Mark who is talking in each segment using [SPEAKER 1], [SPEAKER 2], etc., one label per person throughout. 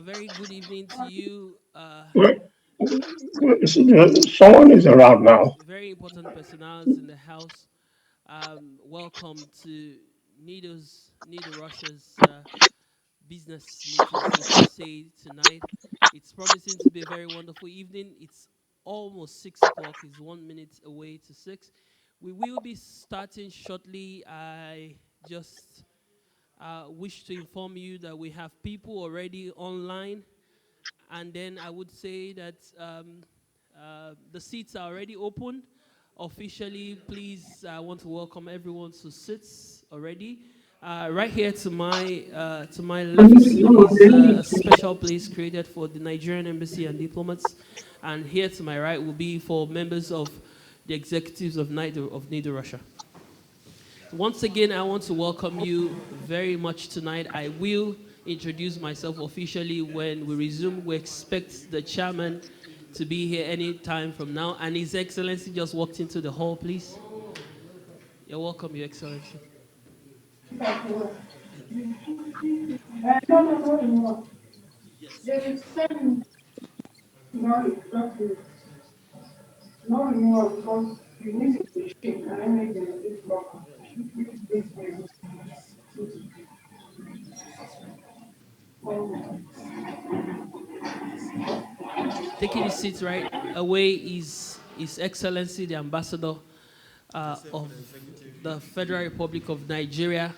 [SPEAKER 1] A very good evening to you.
[SPEAKER 2] Well, someone is around now.
[SPEAKER 1] Very important personalities in the house. Welcome to Nido Russia's business meeting, so to say, tonight. It's promising to be a very wonderful evening. It's almost 6 o'clock. It's 1 minute away to six. We will be starting shortly. I just wish to inform you that we have people already online. And then I would say that the seats are already open. Officially, please, I want to welcome everyone to seats already. Right here to my left is a special place created for the Nigerian embassy and diplomats, and here to my right will be for members of the executives of NIDO Russia. Once again, I want to welcome you very much tonight. I will introduce myself officially when we resume. We expect the chairman to be here any time from now. And His Excellency just walked into the hall, please. You're welcome, Your Excellency. Yes. Taking his seat right away is His Excellency, the Ambassador of the Federal Republic of Nigeria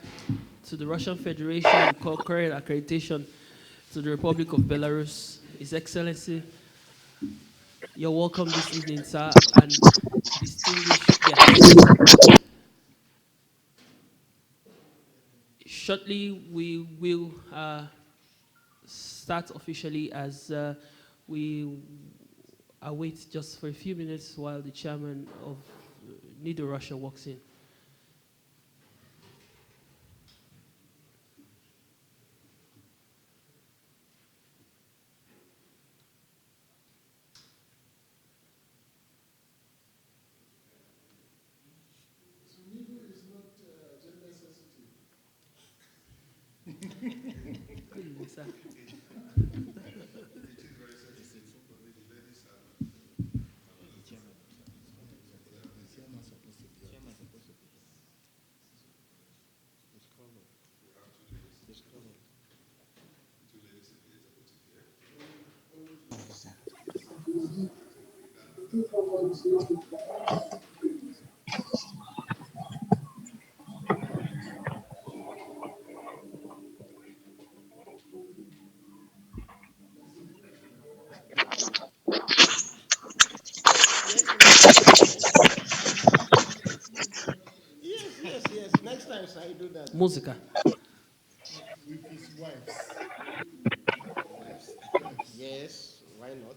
[SPEAKER 1] to the Russian Federation, concurrent accreditation to the Republic of Belarus. His Excellency, you're welcome this evening, sir, and distinguished guests. Shortly, we will start officially as we await just for a few minutes while the chairman of NIDO Russia walks in. Good evening, sir.
[SPEAKER 3] Your Excellency. Yes. Next time, sir, I do that.
[SPEAKER 1] Musica.
[SPEAKER 3] With his wives. Wives? Yes, why not?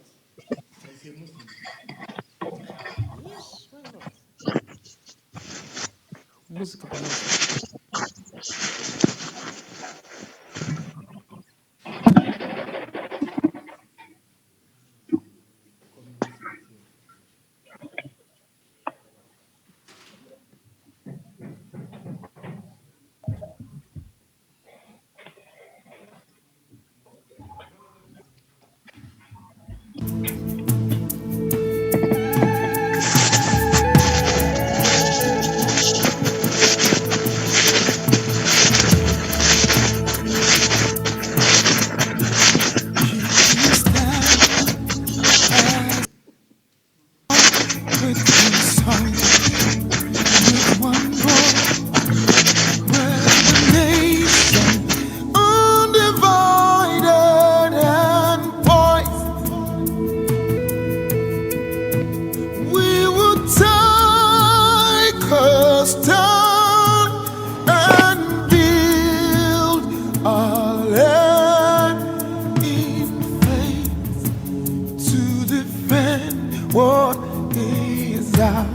[SPEAKER 3] Is he Muslim? Yes, why not?
[SPEAKER 1] Música para nós.
[SPEAKER 4] What is that?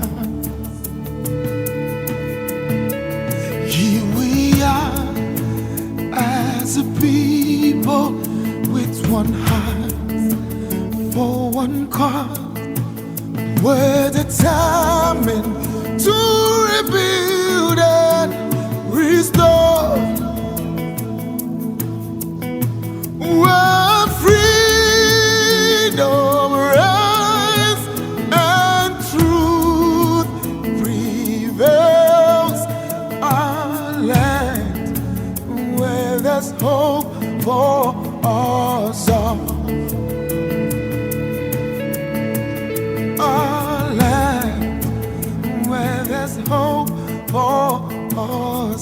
[SPEAKER 4] Here we are as a people with one heart for one cause. We're determined to rebuild and restore. We're free.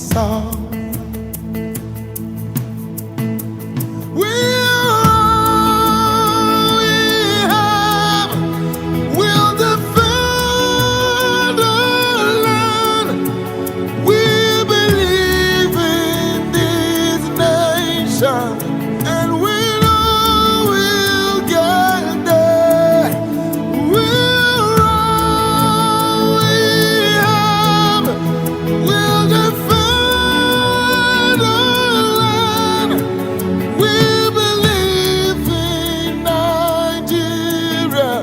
[SPEAKER 4] south. We have will defend the land. We believe in this nation, and we know we'll get there. We'll defend the land. We believe in Nigeria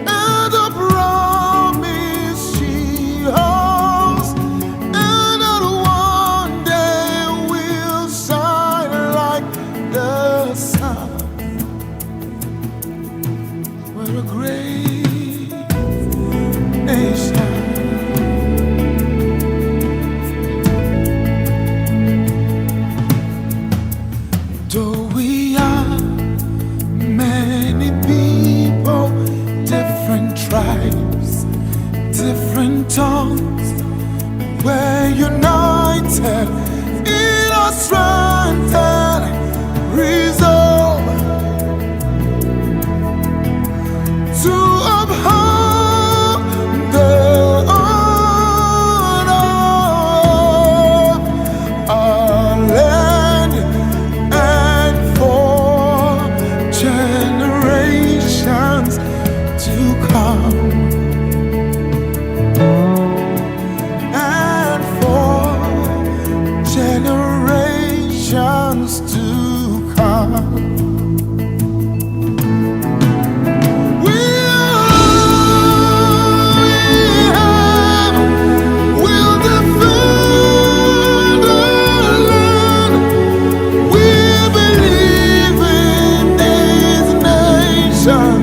[SPEAKER 4] and the promise she holds, and that one day we'll shine like the sun. We're a great nation. Though we are many people, different tribes, different tongues, we're united in our strength and resolve to uphold the honor of our land and for generations to come, and for generations to come. We'll defend the land. We believe in this nation,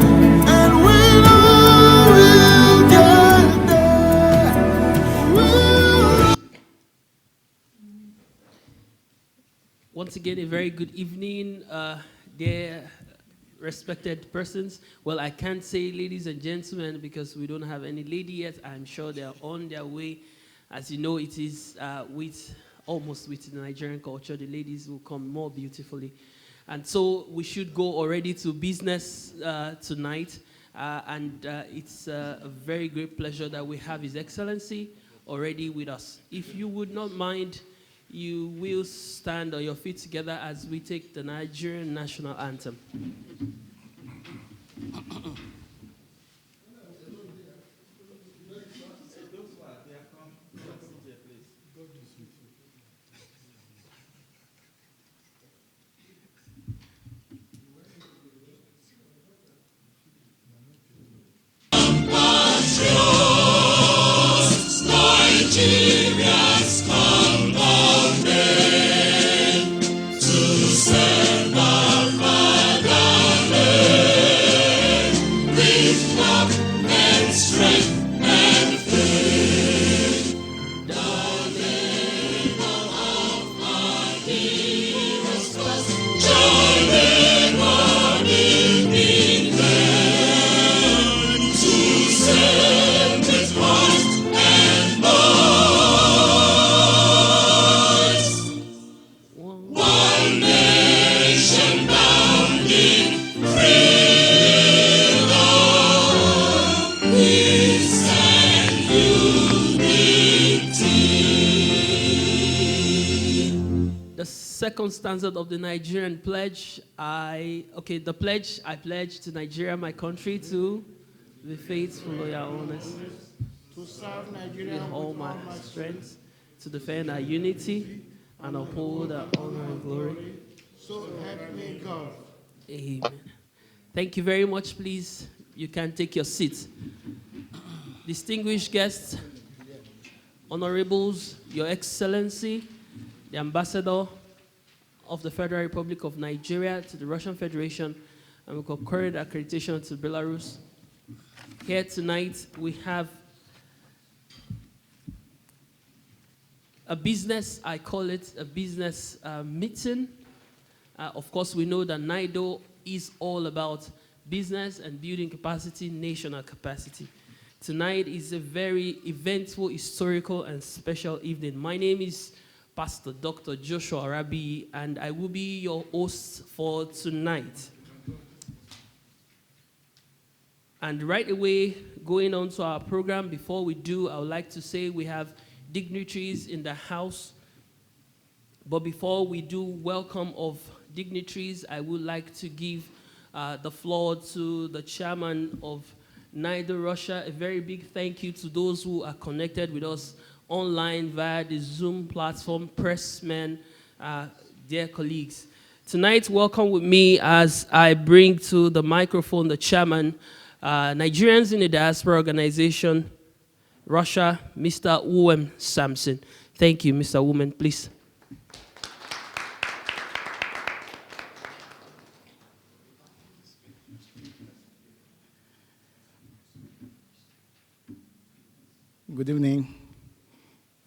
[SPEAKER 4] and we know we'll get there.
[SPEAKER 1] Once again, a very good evening, dear respected persons. Well, I can't say ladies and gentlemen because we don't have any lady yet. I'm sure they're on their way. As you know, it is almost with the Nigerian culture, the ladies will come more beautifully. And so we should go already to business tonight. It's a very great pleasure that we have His Excellency already with us. If you would not mind, you will stand on your feet together as we take the Nigerian national anthem.
[SPEAKER 5] Nigerians come on men to serve our fatherland with love and strength and faith. The name of our heroes was joining on in England to serve with heart and voice. One nation bound in freedom, peace and unity.
[SPEAKER 1] The second stanza of the Nigerian pledge, I pledge to Nigeria, my country, to be faithful, loyal, honest,
[SPEAKER 3] To serve Nigeria
[SPEAKER 1] with all my strength, to defend our unity and uphold our honor and glory.
[SPEAKER 3] So help me God.
[SPEAKER 1] Amen. Thank you very much. Please, you can take your seat. Distinguished guests, honorables, Your Excellency, the Ambassador of the Federal Republic of Nigeria to the Russian Federation, and we concurred accreditation to Belarus. Here tonight, we have a business, I call it a business meeting. Of course, we know that NIDO is all about business and building capacity, national capacity. Tonight is a very eventful, historical, and special evening. My name is Pastor Dr. Joshua Arabi, and I will be your host for tonight. And right away, going on to our program, before we do, I would like to say we have dignitaries in the house. But before we do welcome of dignitaries, I would like to give the floor to the chairman of NIDO Russia. A very big thank you to those who are connected with us online via the Zoom platform, pressmen, dear colleagues. Tonight, welcome with me as I bring to the microphone the chairman, Nigerians in the Diaspora Organization, Russia, Mr. Uwem Samson. Thank you, Mr. Uwem, please.
[SPEAKER 6] Good evening,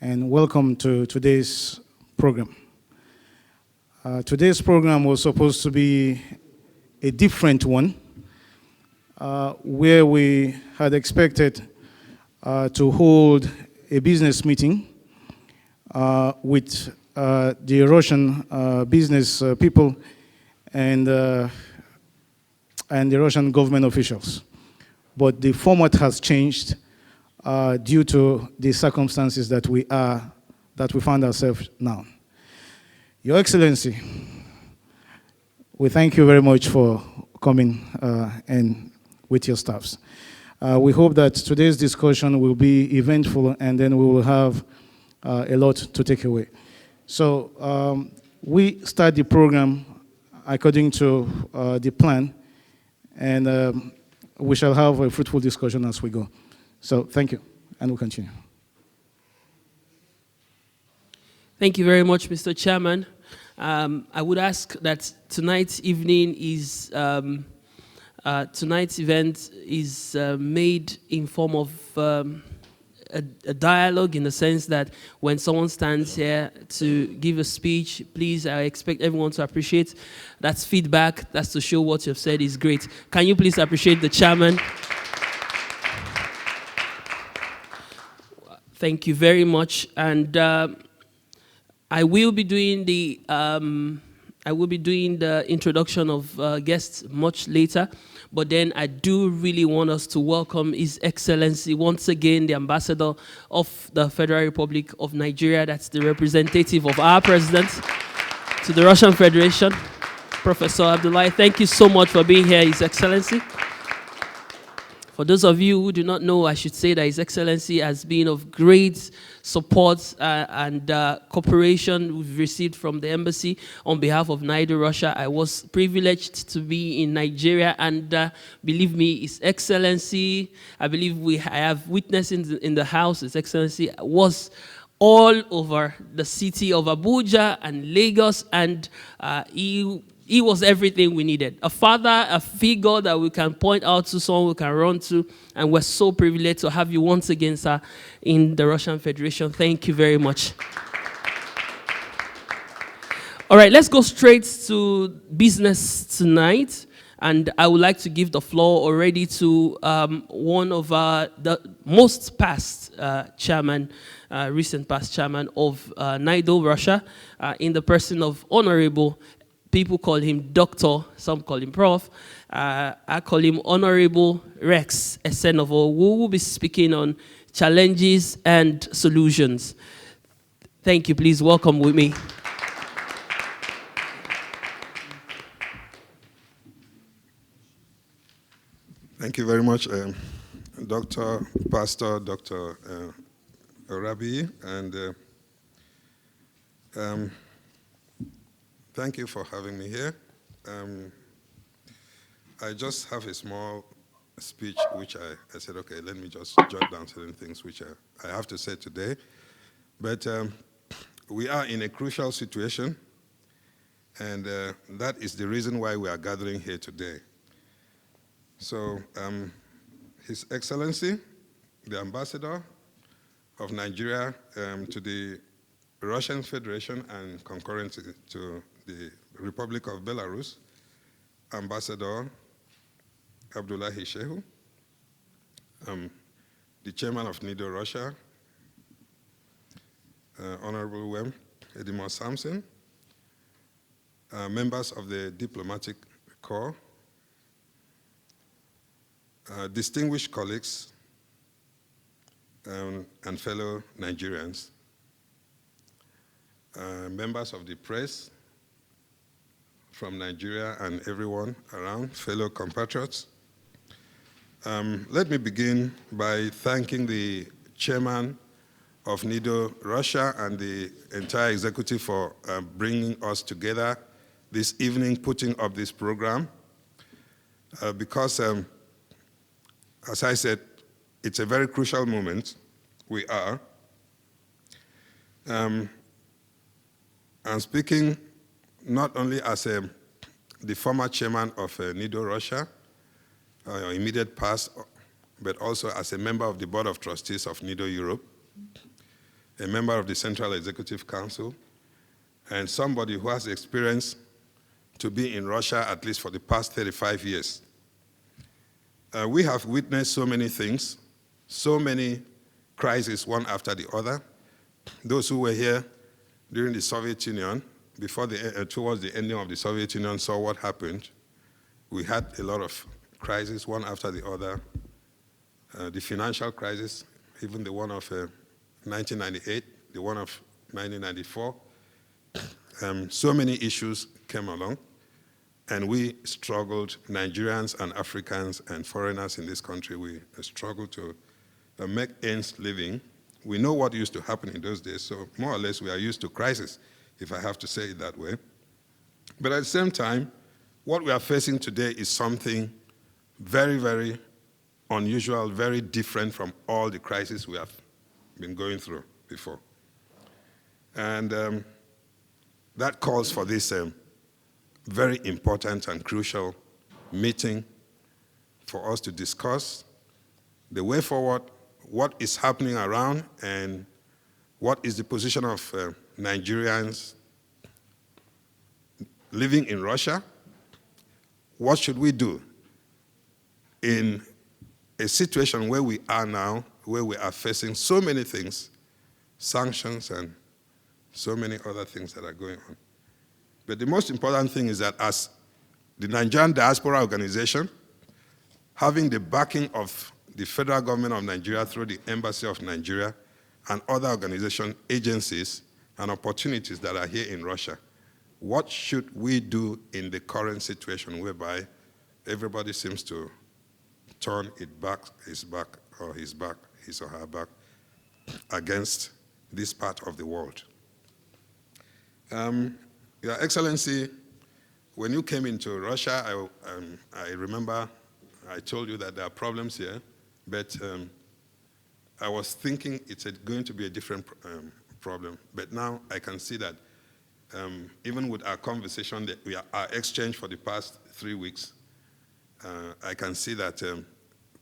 [SPEAKER 6] and welcome to today's program. Today's program was supposed to be a different one, where we had expected to hold a business meeting with the Russian business people and the Russian government officials. But the format has changed due to the circumstances that we find ourselves now. Your Excellency, we thank you very much for coming and with your staffs. We hope that today's discussion will be eventful, and then we will have a lot to take away. So we start the program according to the plan, and we shall have a fruitful discussion as we go. So thank you, and we'll continue.
[SPEAKER 1] Thank you very much, Mr. Chairman. I would ask that tonight's event is made in form of a dialogue, in the sense that when someone stands here to give a speech, please, I expect everyone to appreciate. That's feedback. That's to show what you've said is great. Can you please appreciate the chairman? Thank you very much, and I will be doing the introduction of guests much later. But then I do really want us to welcome His Excellency once again, the Ambassador of the Federal Republic of Nigeria. That's the representative of our president to the Russian Federation, Professor Abdullahi. Thank you so much for being here, His Excellency. For those of you who do not know, I should say that His Excellency has been of great support and cooperation we've received from the embassy on behalf of NIDO Russia. I was privileged to be in Nigeria, and believe me, His Excellency, I believe I have witnesses in the house, His Excellency was all over the city of Abuja and Lagos, and he was everything we needed. A father, a figure that we can point out to, someone we can run to, and we're so privileged to have you once again, sir, in the Russian Federation. Thank you very much. All right, let's go straight to business tonight. And I would like to give the floor already to one of the most past chairman, recent past chairman of NIDO Russia, in the person of Honorable. People call him Doctor, some call him Prof. I call him Honorable Rex Esenovo, who will be speaking on challenges and solutions. Thank you. Please welcome with me.
[SPEAKER 7] Thank you very much, Pastor Dr. Arabi, and thank you for having me here. I just have a small speech which I said, okay, let me just jot down certain things which I have to say today. But we are in a crucial situation, and that is the reason why we are gathering here today. So, His Excellency, the Ambassador of Nigeria to the Russian Federation and concurrent to the Republic of Belarus, Ambassador Abdullahi Shehu, the Chairman of NIDO Russia, Honorable Wem Edimor Sampson, members of the diplomatic corps, distinguished colleagues and fellow Nigerians, members of the press from Nigeria and everyone around, fellow compatriots. Let me begin by thanking the chairman of NIDO Russia and the entire executive for bringing us together this evening, putting up this program, because, as I said, it's a very crucial moment. We are. And speaking not only as the former chairman of NIDO Russia, immediate past, but also as a member of the Board of Trustees of NIDO Europe, a member of the Central Executive Council, and somebody who has experience to be in Russia at least for the past 35 years. We have witnessed so many things, so many crises, one after the other. Those who were here during the Soviet Union, towards the ending of the Soviet Union, saw what happened. We had a lot of crises, one after the other. The financial crisis, even the one of 1998, the one of 1994. So many issues came along, and we struggled, Nigerians and Africans and foreigners in this country, we struggled to make ends living. We know what used to happen in those days, so more or less we are used to crisis, if I have to say it that way. But at the same time, what we are facing today is something very, very unusual, very different from all the crises we have been going through before. And that calls for this very important and crucial meeting for us to discuss the way forward, what is happening around, and what is the position of Nigerians living in Russia. What should we do in a situation where we are now, where we are facing so many things, sanctions and so many other things that are going on. But the most important thing is that as the Nigerian Diaspora Organization, having the backing of the federal government of Nigeria through the Embassy of Nigeria and other organization agencies and opportunities that are here in Russia, what should we do in the current situation whereby everybody seems to turn his or her back against this part of the world? Your Excellency, when you came into Russia, I remember I told you that there are problems here, but I was thinking it's going to be a different problem. But now I can see that even with our conversation, our exchange for the past 3 weeks, I can see that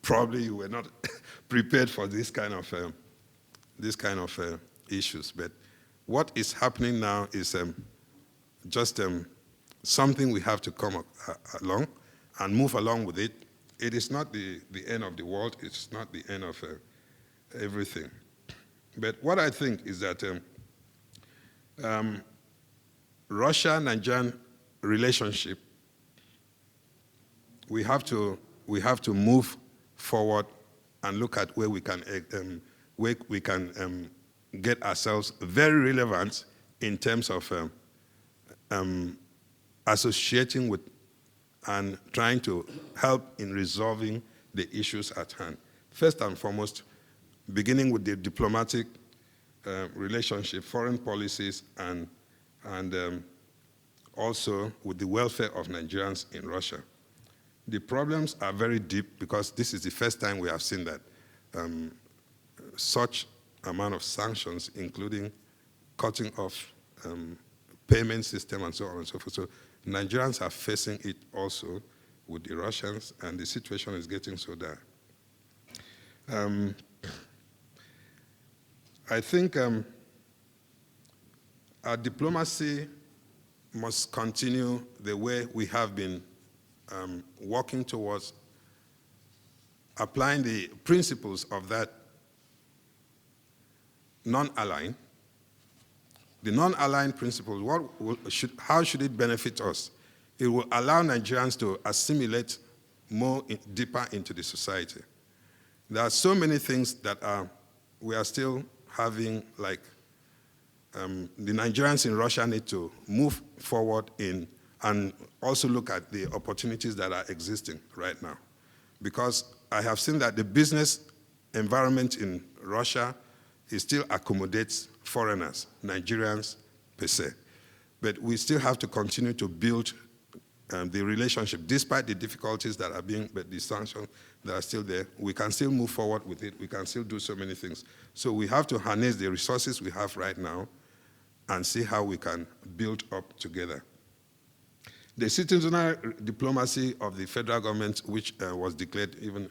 [SPEAKER 7] probably you were not prepared for this kind of issues. But what is happening now is just something we have to come along and move along with it. It is not the end of the world. It's not the end of everything. But what I think is that Russia-Nigerian relationship, we have to move forward and look at where we can get ourselves very relevant in terms of associating with and trying to help in resolving the issues at hand. First and foremost, beginning with the diplomatic relationship, foreign policies, and also with the welfare of Nigerians in Russia. The problems are very deep because this is the first time we have seen that such amount of sanctions, including cutting off payment system and so on and so forth. So Nigerians are facing it also with the Russians, and the situation is getting so dire. I think our diplomacy must continue the way we have been working towards applying the principles of that non-aligned, The non-aligned principles, how should it benefit us? It will allow Nigerians to assimilate more deeper into the society. There are so many things that we are still having, like the Nigerians in Russia need to move forward in and also look at the opportunities that are existing right now. Because I have seen that the business environment in Russia still accommodates foreigners, Nigerians per se. But we still have to continue to build the relationship, despite the difficulties that are but the sanctions that are still there. We can still move forward with it. We can still do so many things. So we have to harness the resources we have right now and see how we can build up together. The citizenry diplomacy of the federal government, which was declared even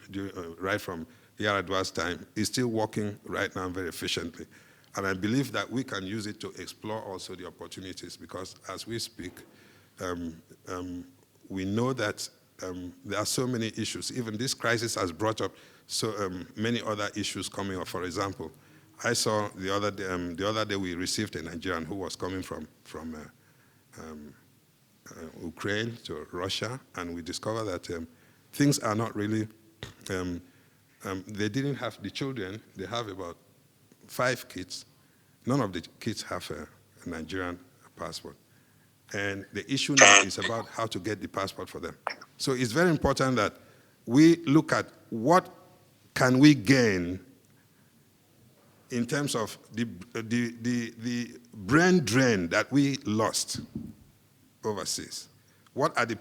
[SPEAKER 7] right from Yaradwa's time, is still working right now very efficiently. And I believe that we can use it to explore also the opportunities, because as we speak, we know that there are so many issues. Even this crisis has brought up so many other issues coming up. For example, I saw the other day we received a Nigerian who was coming from Ukraine to Russia, and we discovered that things are not really, they didn't have, the children, they have about 5 kids. None of the kids have a Nigerian passport. And the issue now is about how to get the passport for them. So it's very important that we look at what can we gain in terms of the brain drain that we lost overseas. What are the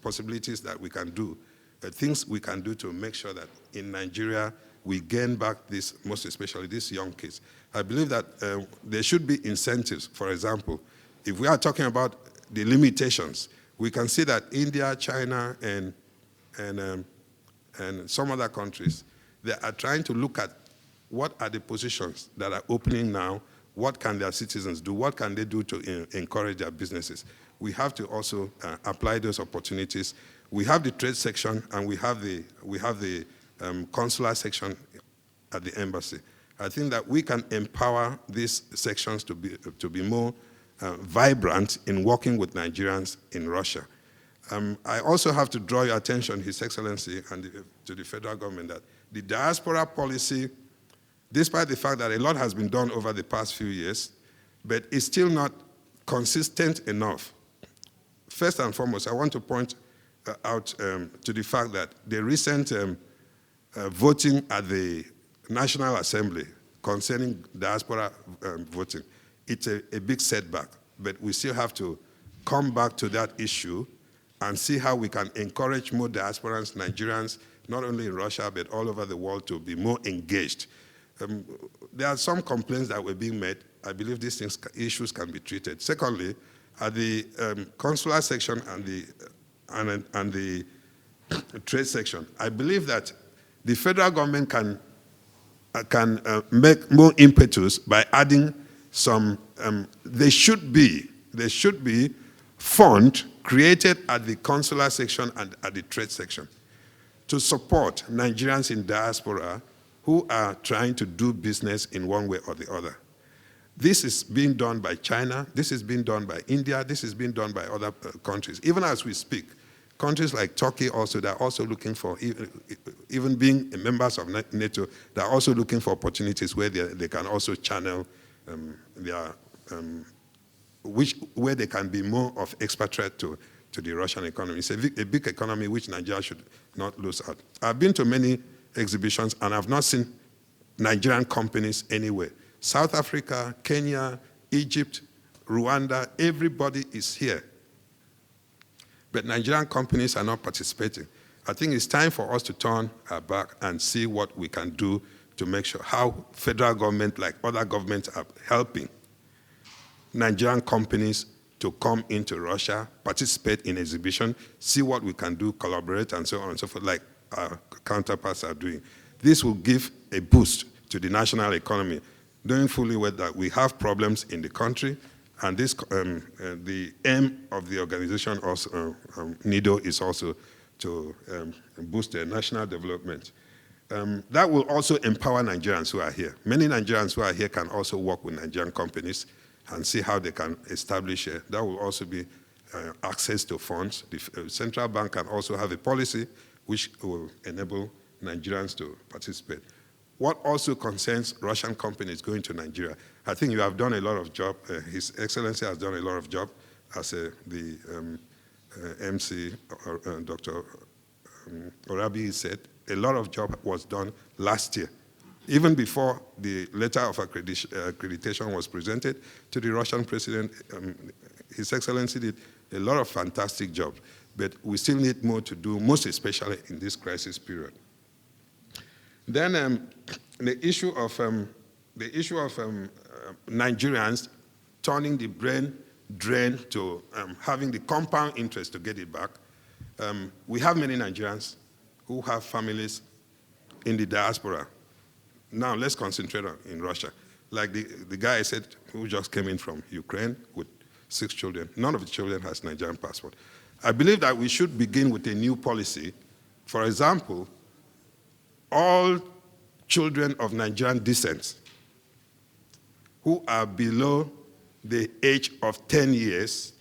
[SPEAKER 7] possibilities that we can do, things we can do to make sure that in Nigeria we gain back this, most especially these young kids. I believe that there should be incentives. For example, if we are talking about the limitations, we can see that India, China, and some other countries, they are trying to look at what are the positions that are opening now, what can their citizens do, what can they do to encourage their businesses. We have to also apply those opportunities. We have the trade section, and we have the consular section at the embassy. I think that we can empower these sections to be more vibrant in working with Nigerians in Russia. I also have to draw your attention, His Excellency, and to the federal government, that the diaspora policy, despite the fact that a lot has been done over the past few years, but it's still not consistent enough. First and foremost, I want to point out to the fact that the recent voting at the National Assembly concerning diaspora voting, it's a big setback, but we still have to come back to that issue and see how we can encourage more diasporans, Nigerians, not only in Russia, but all over the world, to be more engaged. There are some complaints that were being made. I believe these issues can be treated. Secondly, at the consular section and the trade section, I believe that the federal government can make more impetus by adding some, there should be fund created at the consular section and at the trade section to support Nigerians in diaspora who are trying to do business in one way or the other. This is being done by China, this is being done by India, this is being done by other countries. Even as we speak, countries like Turkey also, they're also looking for, even being members of NATO, they're also looking for opportunities where they can also channel their, where they can be more of expatriate to the Russian economy. It's a big economy which Nigeria should not lose out. I've been to many exhibitions and I've not seen Nigerian companies anywhere. South Africa, Kenya, Egypt, Rwanda, everybody is here. But Nigerian companies are not participating. I think it's time for us to turn our back and see what we can do to make sure how federal government, like other governments, are helping Nigerian companies to come into Russia, participate in exhibition, see what we can do, collaborate, and so on and so forth, like our counterparts are doing. This will give a boost to the national economy, knowing fully well that we have problems in the country, and this, the aim of the organization, also, NIDO, is also to boost their national development. That will also empower Nigerians who are here. Many Nigerians who are here can also work with Nigerian companies and see how they can establish that will also be access to funds. The central bank can also have a policy which will enable Nigerians to participate. What also concerns Russian companies going to Nigeria, I think you have done a lot of job. His Excellency has done a lot of job as the MC, Dr. Orabi said. A lot of job was done last year. Even before the letter of accreditation was presented to the Russian president, His Excellency did a lot of fantastic jobs. But we still need more to do, most especially in this crisis period. Then the issue of Nigerians turning the brain drain to having the compound interest to get it back. We have many Nigerians who have families in the diaspora. Now let's concentrate on in Russia. Like the guy I said who just came in from Ukraine with 6 children. None of the children has Nigerian passport. I believe that we should begin with a new policy. For example, all children of Nigerian descent who are below the age of 10 years,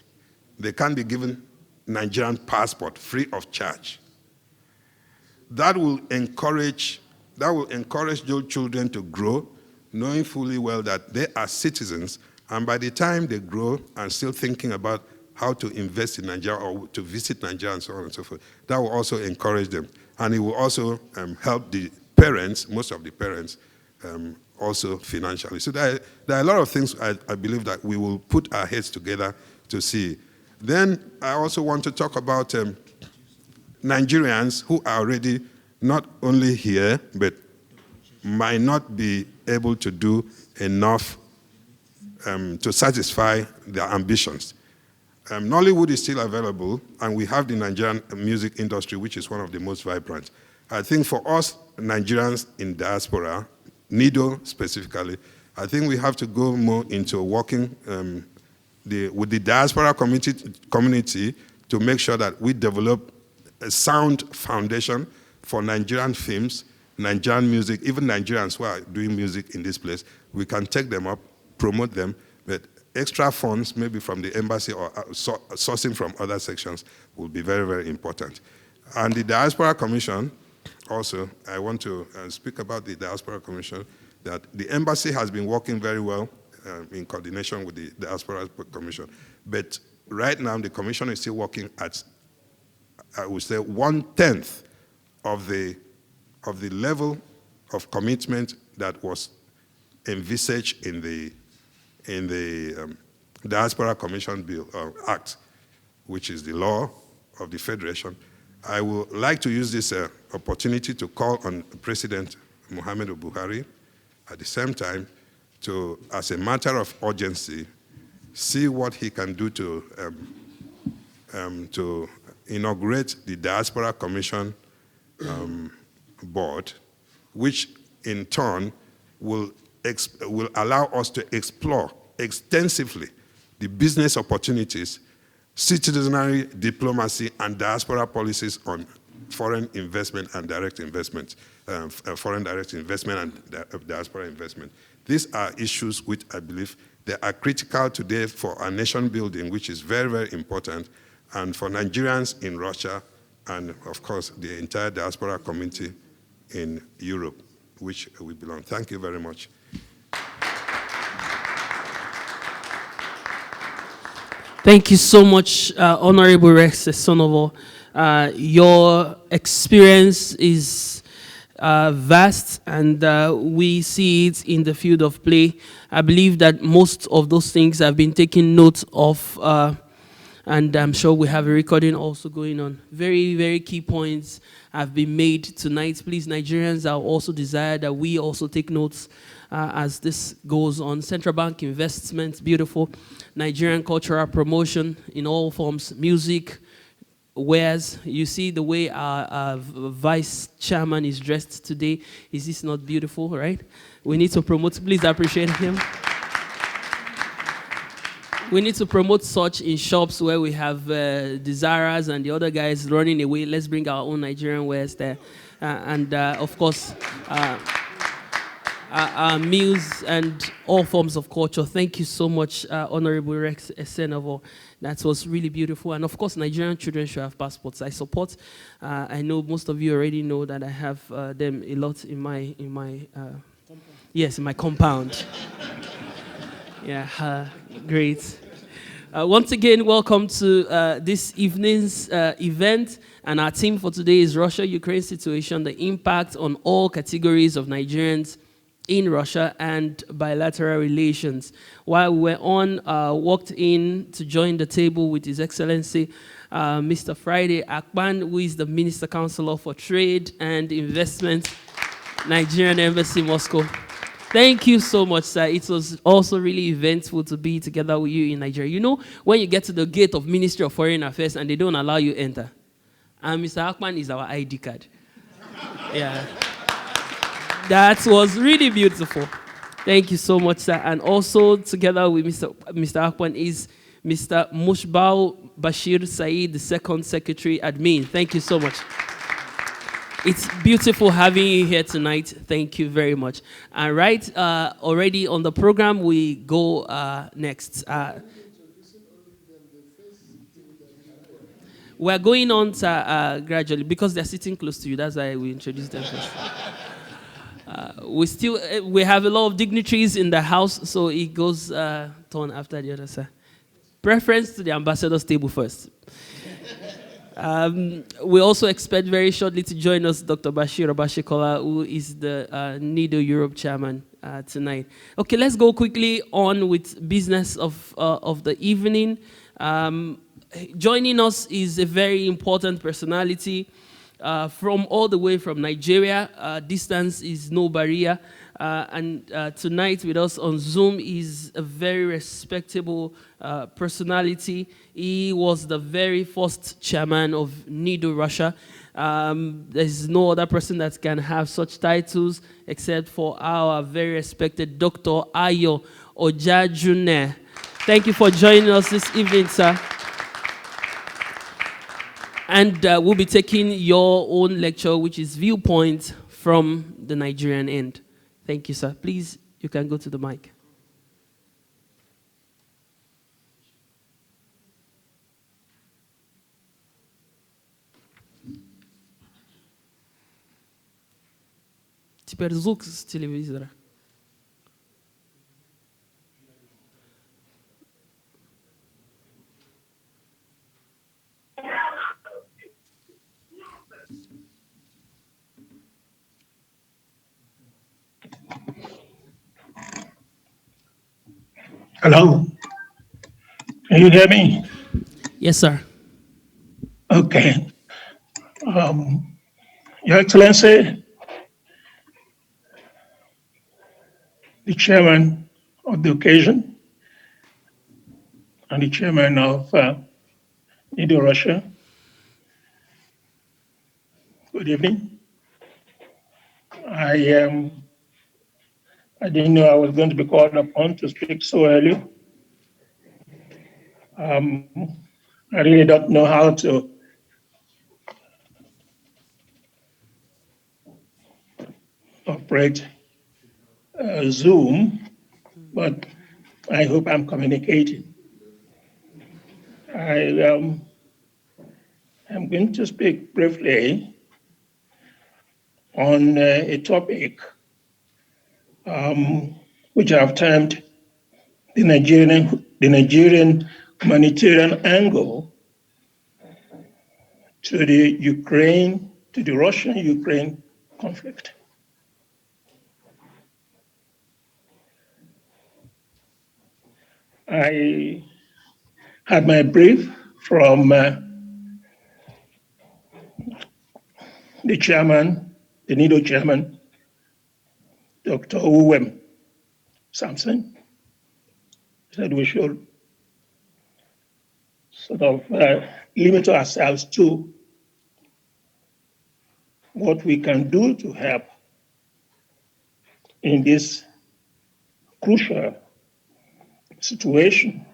[SPEAKER 7] they can be given Nigerian passport free of charge. That will encourage those children to grow, knowing fully well that they are citizens, and by the time they grow and still thinking about how to invest in Nigeria or to visit Nigeria and so on and so forth, that will also encourage them. And it will also help the parents, most of the parents, also financially. So there are a lot of things I believe that we will put our heads together to see. Then I also want to talk about Nigerians who are already not only here, but might not be able to do enough to satisfy their ambitions. Nollywood is still available, and we have the Nigerian music industry, which is one of the most vibrant. I think for us Nigerians in diaspora, NIDO specifically, I think we have to go more into working with the diaspora community to make sure that we develop a sound foundation for Nigerian films, Nigerian music, even Nigerians who are doing music in this place. We can take them up, promote them, but extra funds, maybe from the embassy or sourcing from other sections, will be very, very important. And the Diaspora Commission, also, I want to speak about the Diaspora Commission, that the embassy has been working very well in coordination with the Diaspora Commission. But right now, the commission is still working at, I would say, 1/10 of the level of commitment that was envisaged in the Diaspora Commission Bill Act, which is the law of the Federation. I would like to use this opportunity to call on President Muhammadu Buhari at the same time to, as a matter of urgency, see what he can do to inaugurate the Diaspora Commission board, which in turn will allow us to explore extensively the business opportunities, citizenry diplomacy, and diaspora policies on foreign investment and direct investment, foreign direct investment and diaspora investment. These are issues which I believe they are critical today for our nation building, which is very, very important, and for Nigerians in Russia, and of course the entire diaspora community in Europe, which we belong. Thank you very much.
[SPEAKER 1] Thank you so much, Honorable Rex Esonovo. Your experience is vast, and we see it in the field of play. I believe that most of those things have been taken note of, and I'm sure we have a recording also going on. Very, very key points have been made tonight. Please, Nigerians, I also desire that we also take notes as this goes on. Central bank investments, beautiful. Nigerian cultural promotion in all forms, music, wares. You see the way our vice chairman is dressed today. Is this not beautiful, right? We need to promote. Please appreciate him. We need to promote such in shops where we have the Zaras and the other guys running away. Let's bring our own Nigerian wares there. And of course, our meals and all forms of culture. Thank you so much, Honorable Rex Esenovo. That was really beautiful. And of course, Nigerian children should have passports. I support. I know most of you already know that I have them a lot in my yes, in my compound. Yeah, great. Once again, welcome to this evening's event. And our theme for today is Russia-Ukraine situation, the impact on all categories of Nigerians in Russia and bilateral relations. While we were on, walked in to join the table with His Excellency, Mr. Friday Akpan, who is the Minister Counselor for Trade and Investment, Nigerian Embassy, Moscow. Thank you so much, sir. It was also really eventful to be together with you in Nigeria. You know, when you get to the gate of Ministry of Foreign Affairs and they don't allow you enter, and Mr. Akpan is our ID card. Yeah. That was really beautiful. Thank you so much, sir. And also together with Mr. Akpan is Mr. Mushbao Bashir Saeed, the second secretary admin. Thank you so much. It's beautiful having you here tonight. Thank you very much. All right, already on the program, we go next. We're going on to, gradually, because they're sitting close to you. That's why we introduced them first. We have a lot of dignitaries in the house, so it goes turn after the other side. Preference to the ambassador's table first. We also expect very shortly to join us Dr. Bashir Obashikola, who is the NIDO Europe chairman tonight. Okay, let's go quickly on with business of the evening. Joining us is a very important personality from all the way from Nigeria. Distance is no barrier. And tonight with us on Zoom is a very respectable personality. He was the very first chairman of NIDO Russia. There's no other person that can have such titles except for our very respected Dr. Ayo Ojajune. Thank you for joining us this evening, sir. And we'll be taking your own lecture, which is Viewpoint from the Nigerian end. Thank you, sir. Please, you can go to the mic. Теперь звук с телевизора.
[SPEAKER 2] Hello? Can you hear me?
[SPEAKER 1] Yes, sir.
[SPEAKER 2] Okay. Your Excellency, the chairman of the occasion, and the chairman of NIDO Russia, good evening. I didn't know I was going to be called upon to speak so early. I really don't know how to operate Zoom, but I hope I'm communicating. I'm going to speak briefly on a topic which I've termed the Nigerian humanitarian angle to the Russian-Ukraine conflict. I had my brief from the chairman, the NIDO chairman, Dr. Uwem Samson. He said we should sort of limit ourselves to what we can do to help in this crucial situation.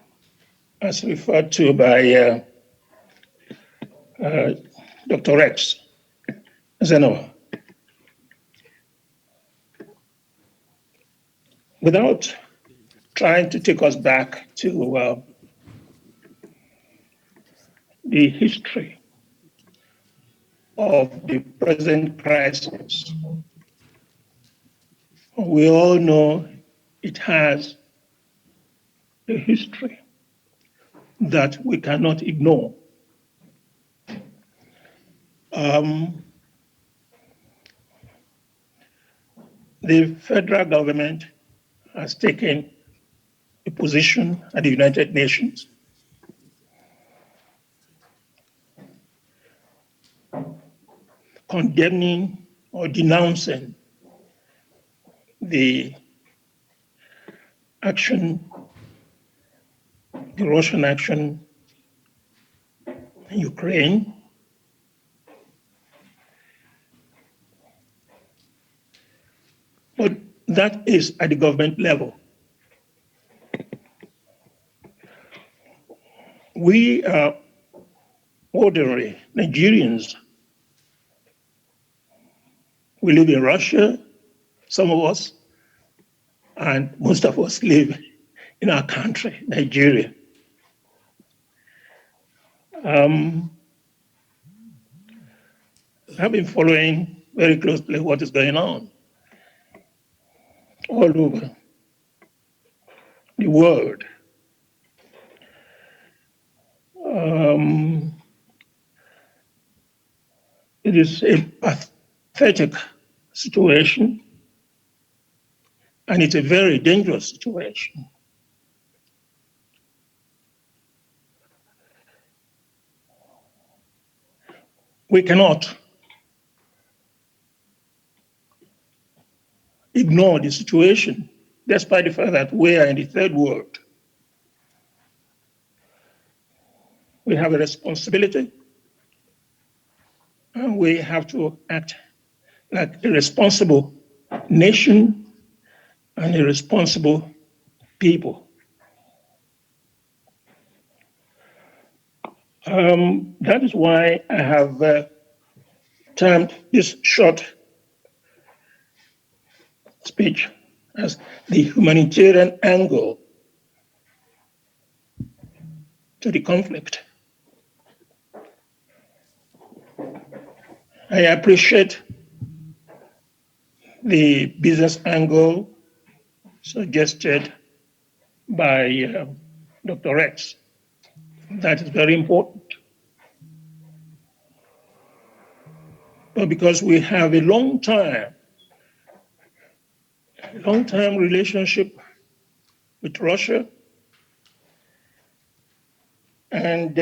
[SPEAKER 2] as referred to by Dr. Rex Zenova. Without trying to take us back to the history of the present crisis, we all know it has a history that we cannot ignore. The federal government has taken a position at the United Nations condemning or denouncing the action, the Russian action in Ukraine. But that is at the government level. We are ordinary Nigerians. We live in Russia, some of us, and most of us live in our country, Nigeria. I've been following very closely what is going on all over the world. It is a pathetic situation, and it's a very dangerous situation. We cannot ignore the situation, despite the fact that we are in the third world. We have a responsibility, and we have to act like a responsible nation and a responsible people. That is why I have termed this short speech as the humanitarian angle to the conflict. I appreciate the business angle suggested by Dr. Rex. That is very important. But because we have a long-time relationship with Russia, and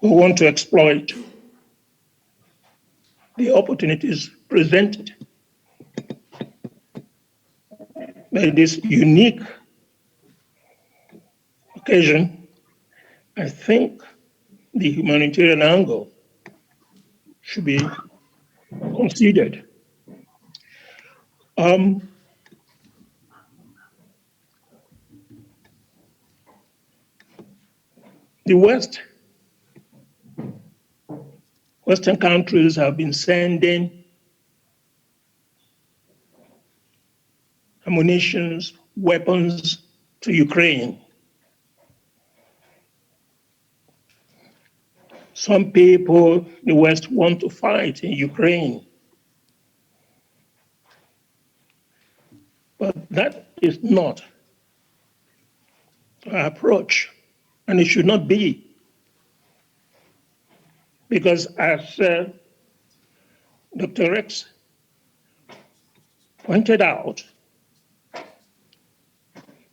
[SPEAKER 2] we want to exploit the opportunities presented by this unique occasion. I think the humanitarian angle should be considered. The Western countries have been sending ammunition, weapons to Ukraine. Some people in the West want to fight in Ukraine. But that is not our approach, and it should not be. Because as Dr. Rex pointed out,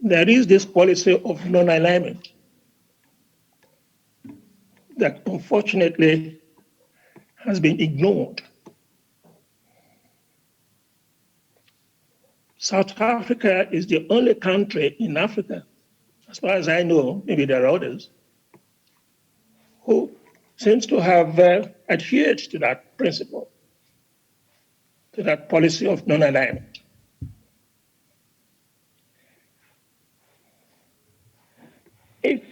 [SPEAKER 2] there is this policy of non-alignment that unfortunately has been ignored. South Africa is the only country in Africa, as far as I know, maybe there are others, who seems to have adhered to that principle, to that policy of non-alignment. If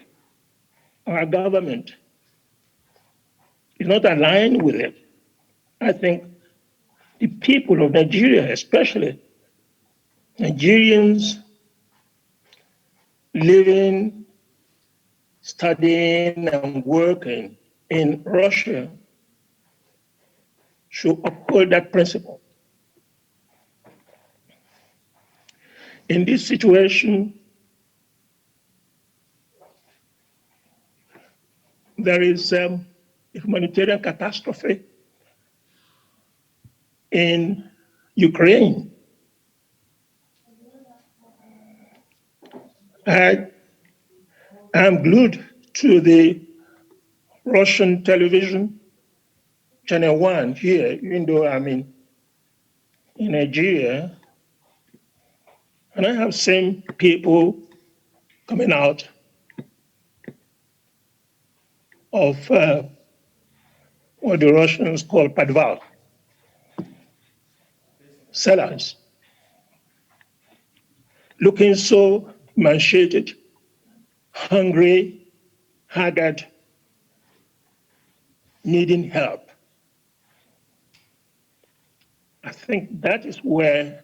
[SPEAKER 2] our government is not aligned with it. I think the people of Nigeria, especially Nigerians living, studying, and working in Russia, should uphold that principle. In this situation, there is a humanitarian catastrophe in Ukraine. I am glued to the Russian television, Channel 1 here, even though I'm in Nigeria, and I have seen people coming out of what the Russians call padval, cellars, looking so emaciated, hungry, haggard, needing help. I think that is where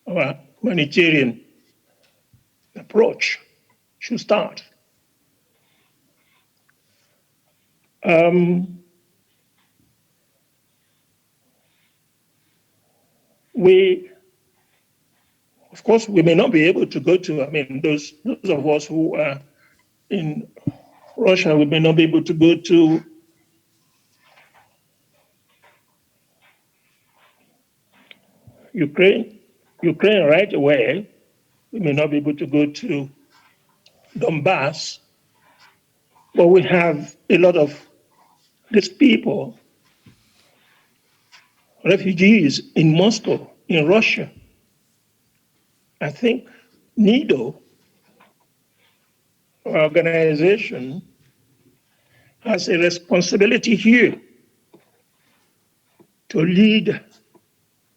[SPEAKER 2] our humanitarian approach should start. We, of course, we may not be able to go to, those of us who are in Russia, we may not be able to go to Ukraine right away. We may not be able to go to Donbass, but we have a lot of these people, refugees in Moscow, in Russia. I think NIDO, our organization, has a responsibility here to lead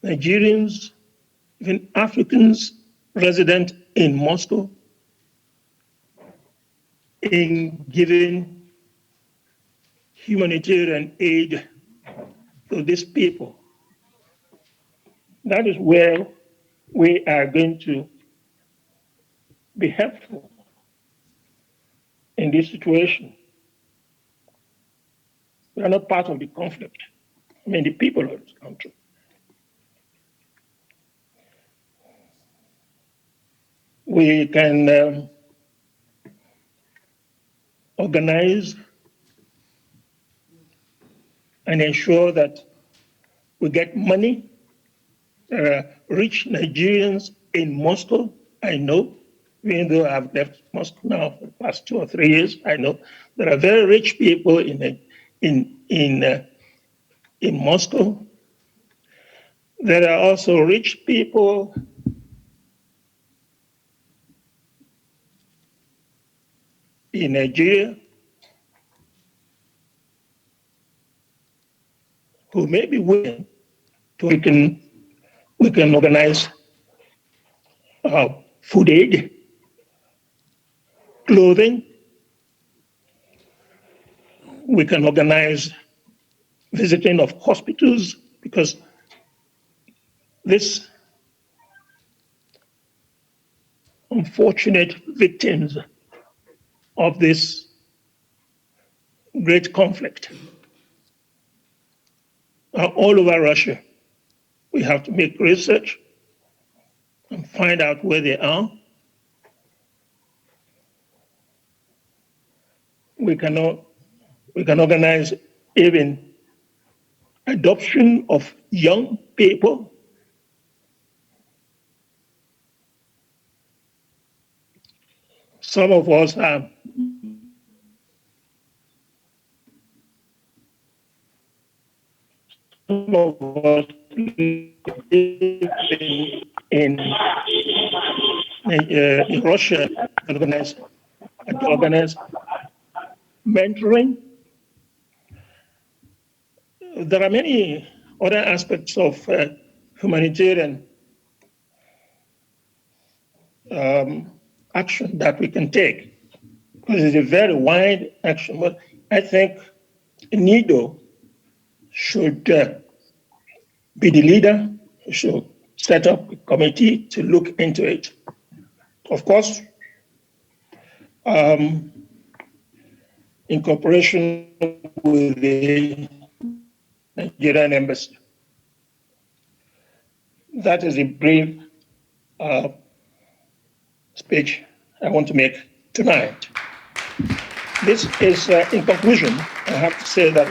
[SPEAKER 2] Nigerians, even Africans resident in Moscow, in giving humanitarian aid to these people. That is where we are going to be helpful in this situation. We are not part of the conflict. The people of this country. We can organize and ensure that we get money. There are rich Nigerians in Moscow, I know, even though I've left Moscow now for the past 2 or 3 years, I know there are very rich people in Moscow. There are also rich people in Nigeria who may be willing to, we can organize food aid, clothing. We can organize visiting of hospitals, because these unfortunate victims of this great conflict are all over Russia. We have to make research and find out where they are. We can organize even adoption of young people. Some of us are in Russia, organize mentoring. There are many other aspects of humanitarian action that we can take. because it's a very wide action. But I think NIDO should be the leader, should set up a committee to look into it. Of course, in cooperation with the Nigerian embassy. That is a brief speech I want to make tonight. This is, in conclusion, I have to say that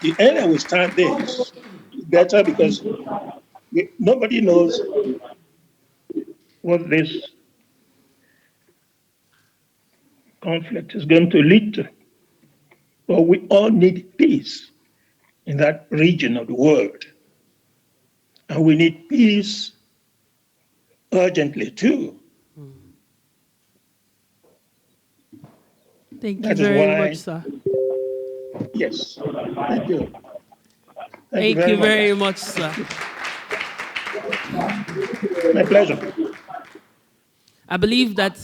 [SPEAKER 2] the earlier we start this, better, because nobody knows what this conflict is going to lead to. But we all need peace in that region of the world. And we need peace urgently too.
[SPEAKER 1] Thank you
[SPEAKER 2] That is
[SPEAKER 1] very much,
[SPEAKER 2] why,
[SPEAKER 1] sir.
[SPEAKER 2] yes, thank you.
[SPEAKER 1] Thank you very much, sir.
[SPEAKER 2] My pleasure.
[SPEAKER 1] I believe that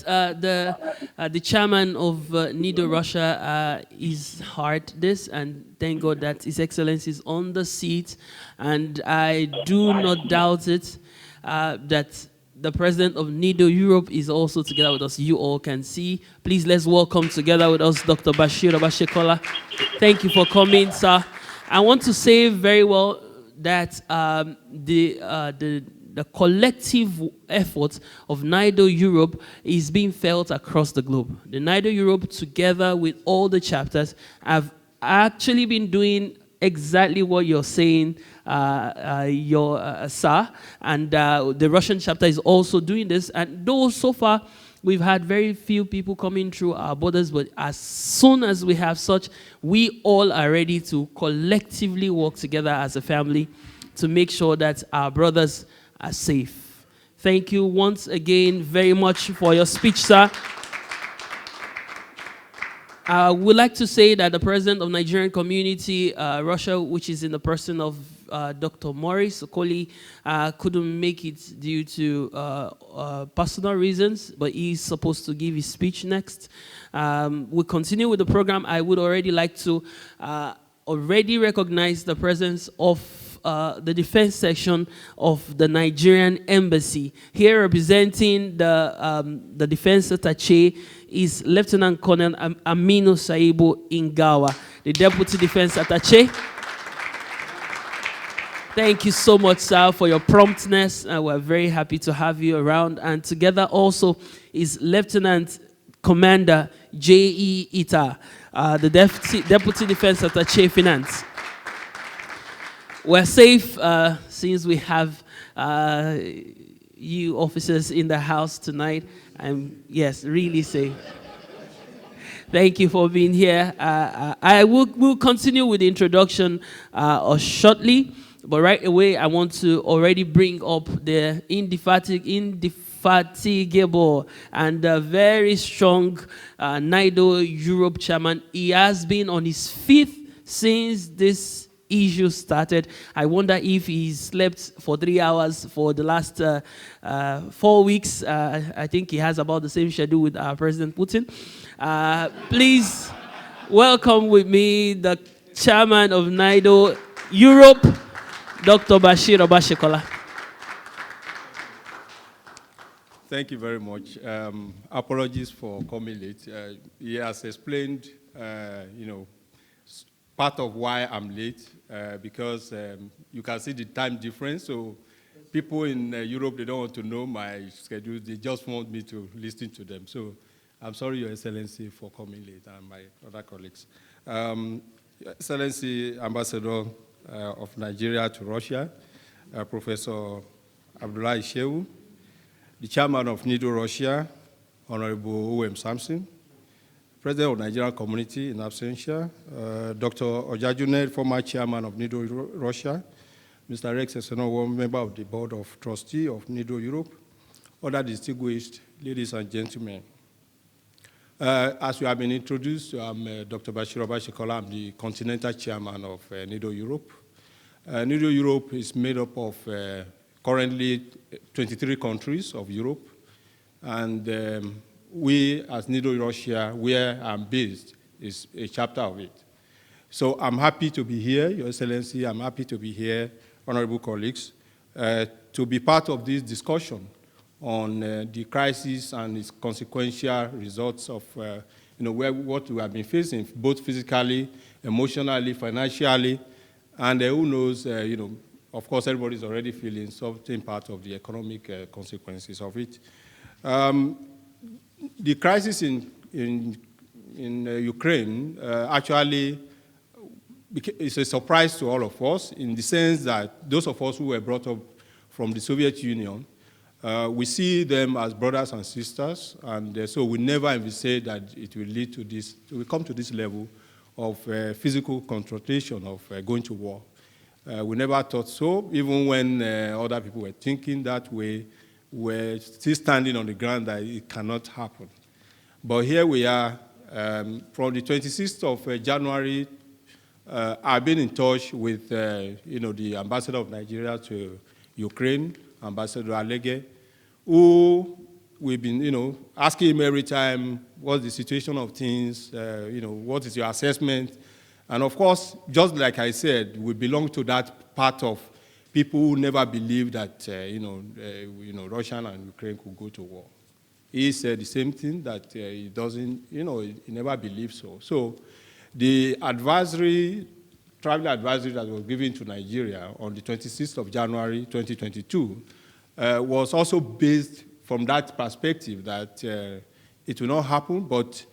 [SPEAKER 1] the chairman of NIDO Russia is heard this, and thank God that His Excellency is on the seat. And I do not doubt it that the president of NIDO Europe is also together with us. You all can see. Please let's welcome together with us Dr. Bashir Obashekola. Thank you for coming, sir. I want to say very well that the collective effort of NIDO Europe is being felt across the globe. The NIDO Europe, together with all the chapters, have actually been doing exactly what you're saying, sir. And the Russian chapter is also doing this. And though so far we've had very few people coming through our borders, but as soon as we have such, we all are ready to collectively work together as a family to make sure that our brothers are safe. Thank you once again very much for your speech, sir. I would like to say that the president of Nigerian community, Russia, which is in the person of Dr. Maurice Okoli, couldn't make it due to personal reasons, but he's supposed to give his speech next. We'll continue with the program. I would already like to already recognize the presence of the defense section of the Nigerian embassy. Here representing the defense attaché is Lieutenant Colonel Aminu Saibu Ingawa, the deputy defense attaché. Thank you so much, sir, for your promptness. We're very happy to have you around. And together also is Lieutenant Commander J.E. Ita, the deputy defense attaché finance. We're safe since we have you officers in the house tonight. I'm, yes, really safe. Thank you for being here. I will continue with the introduction shortly, but right away I want to already bring up the indefatigable and very strong NIDO Europe chairman. He has been on his fifth since this issue started. I wonder if he slept for 3 hours for the last 4 weeks. I think he has about the same schedule with President Putin. Please welcome with me the chairman of NIDO Europe, Dr. Bashir Obashekola.
[SPEAKER 8] Thank you very much. Apologies for coming late. He has explained, part of why I'm late, because you can see the time difference. So people in Europe, they don't want to know my schedule. They just want me to listen to them. So I'm sorry, Your Excellency, for coming late, and my other colleagues. Your Excellency, Ambassador of Nigeria to Russia, Professor Abdullahi Shehu, the chairman of NIDO Russia, Honorable O.M. Samson, President of Nigerian Community in absentia, Dr. Ojajune, former chairman of NIDO Russia, Mr. Rex Esenowo, member of the Board of Trustees of NIDO Europe, other distinguished ladies and gentlemen. As you have been introduced, I'm Dr. Bashir Obashekola. I'm the continental chairman of NIDO Europe. NIDO Europe is made up of currently 23 countries of Europe, and we as NIDO Russia, where I'm based, is a chapter of it. So I'm happy to be here, Your Excellency. I'm happy to be here, honorable colleagues, to be part of this discussion on the crisis and its consequential results of what we have been facing, both physically, emotionally, financially, and who knows, of course, everybody's already feeling something part of the economic consequences of it. The crisis in Ukraine actually is a surprise to all of us, in the sense that those of us who were brought up from the Soviet Union, we see them as brothers and sisters, and so we never envisage that it will lead to this, we come to this level of physical confrontation, of going to war. We never thought so, even when other people were thinking that way, we're still standing on the ground that it cannot happen. But here we are, from the 26th of January, I've been in touch with the ambassador of Nigeria to Ukraine, Ambassador Alege, who we've been asking him every time, what's the situation of things, what is your assessment? And of course, just like I said, we belong to that part of people who never believed that Russia and Ukraine could go to war. He said the same thing, that he doesn't, he never believed so. So the travel advisory that was given to Nigeria on the 26th of January 2022 was also based from that perspective, that it will not happen, but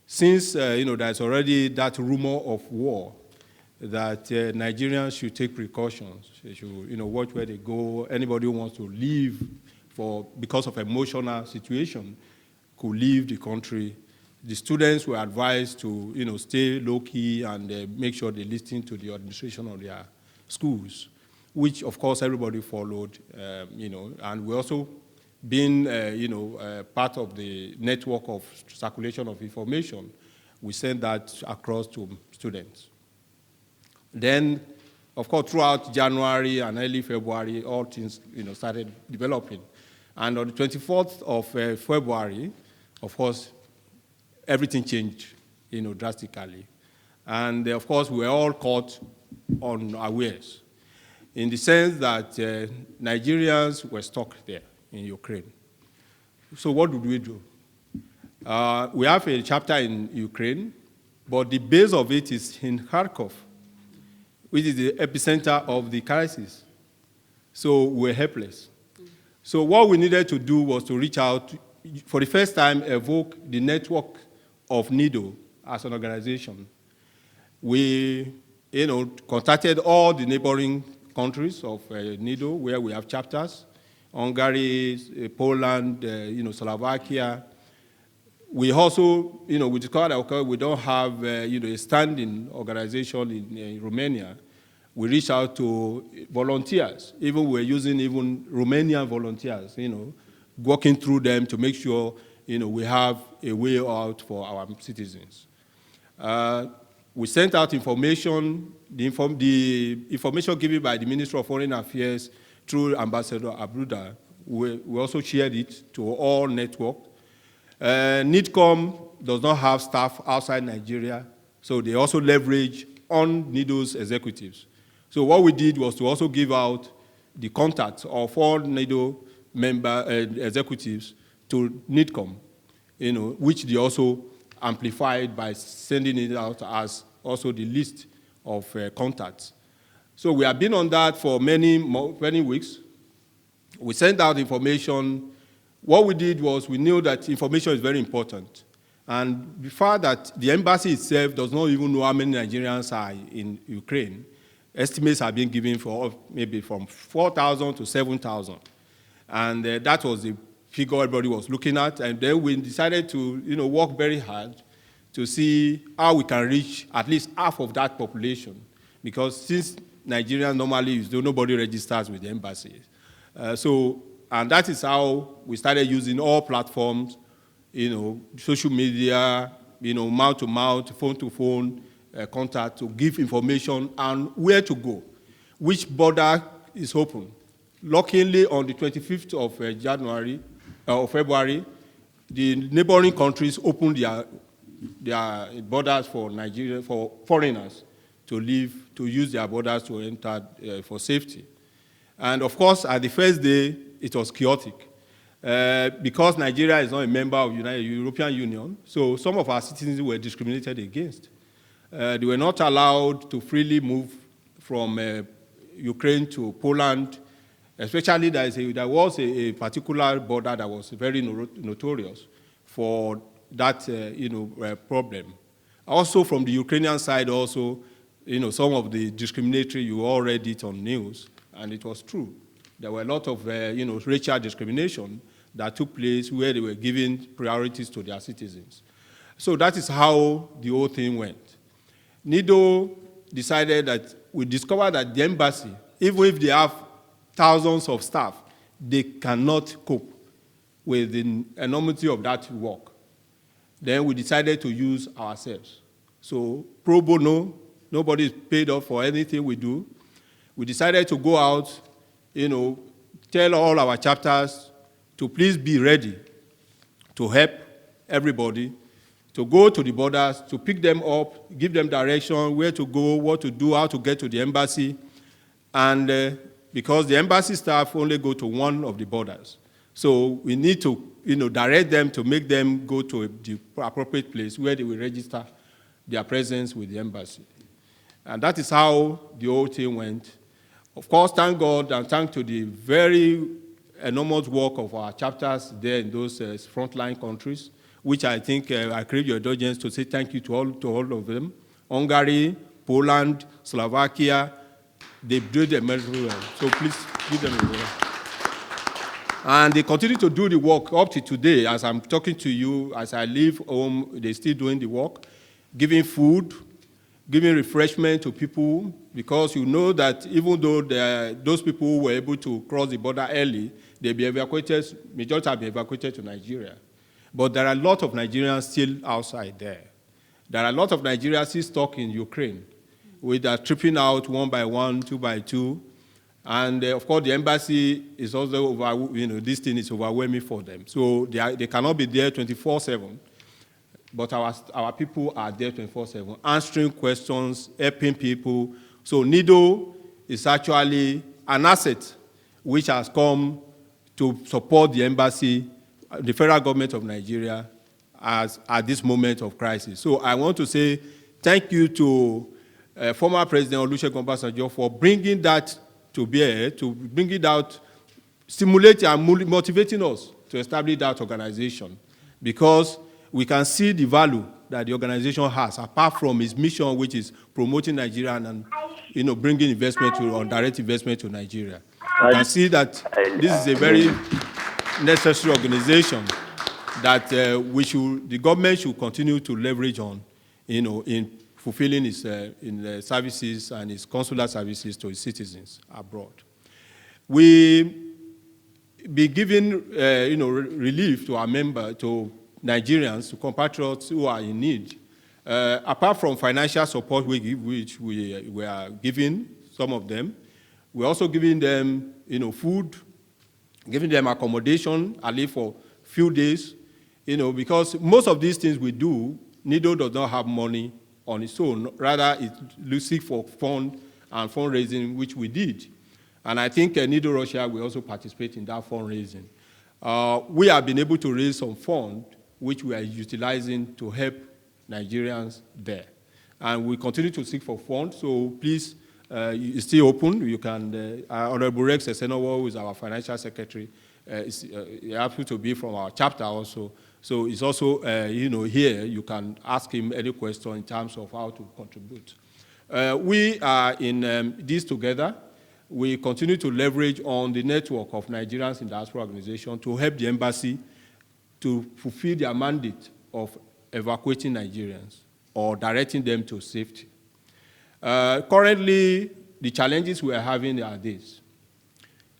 [SPEAKER 8] since there's already that rumor of war, that Nigerians should take precautions. They should watch where they go. Anybody who wants to leave because of emotional situation could leave the country. The students were advised to stay low-key and make sure they listen to the administration of their schools, which of course everybody followed, and we also been part of the network of circulation of information. We sent that across to students. Then, of course, throughout January and early February, all things started developing. And on the 24th of February, of course, everything changed drastically. And of course, we were all caught unawares, in the sense that Nigerians were stuck there in Ukraine. So what did we do? We have a chapter in Ukraine, but the base of it is in Kharkov, which is the epicenter of the crisis. So we're helpless. So what we needed to do was to reach out, for the first time, evoke the network of NIDO as an organization. We contacted all the neighboring countries of NIDO where we have chapters, Hungary, Poland, Slovakia. We also, we discovered that we don't have, a standing organization in Romania. We reached out to volunteers. Even we're using Romanian volunteers, working through them to make sure, we have a way out for our citizens. We sent out information, the information given by the Ministry of Foreign Affairs through Ambassador Abruda. We also shared it to all network. NIDCOM does not have staff outside Nigeria, so they also leverage on NIDO's executives. So what we did was to also give out the contacts of all NIDO member executives to NIDCOM, which they also amplified by sending it out as also the list of contacts. So we have been on that for many weeks. We sent out information. What we did was we knew that information is very important. And before that, the embassy itself does not even know how many Nigerians are in Ukraine. Estimates have been given for maybe from 4,000 to 7,000. And that was the figure everybody was looking at. And then we decided to work very hard to see how we can reach at least half of that population. Because since Nigerians normally, nobody registers with the embassy. And that is how we started using all platforms, social media, mouth-to-mouth, phone-to-phone contact to give information and where to go, which border is open. Luckily, on the 25th of February, the neighboring countries opened their borders for Nigeria, for foreigners to leave, to use their borders to enter for safety. And of course, at the first day, it was chaotic. Because Nigeria is not a member of the European Union, so some of our citizens were discriminated against. They were not allowed to freely move from Ukraine to Poland, especially there was a particular border that was very notorious for that problem. Also from the Ukrainian side also, some of the discriminatory, you all read it on news, and it was true. There were a lot of racial discrimination that took place where they were giving priorities to their citizens. So that is how the whole thing went. NIDO decided that we discovered that the embassy, even if they have thousands of staff, they cannot cope with the enormity of that work. Then we decided to use ourselves. So pro bono, nobody is paid off for anything we do. We decided to go out, tell all our chapters to please be ready to help everybody, to go to the borders, to pick them up, give them direction, where to go, what to do, how to get to the embassy. And because the embassy staff only go to one of the borders. So we need to direct them to make them go to the appropriate place where they will register their presence with the embassy. And that is how the whole thing went. Of course, thank God and thank to the very enormous work of our chapters there in those frontline countries, which I think I crave your indulgence to say thank you to all of them. Hungary, Poland, Slovakia, they did the very well. So please give them a word. And they continue to do the work up to today. As I'm talking to you, as I leave home, they're still doing the work, giving food, giving refreshment to people, because you know that even though those people who were able to cross the border early, they'll be evacuated, majority have been evacuated to Nigeria. But there are a lot of Nigerians still outside there. There are a lot of Nigerians still stuck in Ukraine, with tripping out one by one, two by two. And of course, the embassy is also, this thing is overwhelming for them. So they cannot be there 24/7. But our people are there 24/7, answering questions, helping people. So NIDO is actually an asset which has come to support the embassy, the federal government of Nigeria, at this moment of crisis. So I want to say thank you to former President Olusegun Obasanjo for bringing that to bear, to bring it out, stimulating and motivating us to establish that organization, because we can see the value that the organization has, apart from its mission, which is promoting Nigeria and bringing investment direct investment to Nigeria. You can see that this is a very necessary organization that the government should continue to leverage on, in fulfilling its services and its consular services to its citizens abroad. We be giving, relief to our to Nigerians, to compatriots who are in need. Apart from financial support which we are giving some of them, we're also giving them, food, giving them accommodation, at least for a few days, because most of these things we do, NIDO does not have money on its own. Rather, it seeks for fund and fundraising, which we did. And I think NIDO Russia will also participate in that fundraising. We have been able to raise some funds, which we are utilizing to help Nigerians there. And we continue to seek for funds, so please, it's still open. You can, Honorable Rex Esenowo, who is our financial secretary, is happy to be from our chapter also. So it's also, here, you can ask him any question in terms of how to contribute. We are in this together. We continue to leverage on the network of Nigerians in diaspora organization to help the embassy to fulfill their mandate of evacuating Nigerians or directing them to safety. Currently, the challenges we are having are these.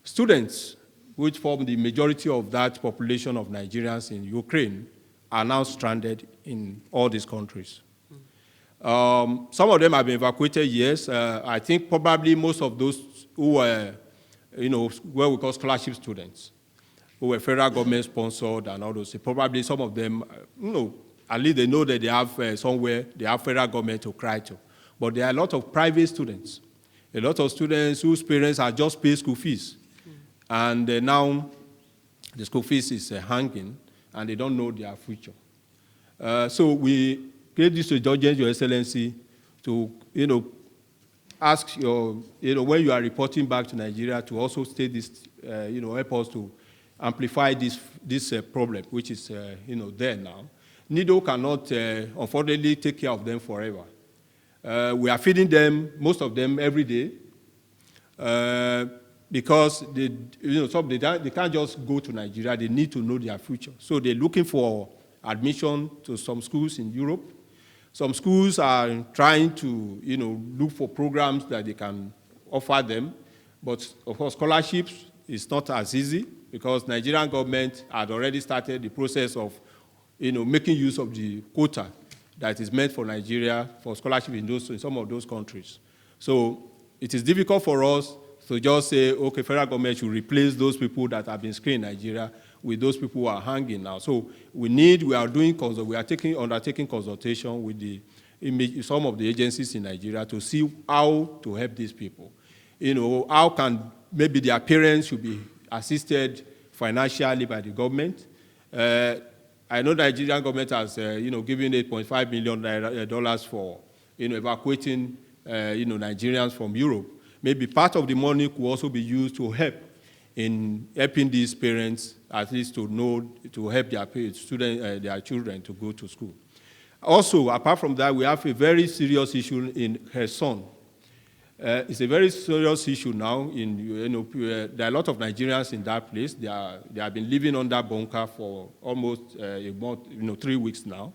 [SPEAKER 8] Students, which form the majority of that population of Nigerians in Ukraine, are now stranded in all these countries. Some of them have been evacuated, yes. I think probably most of those who were, what we call scholarship students, who were federal government sponsored and all those. Probably some of them, at least they know that they have somewhere, they have federal government to cry to. But there are a lot of private students, a lot of students whose parents are just paid school fees. And now the school fees is hanging, and they don't know their future. So we create this indulgence, Your Excellency, to, ask your, when you are reporting back to Nigeria, to also state this, help us to amplify this problem, which is, there now. NIDO cannot, unfortunately, take care of them forever. We are feeding them, most of them, every day, because they can't just go to Nigeria. They need to know their future. So they're looking for admission to some schools in Europe. Some schools are trying to, look for programs that they can offer them. But, of course, scholarships is not as easy because Nigerian government had already started the process of, making use of the quota that is meant for Nigeria for scholarship in some of those countries. So it is difficult for us to just say, okay, federal government should replace those people that have been screened in Nigeria with those people who are hanging now. So we are undertaking consultation with some of the agencies in Nigeria to see how to help these people. How can maybe their parents should be assisted financially by the government. I know the Nigerian government has, given $8.5 million for, evacuating, Nigerians from Europe. Maybe part of the money could also be used to help in helping these parents, at least to help their children to go to school. Also, apart from that, we have a very serious issue in Kherson. It's a very serious issue now. There are a lot of Nigerians in that place. They have been living under bunker for almost a month, 3 weeks now.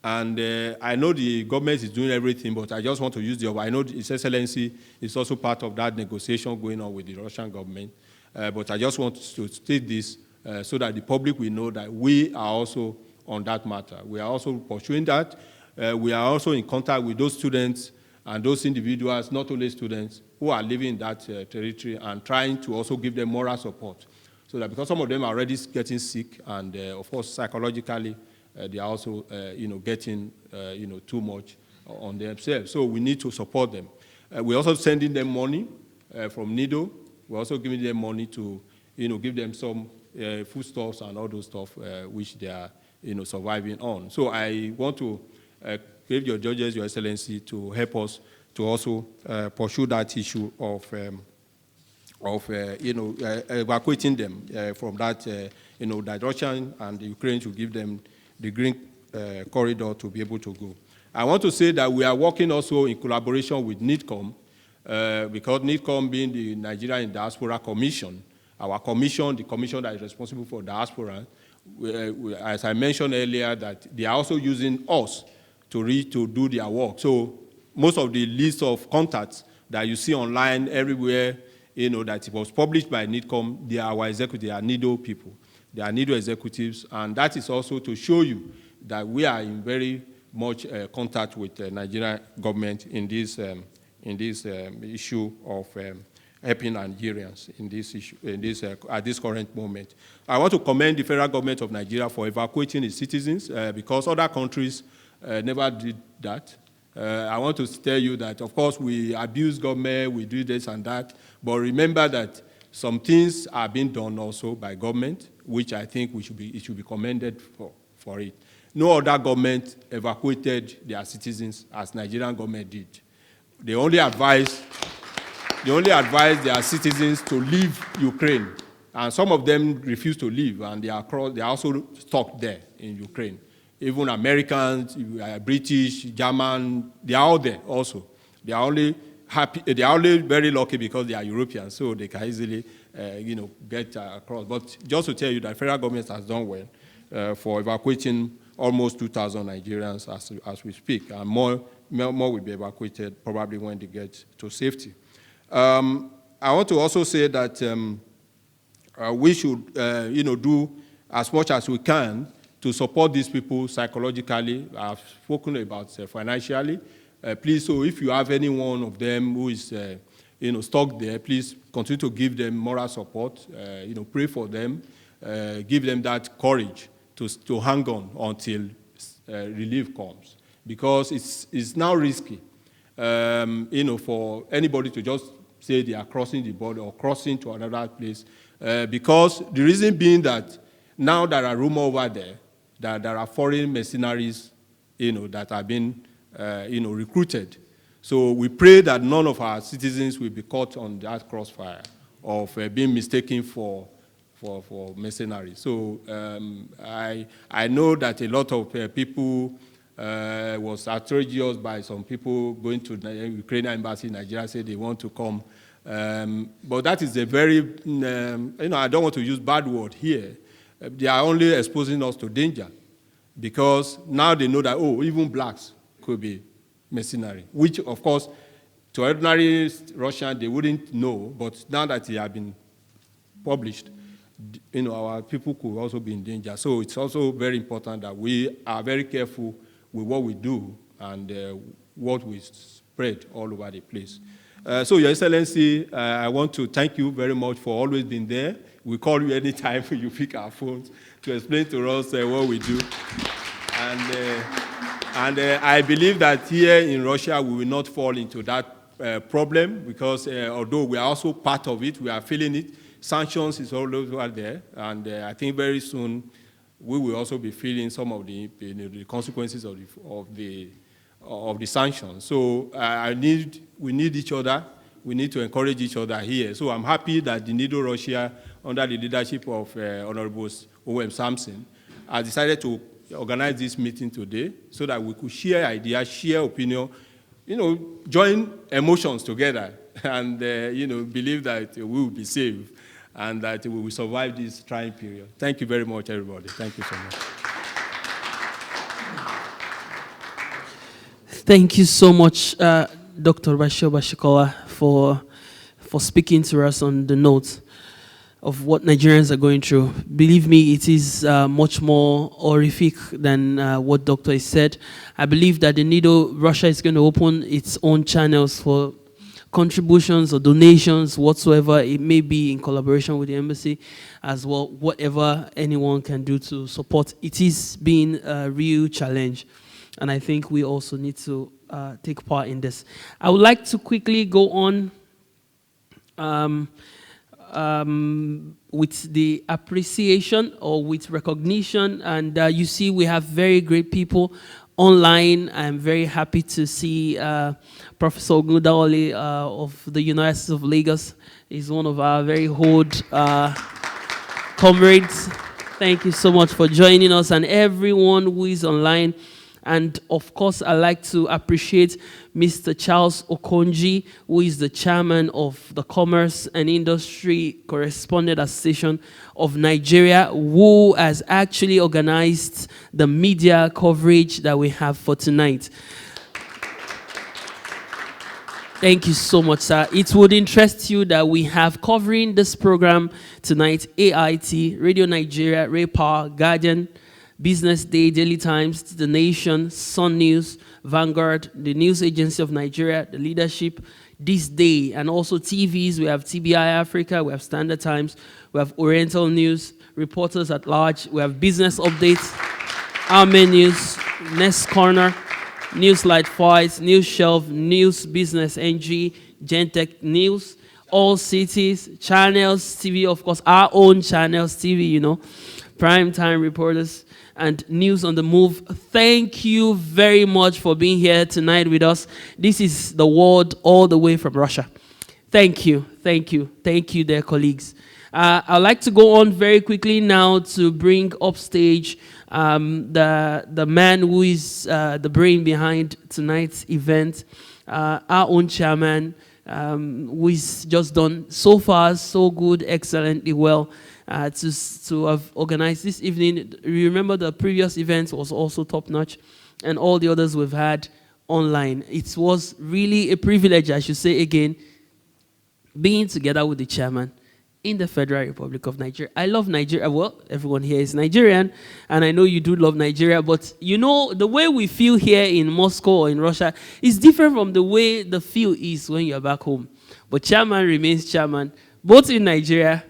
[SPEAKER 8] And I know the government is doing everything, but I just want to use I know His Excellency is also part of that negotiation going on with the Russian government. But I just want to state this so that the public will know that we are also on that matter. We are also pursuing that. We are also in contact with those students and those individuals, not only students, who are living in that territory and trying to also give them moral support. So that because some of them are already getting sick and, of course, psychologically, they are also, getting, too much on themselves. So we need to support them. We're also sending them money from NIDO. We're also giving them money to, give them some foodstuffs and all those stuff which they are, surviving on. So I want to crave your judges, Your Excellency, to help us to also pursue that issue of evacuating them from that, that Russia and the Ukraine should give them the green corridor to be able to go. I want to say that we are working also in collaboration with NIDCOM, because NIDCOM being the Nigerian Diaspora Commission, our commission, the commission that is responsible for diaspora, as I mentioned earlier, that they are also using us to do their work. So most of the list of contacts that you see online everywhere, that it was published by NIDCOM, they are our executives, they are NIDO people. They are NIDO executives, and that is also to show you that we are in very much contact with the Nigerian government in this issue of helping Nigerians in this issue, at this current moment. I want to commend the federal government of Nigeria for evacuating its citizens because other countries never did that. I want to tell you that, of course, we abuse government, we do this and that, but remember that some things are being done also by government, which I think it should be commended for it. No other government evacuated their citizens as Nigerian government did. They only advised their citizens to leave Ukraine, and some of them refused to leave, and they are also stuck there in Ukraine. Even Americans, British, German, they are all there also. They are only happy. They are only very lucky because they are Europeans, so they can easily, get across. But just to tell you that federal government has done well for evacuating almost 2,000 Nigerians as we speak, and more will be evacuated probably when they get to safety. I want to also say that we should, do as much as we can to support these people psychologically. I've spoken about financially. Please, so if you have any one of them who is, stuck there, please continue to give them moral support. Pray for them. give them that courage to hang on until relief comes, because it's now risky, for anybody to just say they are crossing the border or crossing to another place, because the reason being that now there are rumors over there that there are foreign mercenaries, that have been, recruited. So we pray that none of our citizens will be caught on that crossfire of being mistaken for mercenaries. So I know that a lot of people was outrageous by some people going to the Ukrainian embassy in Nigeria, say they want to come. But that is a very, I don't want to use bad word here. They are only exposing us to danger, because now they know that, even blacks could be mercenary, which, of course, to ordinary Russian, they wouldn't know, but now that it has been published, our people could also be in danger. So it's also very important that we are very careful with what we do and what we spread all over the place. So, Your Excellency, I want to thank you very much for always being there. We call you anytime you pick our phones to explain to us what we do. And I believe that here in Russia, we will not fall into that problem, because although we are also part of it, we are feeling it. Sanctions is all over there, and I think very soon we will also be feeling some of the consequences of the sanctions. So we need each other. We need to encourage each other here. So I'm happy that the NIDO Russia, under the leadership of Honorable O.M. Sampson, has decided to organize this meeting today so that we could share ideas, share opinion, join emotions together, and believe that we will be safe and that we will survive this trying period. Thank you very much, everybody. Thank you so much.
[SPEAKER 1] Thank you so much, Dr. Bashir Bashikola, for speaking to us on the note of what Nigerians are going through. Believe me, it is much more horrific than what Doctor has said. I believe that the NIDO Russia is going to open its own channels for contributions or donations, whatsoever it may be, in collaboration with the embassy as well, whatever anyone can do to support. It is being a real challenge, and I think we also need to take part in this. I would like to quickly go on with the appreciation or with recognition, and you see we have very great people online. I'm very happy to see Professor Ogundaole of the University of Lagos. He's one of our very old comrades. Thank you so much for joining us, and everyone who is online. And of course, I'd like to appreciate Mr. Charles Okonji, who is the chairman of the Commerce and Industry Correspondent Association of Nigeria, who has actually organized the media coverage that we have for tonight. Thank you so much, sir. It would interest you that we have covering this program tonight: AIT, Radio Nigeria, Ray Power, Guardian, Business Day, Daily Times, The Nation, Sun News, Vanguard, the News Agency of Nigeria, The Leadership, This Day, and also TVs. We have TBI Africa, we have Standard Times, we have Oriental News, Reporters at Large, we have Business Updates, Army News, Next Corner, Newslight Fights, News Shelf, News Business NG, Gentech News, All Cities, Channels TV, of course, our own Channels TV, Prime Time Reporters, and News on the Move. Thank you very much for being here tonight with us. This is the world all the way from Russia. Thank you, dear colleagues. I'd like to go on very quickly now to bring upstage the man who is the brain behind tonight's event, our own chairman, who is just done so far so good, excellently well. To have organized this evening. Remember, the previous event was also top-notch, and all the others we've had online. It was really a privilege, I should say again, being together with the chairman in the Federal Republic of Nigeria. I love Nigeria. Well, everyone here is Nigerian, and I know you do love Nigeria, but the way we feel here in Moscow or in Russia is different from the way the feel is when you're back home. But chairman remains chairman, both in Nigeria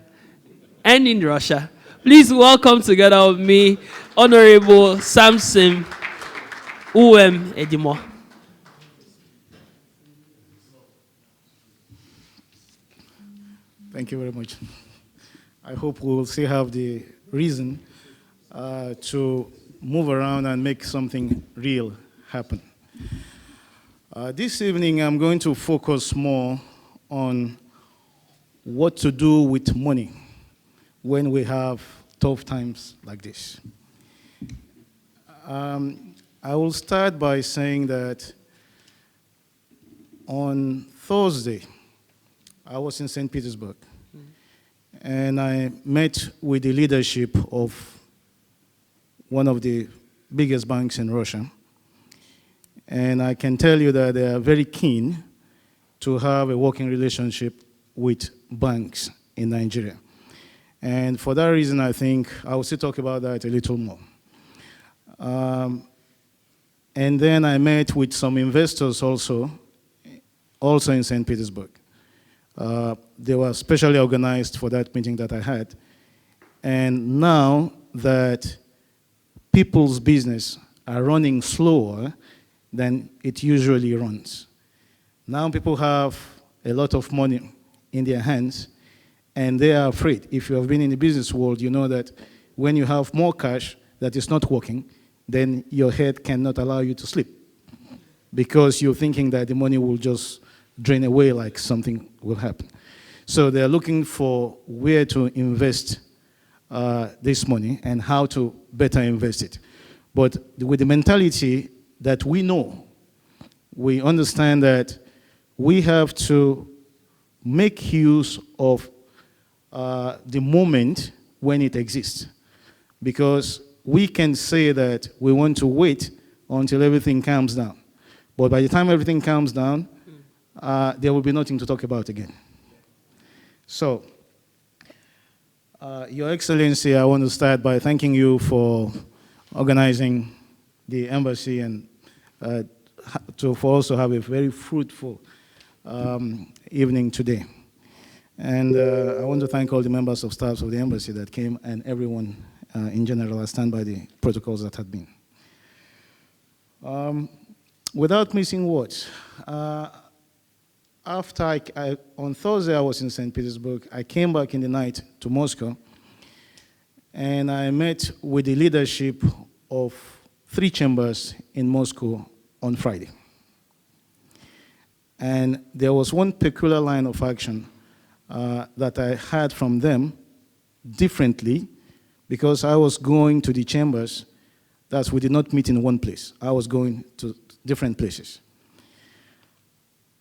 [SPEAKER 1] and in Russia. Please welcome together with me Honorable Samson Edimo.
[SPEAKER 6] Thank you very much. I hope we will still have the reason to move around and make something real happen. This evening, I'm going to focus more on what to do with money when we have tough times like this. I will start by saying that on Thursday, I was in St. Petersburg, and I met with the leadership of one of the biggest banks in Russia. And I can tell you that they are very keen to have a working relationship with banks in Nigeria. And for that reason, I think I will still talk about that a little more. And then I met with some investors also in St. Petersburg. They were specially organized for that meeting that I had. And now that people's business are running slower than it usually runs. Now people have a lot of money in their hands, and they are afraid. If you have been in the business world, you know that when you have more cash that is not working, then your head cannot allow you to sleep because you're thinking that the money will just drain away like something will happen. So they're looking for where to invest this money and how to better invest it. But with the mentality that we know, we understand that we have to make use of the moment when it exists. Because we can say that we want to wait until everything calms down. But by the time everything calms down, there will be nothing to talk about again. So, Your Excellency, I want to start by thanking you for organizing the embassy and for also have a very fruitful evening today. And I want to thank all the members of staff of the embassy that came and everyone in general. I stand by the protocols that had been. Without missing words, after on Thursday I was in St. Petersburg, I came back in the night to Moscow, and I met with the leadership of 3 chambers in Moscow on Friday. And there was one peculiar line of action that I had from them differently, because I was going to the chambers. We did not meet in one place. I was going to different places.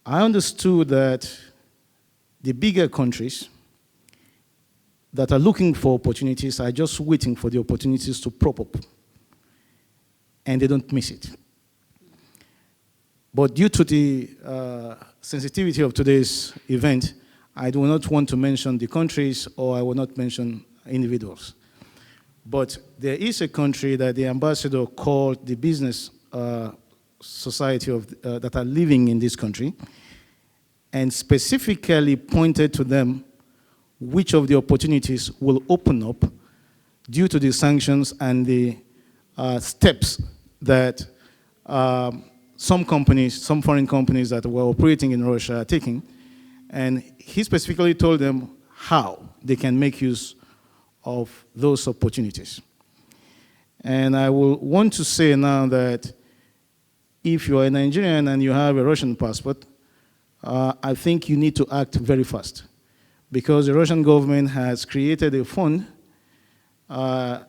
[SPEAKER 6] I understood that the bigger countries that are looking for opportunities are just waiting for the opportunities to prop up, and they don't miss it. But due to the sensitivity of today's event, I do not want to mention the countries, or I will not mention individuals. But there is a country that the ambassador called the business society that are living in this country, and specifically pointed to them which of the opportunities will open up due to the sanctions and the steps that some foreign companies that were operating in Russia are taking. And he specifically told them how they can make use of those opportunities. And I will want to say now that if you are a Nigerian and you have a Russian passport, I think you need to act very fast, because the Russian government has created a fund so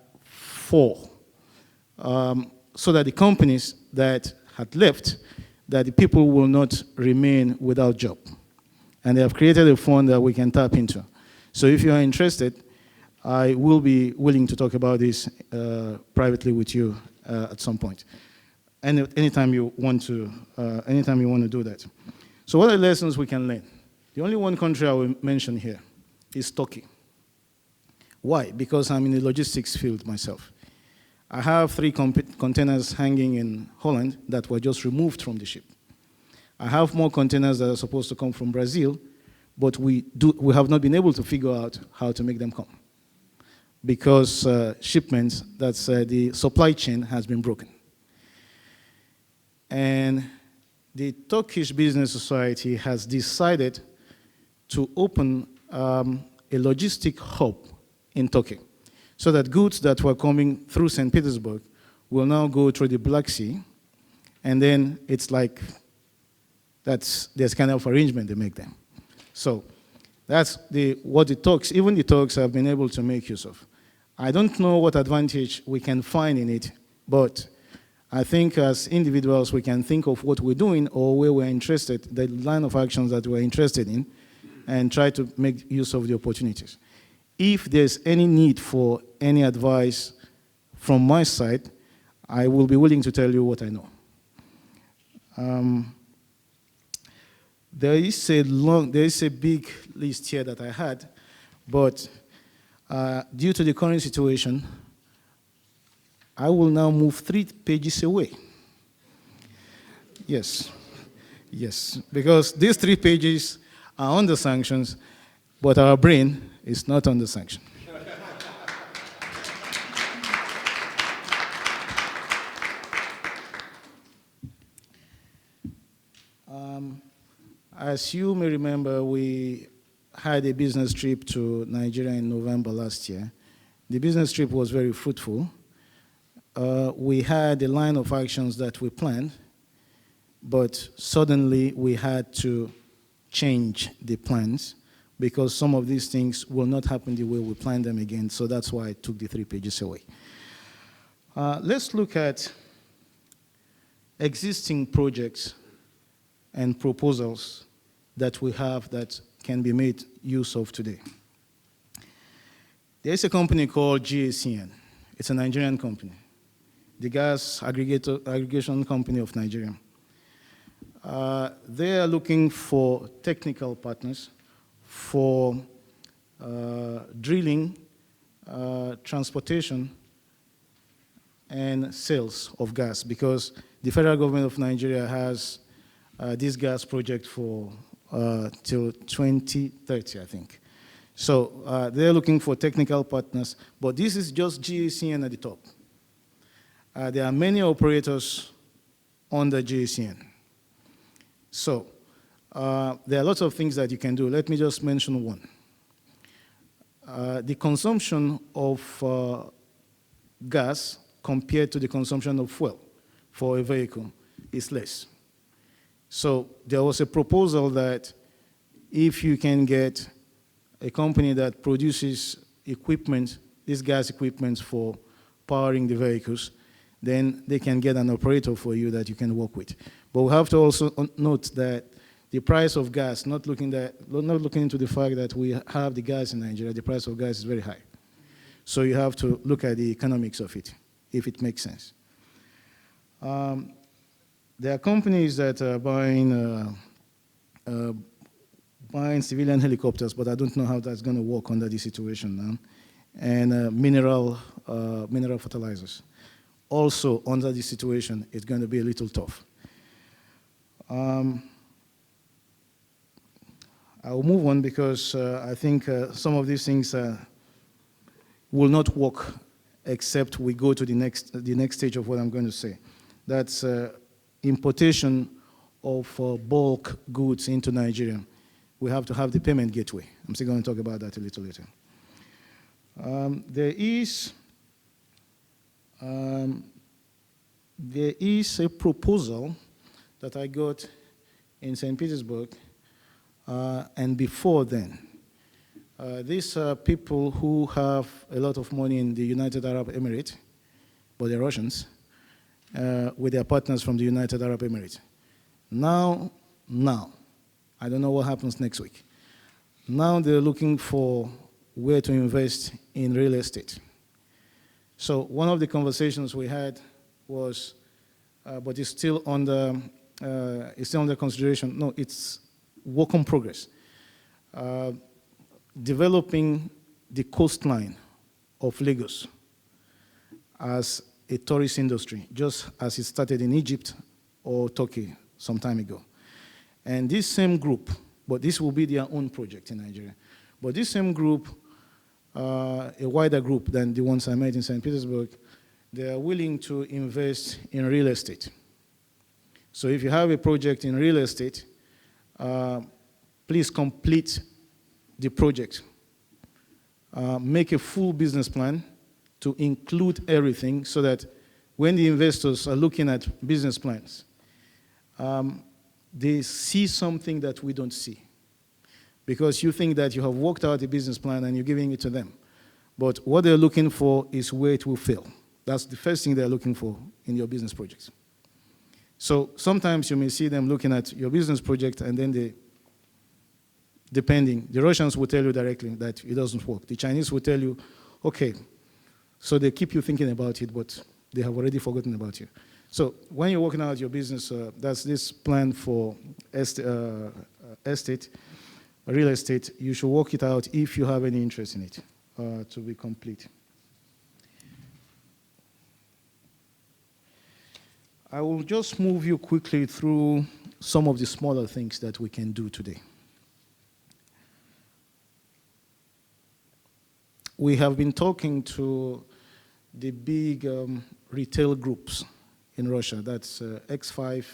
[SPEAKER 6] that the companies that had left, that the people will not remain without job. And they have created a fund that we can tap into. So if you are interested, I will be willing to talk about this privately with you at some point. Anytime you want to do that. So what are the lessons we can learn? The only one country I will mention here is Turkey. Why? Because I'm in the logistics field myself. I have 3 containers hanging in Holland that were just removed from the ship. I have more containers that are supposed to come from Brazil, but we have not been able to figure out how to make them come. because shipments, that's the supply chain has been broken. And the Turkish Business Society has decided to open a logistic hub in Turkey so that goods that were coming through St. Petersburg will now go through the Black Sea, and then it's like there's kind of arrangement they make them. So that's what the Turks, even the Turks have been able to make use of. I don't know what advantage we can find in it, but I think as individuals we can think of what we're doing or where we're interested, the line of actions that we're interested in, and try to make use of the opportunities. If there's any need for any advice from my side, I will be willing to tell you what I know. There is a big list here that I had, but due to the current situation, I will now move 3 pages away. Yes, because these 3 pages are under sanctions, but our brain is not under sanction. As you may remember, we had a business trip to Nigeria in November last year. The business trip was very fruitful. We had a line of actions that we planned, but suddenly we had to change the plans because some of these things will not happen the way we planned them again, so that's why I took the 3 pages away. Let's look at existing projects and proposals that we have that can be made use of today. There's a company called GACN. It's a Nigerian company, the gas aggregation company of Nigeria. They are looking for technical partners for drilling, transportation, and sales of gas, because the federal government of Nigeria has this gas project for till 2030, I think. So they're looking for technical partners, but this is just GACN at the top. There are many operators under GACN. So there are lots of things that you can do. Let me just mention one. The consumption of gas compared to the consumption of fuel for a vehicle is less. So there was a proposal that if you can get a company that produces equipment, this gas equipment for powering the vehicles, then they can get an operator for you that you can work with. But we have to also note that the price of gas, not looking into the fact that we have the gas in Nigeria, the price of gas is very high. So you have to look at the economics of it, if it makes sense. There are companies that are buying civilian helicopters, but I don't know how that's going to work under this situation now, and mineral fertilizers. Also, under this situation, it's going to be a little tough. I'll move on because I think some of these things will not work except we go to the next stage of what I'm going to say. That's importation of bulk goods into Nigeria. We have to have the payment gateway. I'm still going to talk about that a little later. There is a proposal that I got in St. Petersburg, and before then. These are people who have a lot of money in the United Arab Emirates, but they're Russians, with their partners from the United Arab Emirates. Now, I don't know what happens next week. Now they're looking for where to invest in real estate. So one of the conversations we had was, but it's still under consideration. No, it's work in progress. Developing the coastline of Lagos as a tourist industry, just as it started in Egypt or Turkey some time ago. And this same group, but this will be their own project in Nigeria, but this same group a wider group than the ones I met in St. Petersburg, they are willing to invest in real estate. So if you have a project in real estate, please complete the project. Make a full business plan to include everything so that when the investors are looking at business plans, they see something that we don't see. Because you think that you have worked out a business plan and you're giving it to them. But what they're looking for is where it will fail. That's the first thing they're looking for in your business projects. So sometimes you may see them looking at your business project and then the Russians will tell you directly that it doesn't work. The Chinese will tell you, okay, so they keep you thinking about it, but they have already forgotten about you. So when you're working out your business, that's this plan for real estate, you should work it out if you have any interest in it to be complete. I will just move you quickly through some of the smaller things that we can do today. We have been talking to the big retail groups in Russia, that's X5,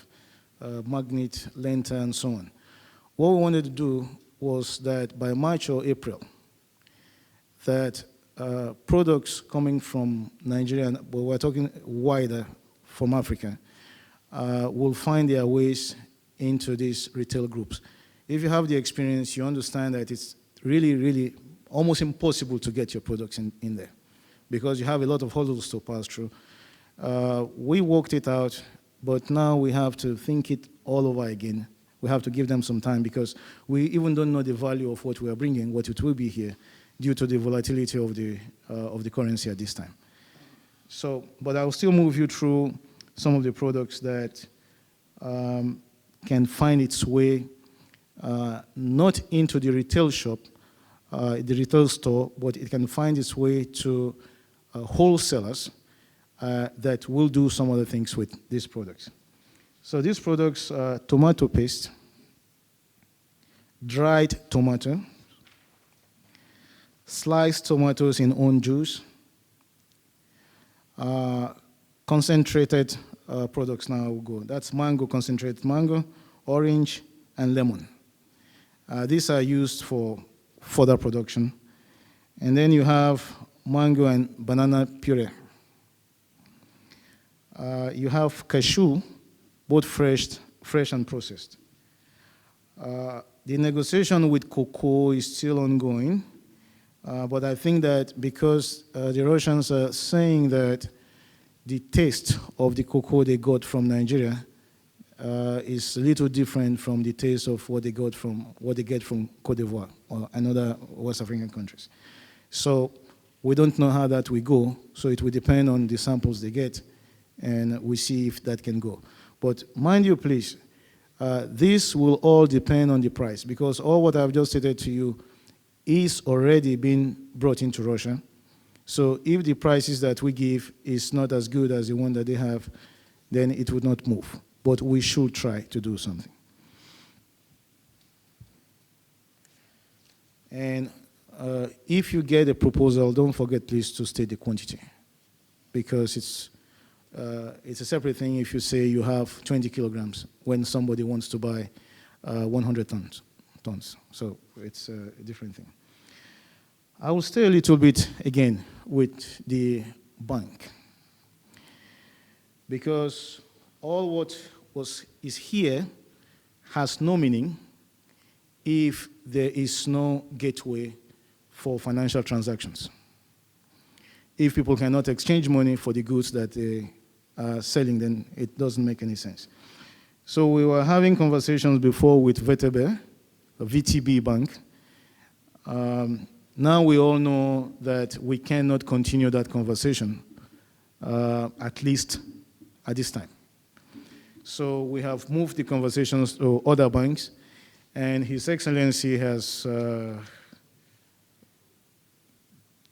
[SPEAKER 6] Magnet, Lenta, and so on. What we wanted to do was that by March or April, that products coming from Nigeria, but we're talking wider from Africa, will find their ways into these retail groups. If you have the experience, you understand that it's really, really almost impossible to get your products in there because you have a lot of hurdles to pass through. We worked it out, but now we have to think it all over again. We have to give them some time because we even don't know the value of what we are bringing, what it will be here, due to the volatility of the currency at this time. So, but I'll still move you through some of the products that can find its way not into the retail shop, the retail store, but it can find its way to wholesalers that will do some other things with these products. So these products are tomato paste, dried tomato, sliced tomatoes in own juice, concentrated products now will go. That's mango, concentrated mango, orange, and lemon. These are used for further production. And then you have mango and banana puree. You have cashew, both fresh and processed. The negotiation with cocoa is still ongoing, but I think that because the Russians are saying that the taste of the cocoa they got from Nigeria is a little different from the taste of what they get from Cote d'Ivoire or another West African countries. So we don't know how that will go, so it will depend on the samples they get, and we see if that can go. But mind you, please, this will all depend on the price, because all what I've just stated to you is already being brought into Russia. So if the prices that we give is not as good as the one that they have, then it would not move. But we should try to do something. And if you get a proposal, don't forget, please, to state the quantity, because it's a separate thing if you say you have 20 kilograms when somebody wants to buy 100 tons. So it's a different thing. I will stay a little bit again with the bank, because all what is here has no meaning if there is no gateway for financial transactions. If people cannot exchange money for the goods that they are selling, then it doesn't make any sense. So we were having conversations before with VTB, a VTB bank. Now we all know that we cannot continue that conversation, at least at this time. So we have moved the conversations to other banks, and His Excellency has,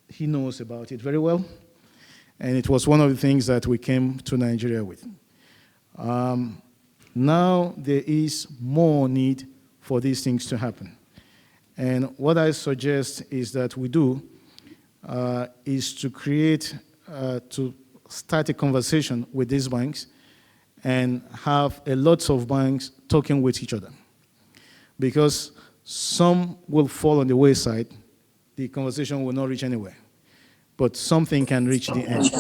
[SPEAKER 6] he knows about it very well, and it was one of the things that we came to Nigeria with. Now there is more need for these things to happen. And what I suggest is that we do, is to to start a conversation with these banks and have a lot of banks talking with each other. Because some will fall on the wayside, the conversation will not reach anywhere, but something can reach the end.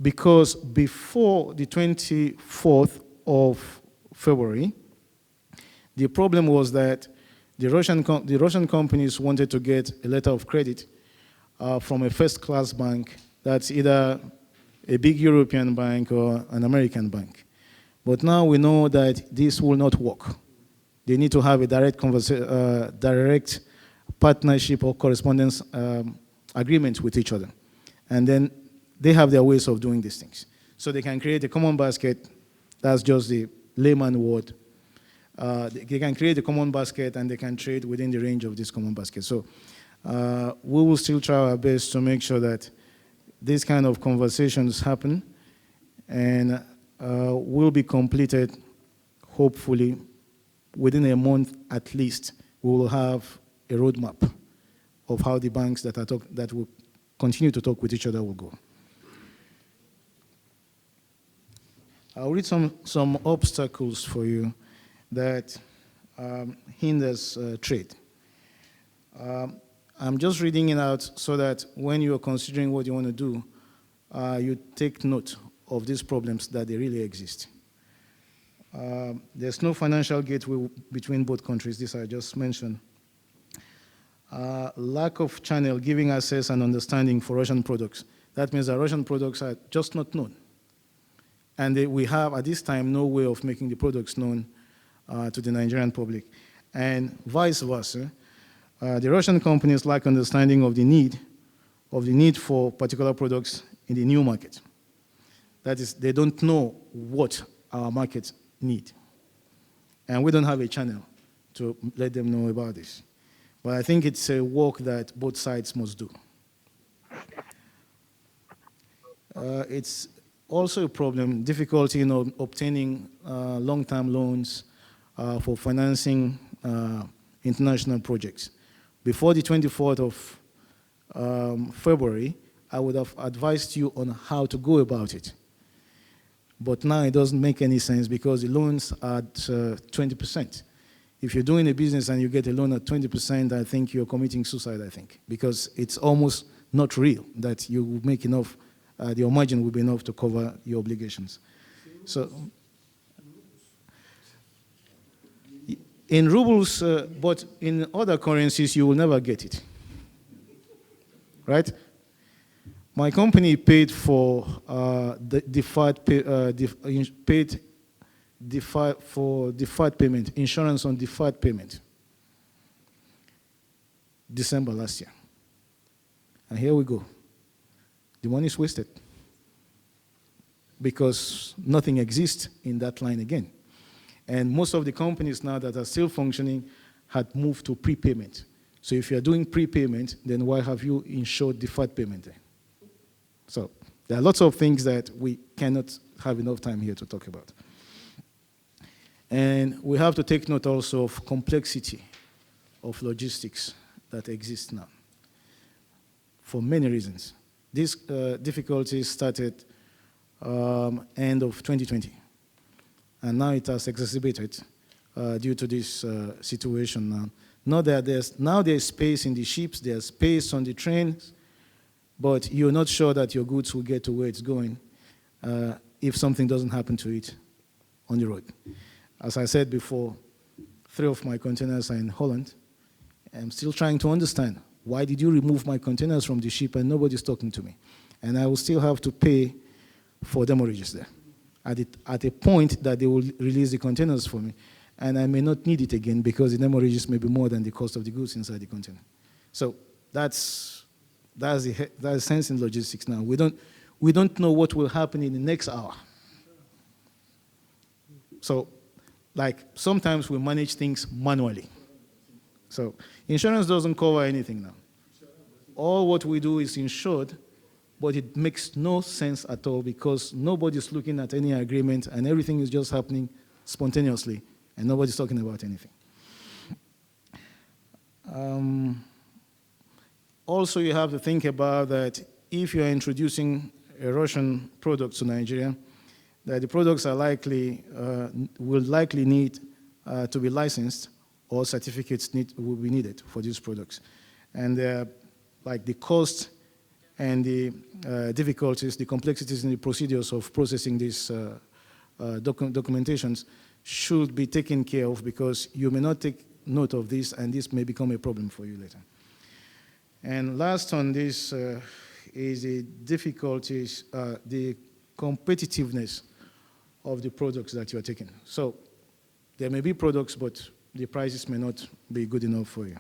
[SPEAKER 6] Because before the 24th of February, the problem was that the Russian companies wanted to get a letter of credit from a first-class bank that's either a big European bank or an American bank. But now we know that this will not work. They need to have a direct partnership or correspondence agreement with each other. And then they have their ways of doing these things. So they can create a common basket. That's just the layman word. They can create a common basket and they can trade within the range of this common basket. So we will still try our best to make sure that these kind of conversations happen and will be completed, hopefully, within a month at least. We will have a roadmap of how the banks that will continue to talk with each other will go. I'll read some obstacles for you that hinders trade. I'm just reading it out so that when you're considering what you want to do, you take note of these problems that they really exist. There's no financial gateway between both countries, this I just mentioned. Lack of channel giving access and understanding for Russian products. That means that Russian products are just not known. And we have, at this time, no way of making the products known to the Nigerian public. And vice versa, the Russian companies lack understanding of the need for particular products in the new market. That is, they don't know what our markets need. And we don't have a channel to let them know about this. But I think it's a work that both sides must do. It's also a problem, difficulty in obtaining long-term loans for financing international projects. Before the 24th of February, I would have advised you on how to go about it. But now it doesn't make any sense because the loans are at 20%. If you're doing a business and you get a loan at 20%, I think you're committing suicide, I think, because it's almost not real that you will make enough, your margin will be enough to cover your obligations. So, in rubles, but in other currencies, you will never get it, right? My company paid for deferred payment, insurance on deferred payment, December last year. And here we go. The money is wasted because nothing exists in that line again. And most of the companies now that are still functioning had moved to prepayment. So if you're doing prepayment, then why have you insured deferred payment there? So there are lots of things that we cannot have enough time here to talk about. And we have to take note also of complexity of logistics that exists now for many reasons. These difficulties started end of 2020. And now it has exacerbated due to this situation now. Now there's space in the ships, there's space on the trains, but you're not sure that your goods will get to where it's going if something doesn't happen to it on the road. As I said before, 3 of my containers are in Holland. I'm still trying to understand, why did you remove my containers from the ship and nobody's talking to me? And I will still have to pay for demorages there at a point that they will release the containers for me. And I may not need it again because the demorages may be more than the cost of the goods inside the container. So that's the sense in logistics now. We don't know what will happen in the next hour. So, like, sometimes we manage things manually. So insurance doesn't cover anything now. All what we do is insured, but it makes no sense at all because nobody's looking at any agreement and everything is just happening spontaneously and nobody's talking about anything. also you have to think about that if you are introducing a Russian product to Nigeria, that the products are likely, will likely need to be licensed, or certificates will be needed for these products. And like the cost and the difficulties, the complexities in the procedures of processing these documentations should be taken care of, because you may not take note of this and this may become a problem for you later. And last on this is the difficulties, the competitiveness of the products that you are taking. So there may be products, but the prices may not be good enough for you.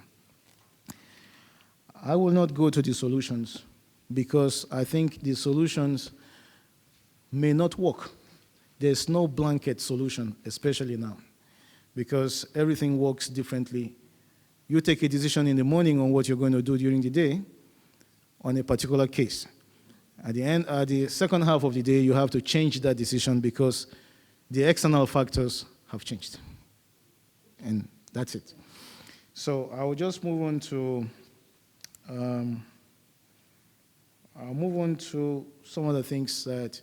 [SPEAKER 6] I will not go to the solutions, because I think the solutions may not work. There's no blanket solution, especially now, because everything works differently. You take a decision in the morning on what you're going to do during the day on a particular case. At the second half of the day, you have to change that decision because the external factors have changed. And that's it. So I will just move on to some of the things that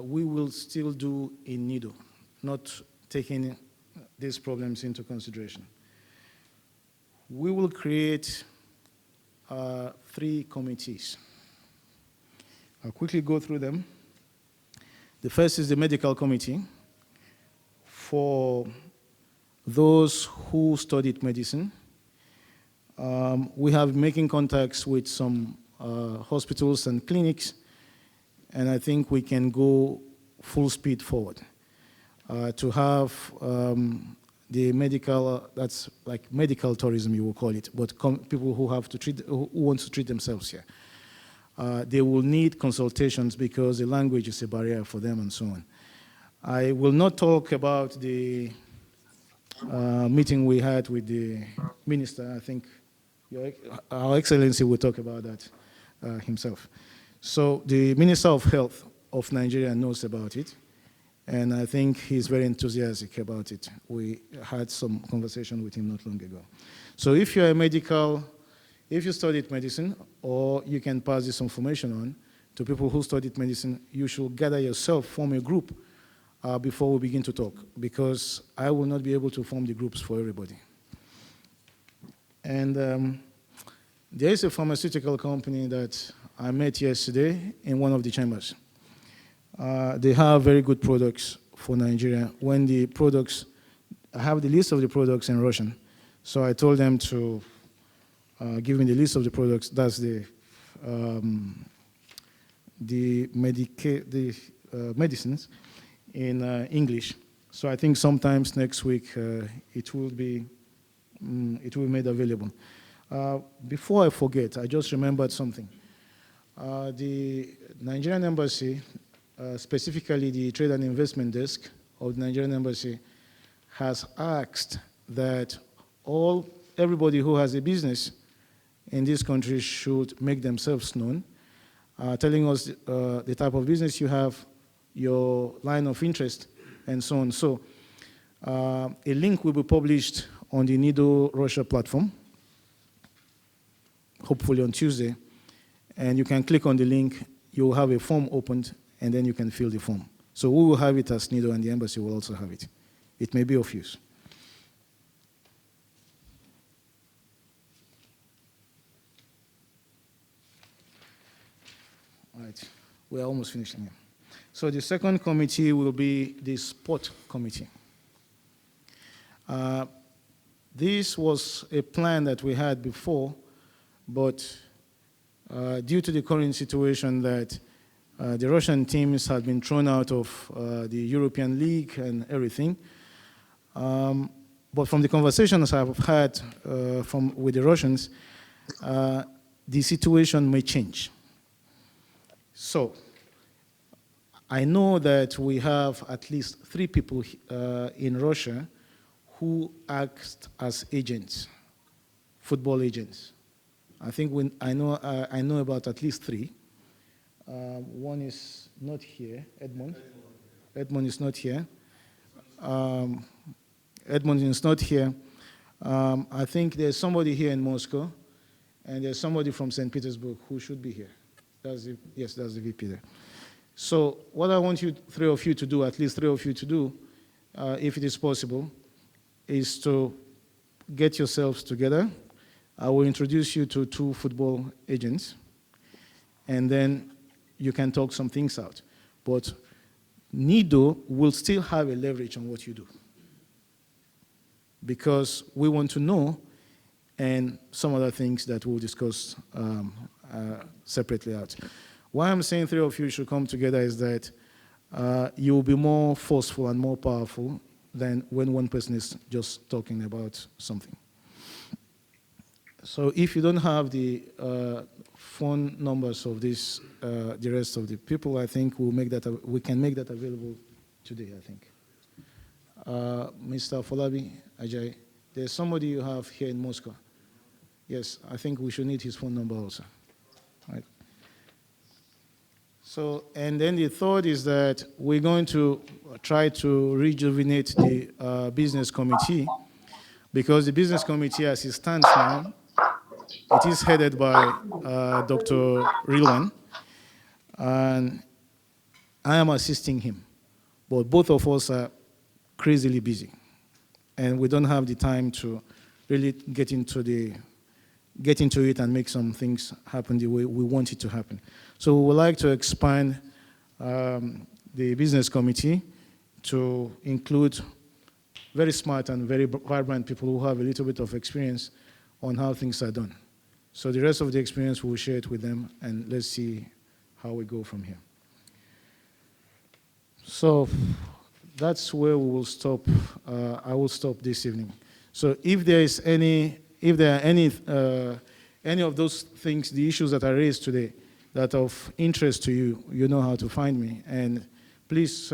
[SPEAKER 6] we will still do in NIDO, not taking these problems into consideration. We will create 3 committees. I'll quickly go through them. The first is the medical committee for those who studied medicine. We have making contacts with some hospitals and clinics, and I think we can go full speed forward to have the medical, that's like medical tourism, you will call it, but people who have to treat, who want to treat themselves here. They will need consultations because the language is a barrier for them and so on. I will not talk about the meeting we had with the minister. I think Our Excellency will talk about that himself. So the Minister of Health of Nigeria knows about it, and I think he's very enthusiastic about it. We had some conversation with him not long ago. So if you're a medical, if you studied medicine, or you can pass this information on to people who studied medicine, you should gather yourself, form a group before we begin to talk, because I will not be able to form the groups for everybody. And there is a pharmaceutical company that I met yesterday in one of the chambers. They have very good products for Nigeria. When the products, I have the list of the products in Russian, so I told them to give me the list of the products. That's the medicines in English. So I think sometimes next week it will be made available. Before I forget, I just remembered something. The Nigerian Embassy, specifically the Trade and Investment Desk of the Nigerian Embassy, has asked that everybody who has a business in this country should make themselves known, telling us the type of business you have, your line of interest, and so on. So a link will be published on the NIDO Russia platform, hopefully on Tuesday, and you can click on the link. You'll have a form opened, and then you can fill the form. So we will have it as NIDO, and the embassy will also have it. It may be of use. All right, we're almost finishing here. So the second committee will be the sport committee. This was a plan that we had before, but due to the current situation that the Russian teams had been thrown out of the European League and everything, but from the conversations I've had with the Russians, the situation may change. So I know that we have at least 3 people in Russia who act as agents, football agents. I think I know about at least 3. One is not here, Edmond. Edmond is not here. Edmond is not here. I think there's somebody here in Moscow, And there's somebody from St. Petersburg who should be here. Yes, that's the VP there. So what I want you, three of you to do, at least three of you to do, if it is possible, is to get yourselves together. I will introduce you to two football agents, and then you can talk some things out. But NIDO will still have a leverage on what you do, because we want to know, and some other things that we'll discuss separately out. Why I'm saying three of you should come together is that you will be more forceful and more powerful than when one person is just talking about something. So if you don't have the phone numbers of this, the rest of the people, I think we can make that available today, I think. Mr. Folabi Ajay, there's somebody you have here in Moscow. Yes, I think we should need his phone number also. Right. So, and then the third is that we're going to try to rejuvenate the business committee, because the business committee, as it stands now, it is headed by Dr. Rilwan, and I am assisting him. But both of us are crazily busy, and we don't have the time to really get into it and make some things happen the way we want it to happen. So we would like to expand the business committee to include very smart and very vibrant people who have a little bit of experience on how things are done. So the rest of the experience, we'll share it with them, and let's see how we go from here. So that's where we will stop. I will stop this evening. So if there are any of those things, the issues that are raised today, that are of interest to you, you know how to find me. And please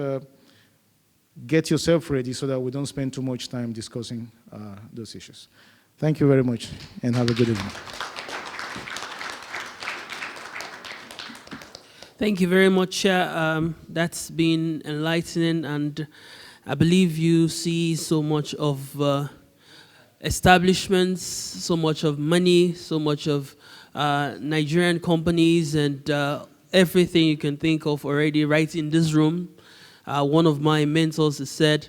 [SPEAKER 6] get yourself ready so that we don't spend too much time discussing those issues. Thank you very much, and have a good evening.
[SPEAKER 1] Thank you very much, Chair. That's been enlightening, and I believe you see so much of establishments, so much of money, so much of Nigerian companies, and everything you can think of already right in this room. One of my mentors has said,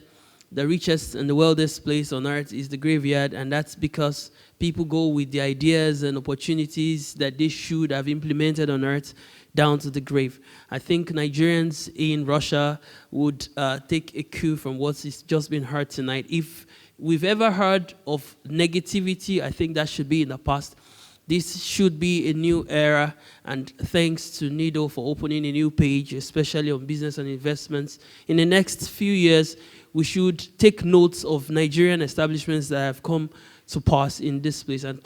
[SPEAKER 1] the richest and the wealthiest place on earth is the graveyard, and that's because people go with the ideas and opportunities that they should have implemented on earth down to the grave. I think Nigerians in Russia would take a cue from what's just been heard tonight. If we've ever heard of negativity, I think that should be in the past. This should be a new era, and thanks to NIDO for opening a new page, especially on business and investments. In the next few years, we should take notes of Nigerian establishments that have come to pass in this place, and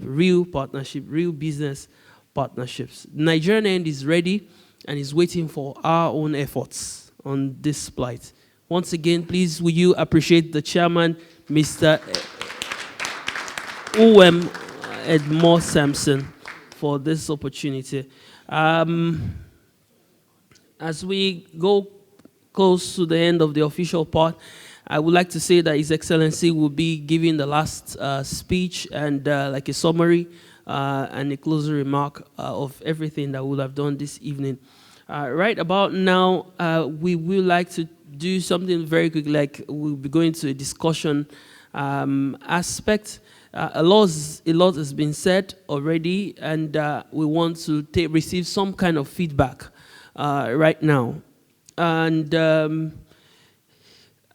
[SPEAKER 1] real business partnerships. The Nigerian end is ready and is waiting for our own efforts on this plight. Once again, please, will you appreciate the chairman, Mr. Uwem Edmore Sampson, for this opportunity. As we go close to the end of the official part, I would like to say that His Excellency will be giving the last speech and like a summary and a closing remark of everything that we'll have done this evening. Right about now, we will like to do something very quick, like we'll be going to a discussion aspect. A lot has been said already, and we want to receive some kind of feedback right now. And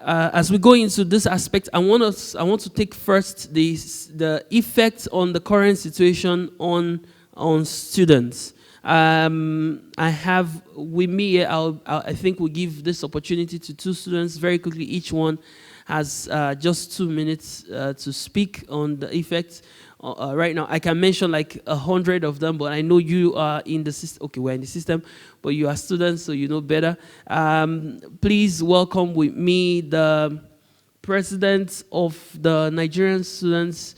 [SPEAKER 1] as we go into this aspect, I want to take first the effect on the current situation on students. I have with me, I think we'll give this opportunity to two students very quickly. Each one has just 2 minutes to speak on the effects. Right now, I can mention like 100 of them, but I know you are in the system. Okay, we're in the system, but you are students, so you know better. Please welcome with me the president of the Nigerian students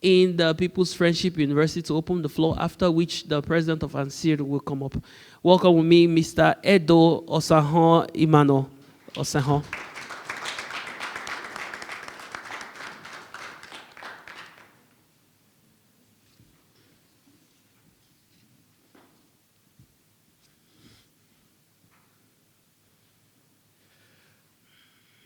[SPEAKER 1] in the People's Friendship University to open the floor, after which the president of ANSIR will come up. Welcome with me, Mr. Edo Osahon Imano. Osahon.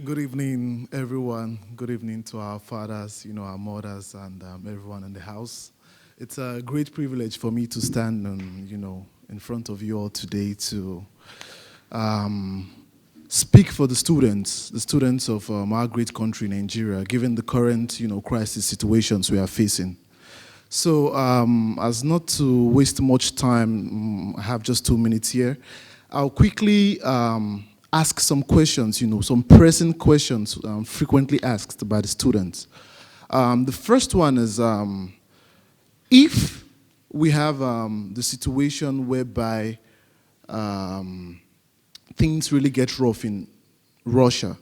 [SPEAKER 9] Good evening, everyone. Good evening to our fathers, our mothers, and everyone in the house. It's a great privilege for me to stand in front of you all today to speak for the students of our great country, Nigeria, given the current, crisis situations we are facing. So, as not to waste much time, I have just 2 minutes here. I'll quickly ask some questions, some pressing questions frequently asked by the students. The first one is, if we have the situation whereby things really get rough in Russia,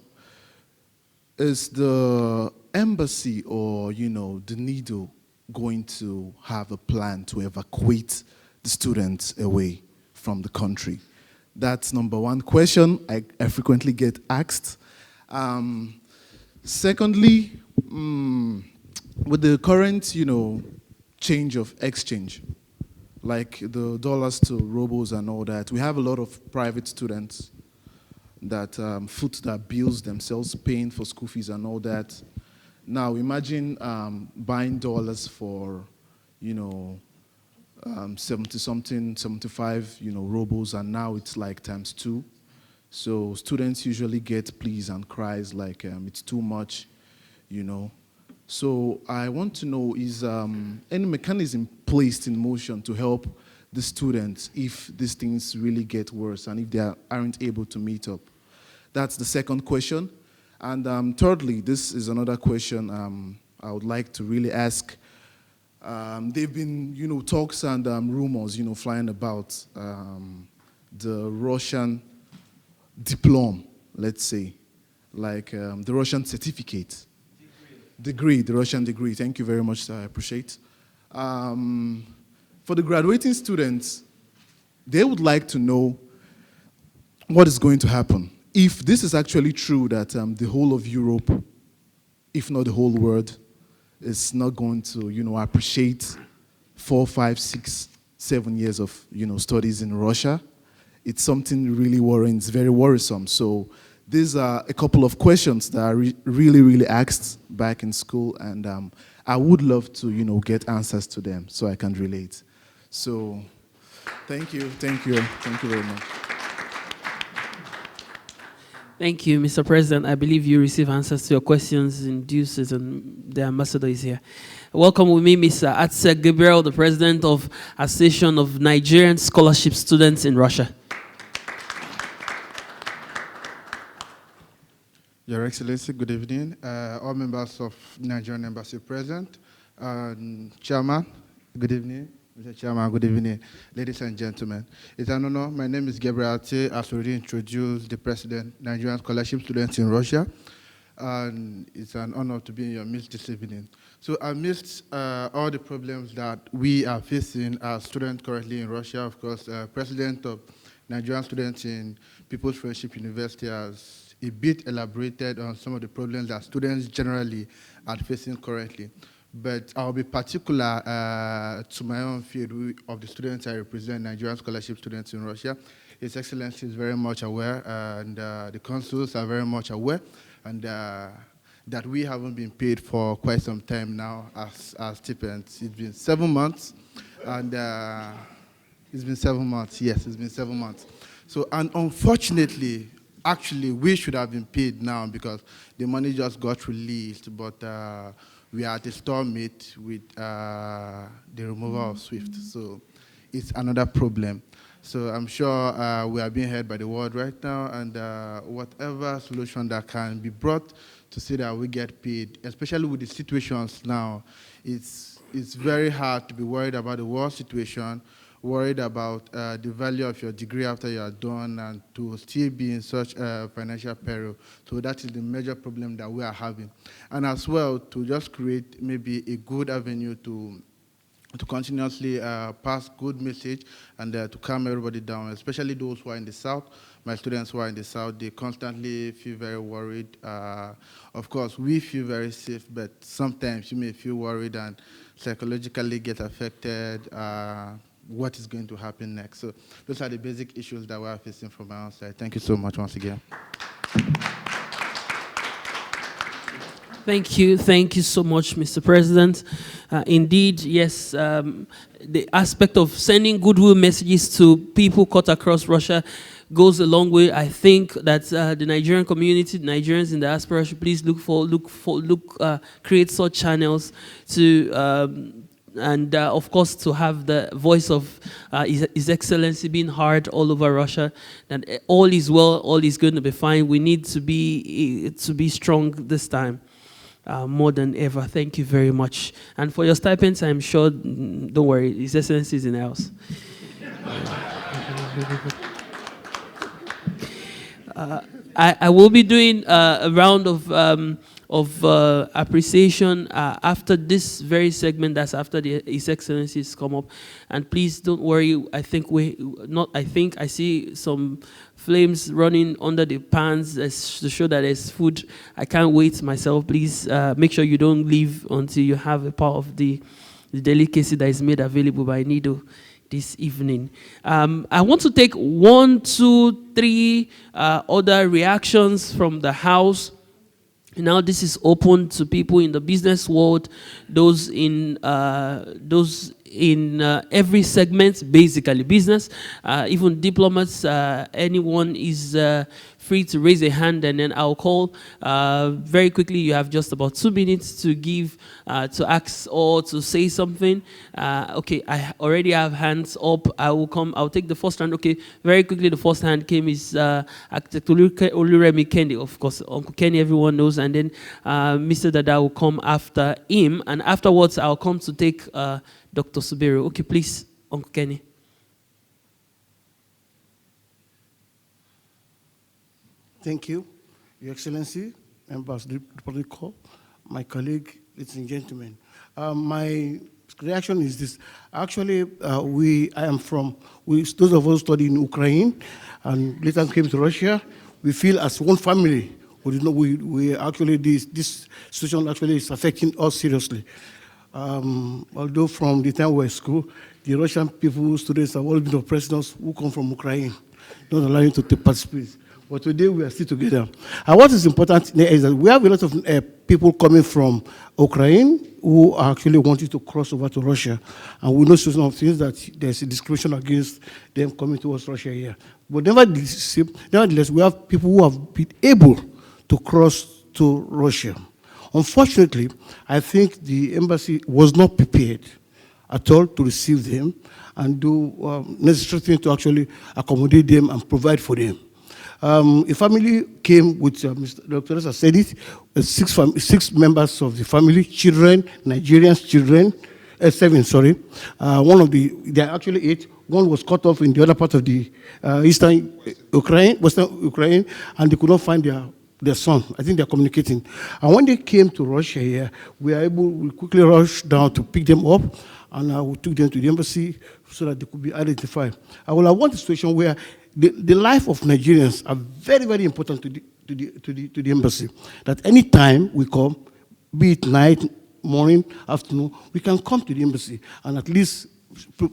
[SPEAKER 9] is the embassy or, the NIDO going to have a plan to evacuate the students away from the country? That's number one question I frequently get asked. Secondly, with the current, change of exchange, like the dollars to rubles and all that, we have a lot of private students that foot their bills themselves, paying for school fees and all that. Now imagine buying dollars for, 70 something, 75, rubles, and now it's like ×2. So students usually get pleas and cries like it's too much, So I want to know, is any mechanism placed in motion to help the students if these things really get worse and if they aren't able to meet up? That's the second question. And thirdly, this is another question I would like to really ask. There've been, talks and rumors, flying about the Russian diploma, let's say, like the Russian certificate. Degree, the Russian degree. Thank you very much, I appreciate. For the graduating students, they would like to know what is going to happen. If this is actually true that the whole of Europe, if not the whole world, is not going to, appreciate 4, 5, 6, 7 years of, studies in Russia, it's something really worrying. It's very worrisome. So these are a couple of questions that are really, really asked back in school, and I would love to, get answers to them so I can relate. So thank you very much.
[SPEAKER 1] Thank you, Mr. President. I believe you receive answers to your questions in due season. The ambassador is here. Welcome with me, Mr. Atsek Gabriel, the president of Association of Nigerian Scholarship Students in Russia.
[SPEAKER 10] Your Excellency, good evening. All members of Nigerian Embassy present. Chairman, good evening. Mr. Chairman, good evening. Ladies and gentlemen, it's an honor. My name is Gabriel Ate. As already introduced, the president, Nigerian Scholarship Students in Russia. And it's an honor to be in your midst this evening. So amidst all the problems that we are facing as students currently in Russia, of course, president of Nigerian students in People's Friendship University has a bit elaborated on some of the problems that students generally are facing currently. But I'll be particular to my own field of the students I represent, Nigerian scholarship students in Russia. His Excellency is very much aware, and the consuls are very much aware, and that we haven't been paid for quite some time now as stipends. It's been 7 months, and it's been 7 months. Yes, it's been 7 months. So, and unfortunately, actually, we should have been paid now because the money just got released, but we are at a stalemate with the removal of SWIFT. So it's another problem. So I'm sure we are being heard by the world right now, and whatever solution that can be brought to see that we get paid, especially with the situations now, it's very hard to be worried about the world situation, worried about the value of your degree after you are done, and to still be in such financial peril. So that is the major problem that we are having. And as well, to just create maybe a good avenue to continuously pass good message and to calm everybody down, especially those who are in the South. My students who are in the South, they constantly feel very worried. Of course, we feel very safe, but sometimes you may feel worried and psychologically get affected. What is going to happen next? So those are the basic issues that we are facing from our side. Thank you so much once again.
[SPEAKER 1] Thank you so much, Mr. President. Indeed, yes, the aspect of sending goodwill messages to people cut across Russia goes a long way. I think that the Nigerian community, Nigerians in the diaspora, should please create such channels to. And of course, to have the voice of His Excellency being heard all over Russia, that all is well, all is going to be fine. We need to be strong this time. More than ever. Thank you very much. And for your stipends, I'm sure, don't worry, His Excellency is in the house. I will be doing a round of appreciation after this very segment. That's after His Excellencies come up. And please don't worry. I see some flames running under the pans to show that there's food. I can't wait myself. Please make sure you don't leave until you have a part of the delicacy that is made available by Nido this evening. I want to take 1, 2, 3 other reactions from the house. Now this is open to people in the business world, those in every segment, basically business, even diplomats. Anyone is free to raise a hand, and then I'll call very quickly. You have just about 2 minutes to give, to ask or to say something. Okay, I already have hands up. I'll take the first hand. Okay, very quickly, the first hand came is Architect Oluremi Kendi. Of course, Uncle Kenny, everyone knows, and then Mr. Dada will come after him, and afterwards I'll come to take Dr. Subiru. Okay, please, Uncle Kenny.
[SPEAKER 11] Thank you, Your Excellency, members of the Republic Corps, my colleague, ladies and gentlemen. My reaction is this. Actually, those of us who studied in Ukraine and later came to Russia, we feel as one family. We actually, this situation actually is affecting us seriously. Although from the time we were in school, the Russian people, students have always been oppressing us who come from Ukraine, not allowing to participate. But today we are still together. And what is important is that we have a lot of people coming from Ukraine who are actually wanting to cross over to Russia. And we know some things that there's a discrimination against them coming towards Russia here. But nevertheless, we have people who have been able to cross to Russia. Unfortunately, I think the embassy was not prepared at all to receive them and do necessary things to actually accommodate them and provide for them. A family came with, Mr. Dr. Reza said it, 6 members of the family, children, Nigerians, children, 7, sorry. There are actually 8. One was cut off in the other part of the western Ukraine, and they could not find their son. I think they're communicating. And when they came to Russia here, we quickly rushed down to pick them up, and we took them to the embassy so that they could be identified. I want a situation where the life of Nigerians are very, very important to the embassy. That any time we come, be it night, morning, afternoon, we can come to the embassy and at least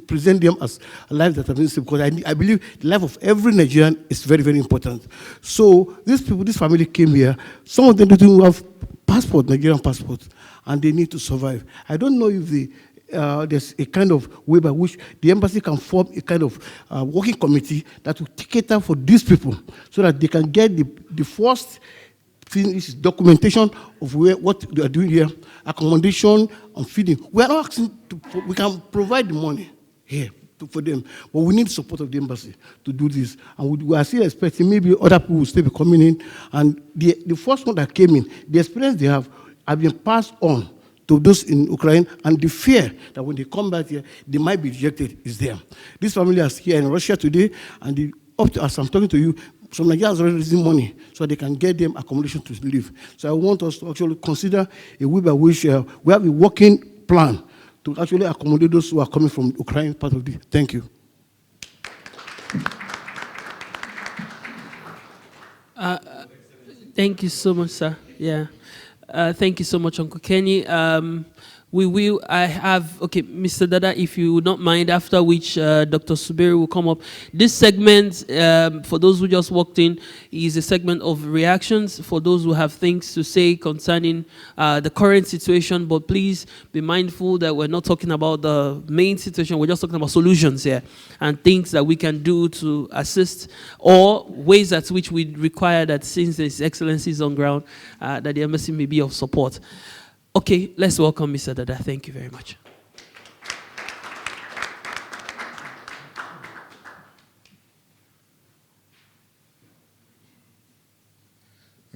[SPEAKER 11] present them as a life that is because I believe the life of every Nigerian is very, very important. So these people, this family came here. Some of them don't have passport, Nigerian passport, and they need to survive. I don't know if there's a kind of way by which the embassy can form a kind of working committee that will cater for these people so that they can get the first thing is documentation of what they are doing here, accommodation and feeding. We are not asking, we can provide the money here for them, but we need support of the embassy to do this. And we are still expecting maybe other people will still be coming in. And the first one that came in, the experience they have been passed on to those in Ukraine, and the fear that when they come back here, they might be rejected is there. This family is here in Russia today, and as I'm talking to you, some Nigerians are already raising money so they can get them accommodation to live. So I want us to actually consider a way by which we have a working plan to actually accommodate those who are coming from Ukraine part of the. Thank you.
[SPEAKER 1] Thank you so much, sir. Yeah. Thank you so much, Uncle Kenny. We will. I have, okay, Mr. Dada, if you would not mind, after which Dr. Suberu will come up. This segment, for those who just walked in, is a segment of reactions for those who have things to say concerning the current situation. But please be mindful that we're not talking about the main situation. We're just talking about solutions here and things that we can do to assist, or ways at which we require that, since His Excellency is on ground, that the embassy may be of support. Okay, let's welcome Mr. Dada. Thank you very much.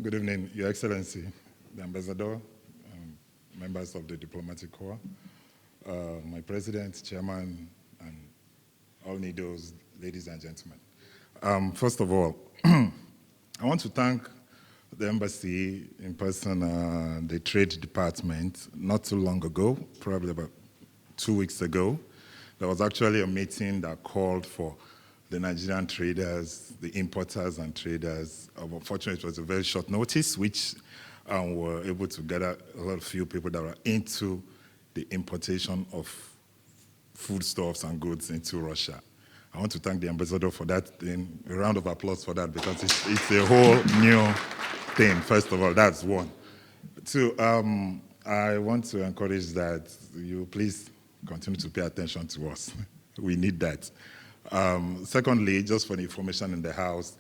[SPEAKER 12] Good evening, Your Excellency, the Ambassador, members of the Diplomatic Corps, my President, Chairman, and all NIDOs, ladies and gentlemen. First of all, I want to thank the embassy in person, the Trade Department. Not too long ago, probably about 2 weeks ago, there was actually a meeting that called for the Nigerian traders, the importers and traders. Unfortunately, it was a very short notice, which were able to gather a lot of few people that were into the importation of foodstuffs and goods into Russia. I want to thank the ambassador for that. A round of applause for that, because it's a whole new thing. First of all, that's one. Two, I want to encourage that you please continue to pay attention to us. We need that. Secondly, just for the information in the house,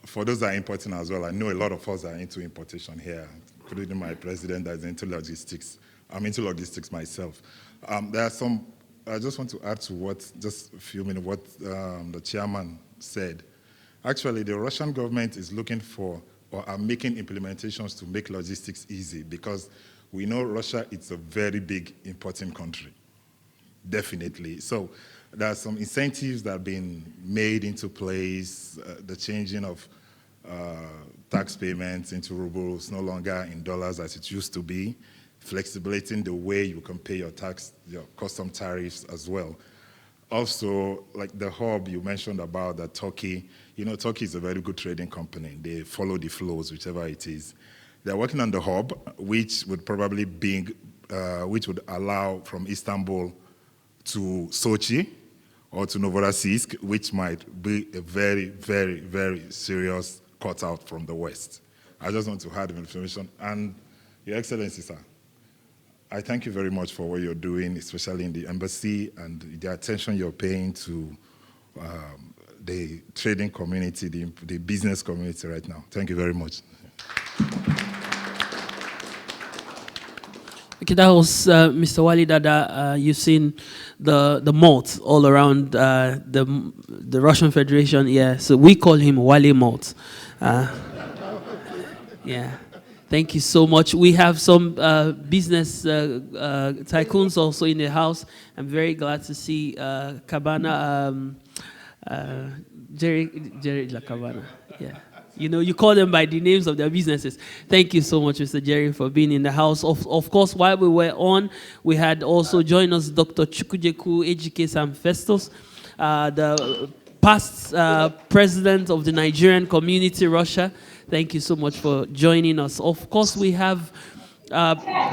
[SPEAKER 12] for those that are importing as well, I know a lot of us are into importation here, including my president that is into logistics. I'm into logistics myself. There are some, I just want to add to what, just a few minutes, what the chairman said. Actually, the Russian government is looking for, or are making implementations to make logistics easy, because we know Russia is a very big importing country, definitely. So there are some incentives that have been made into place, the changing of tax payments into rubles, no longer in dollars as it used to be, flexibility in the way you can pay your tax, your custom tariffs as well. Also, like the hub you mentioned about that Turkey, you know, Turkey is a very good trading company. They follow the flows, whichever it is. They're working on the hub, which would probably be, which would allow from Istanbul to Sochi or to Novorossiysk, which might be a very, very, very serious cutout from the West. I just want to add information. And Your Excellency, sir, I thank you very much for what you're doing, especially in the embassy, and the attention you're paying to the trading community, the business community right now. Thank you very much.
[SPEAKER 1] Okay, that was Mr. Wali Dada. You've seen the malt all around the Russian Federation. Yeah, so we call him Wali Malt. Yeah. Thank you so much. We have some business tycoons also in the house. I'm very glad to see Cabana, Jerry La Cabana. Yeah. You know, you call them by the names of their businesses. Thank you so much, Mr. Jerry, for being in the house. Of course, while we were on, we had also joined us Dr. Chukwujeku Ejike Sam Festus, the past president of the Nigerian community, Russia. Thank you so much for joining us. Of course, we have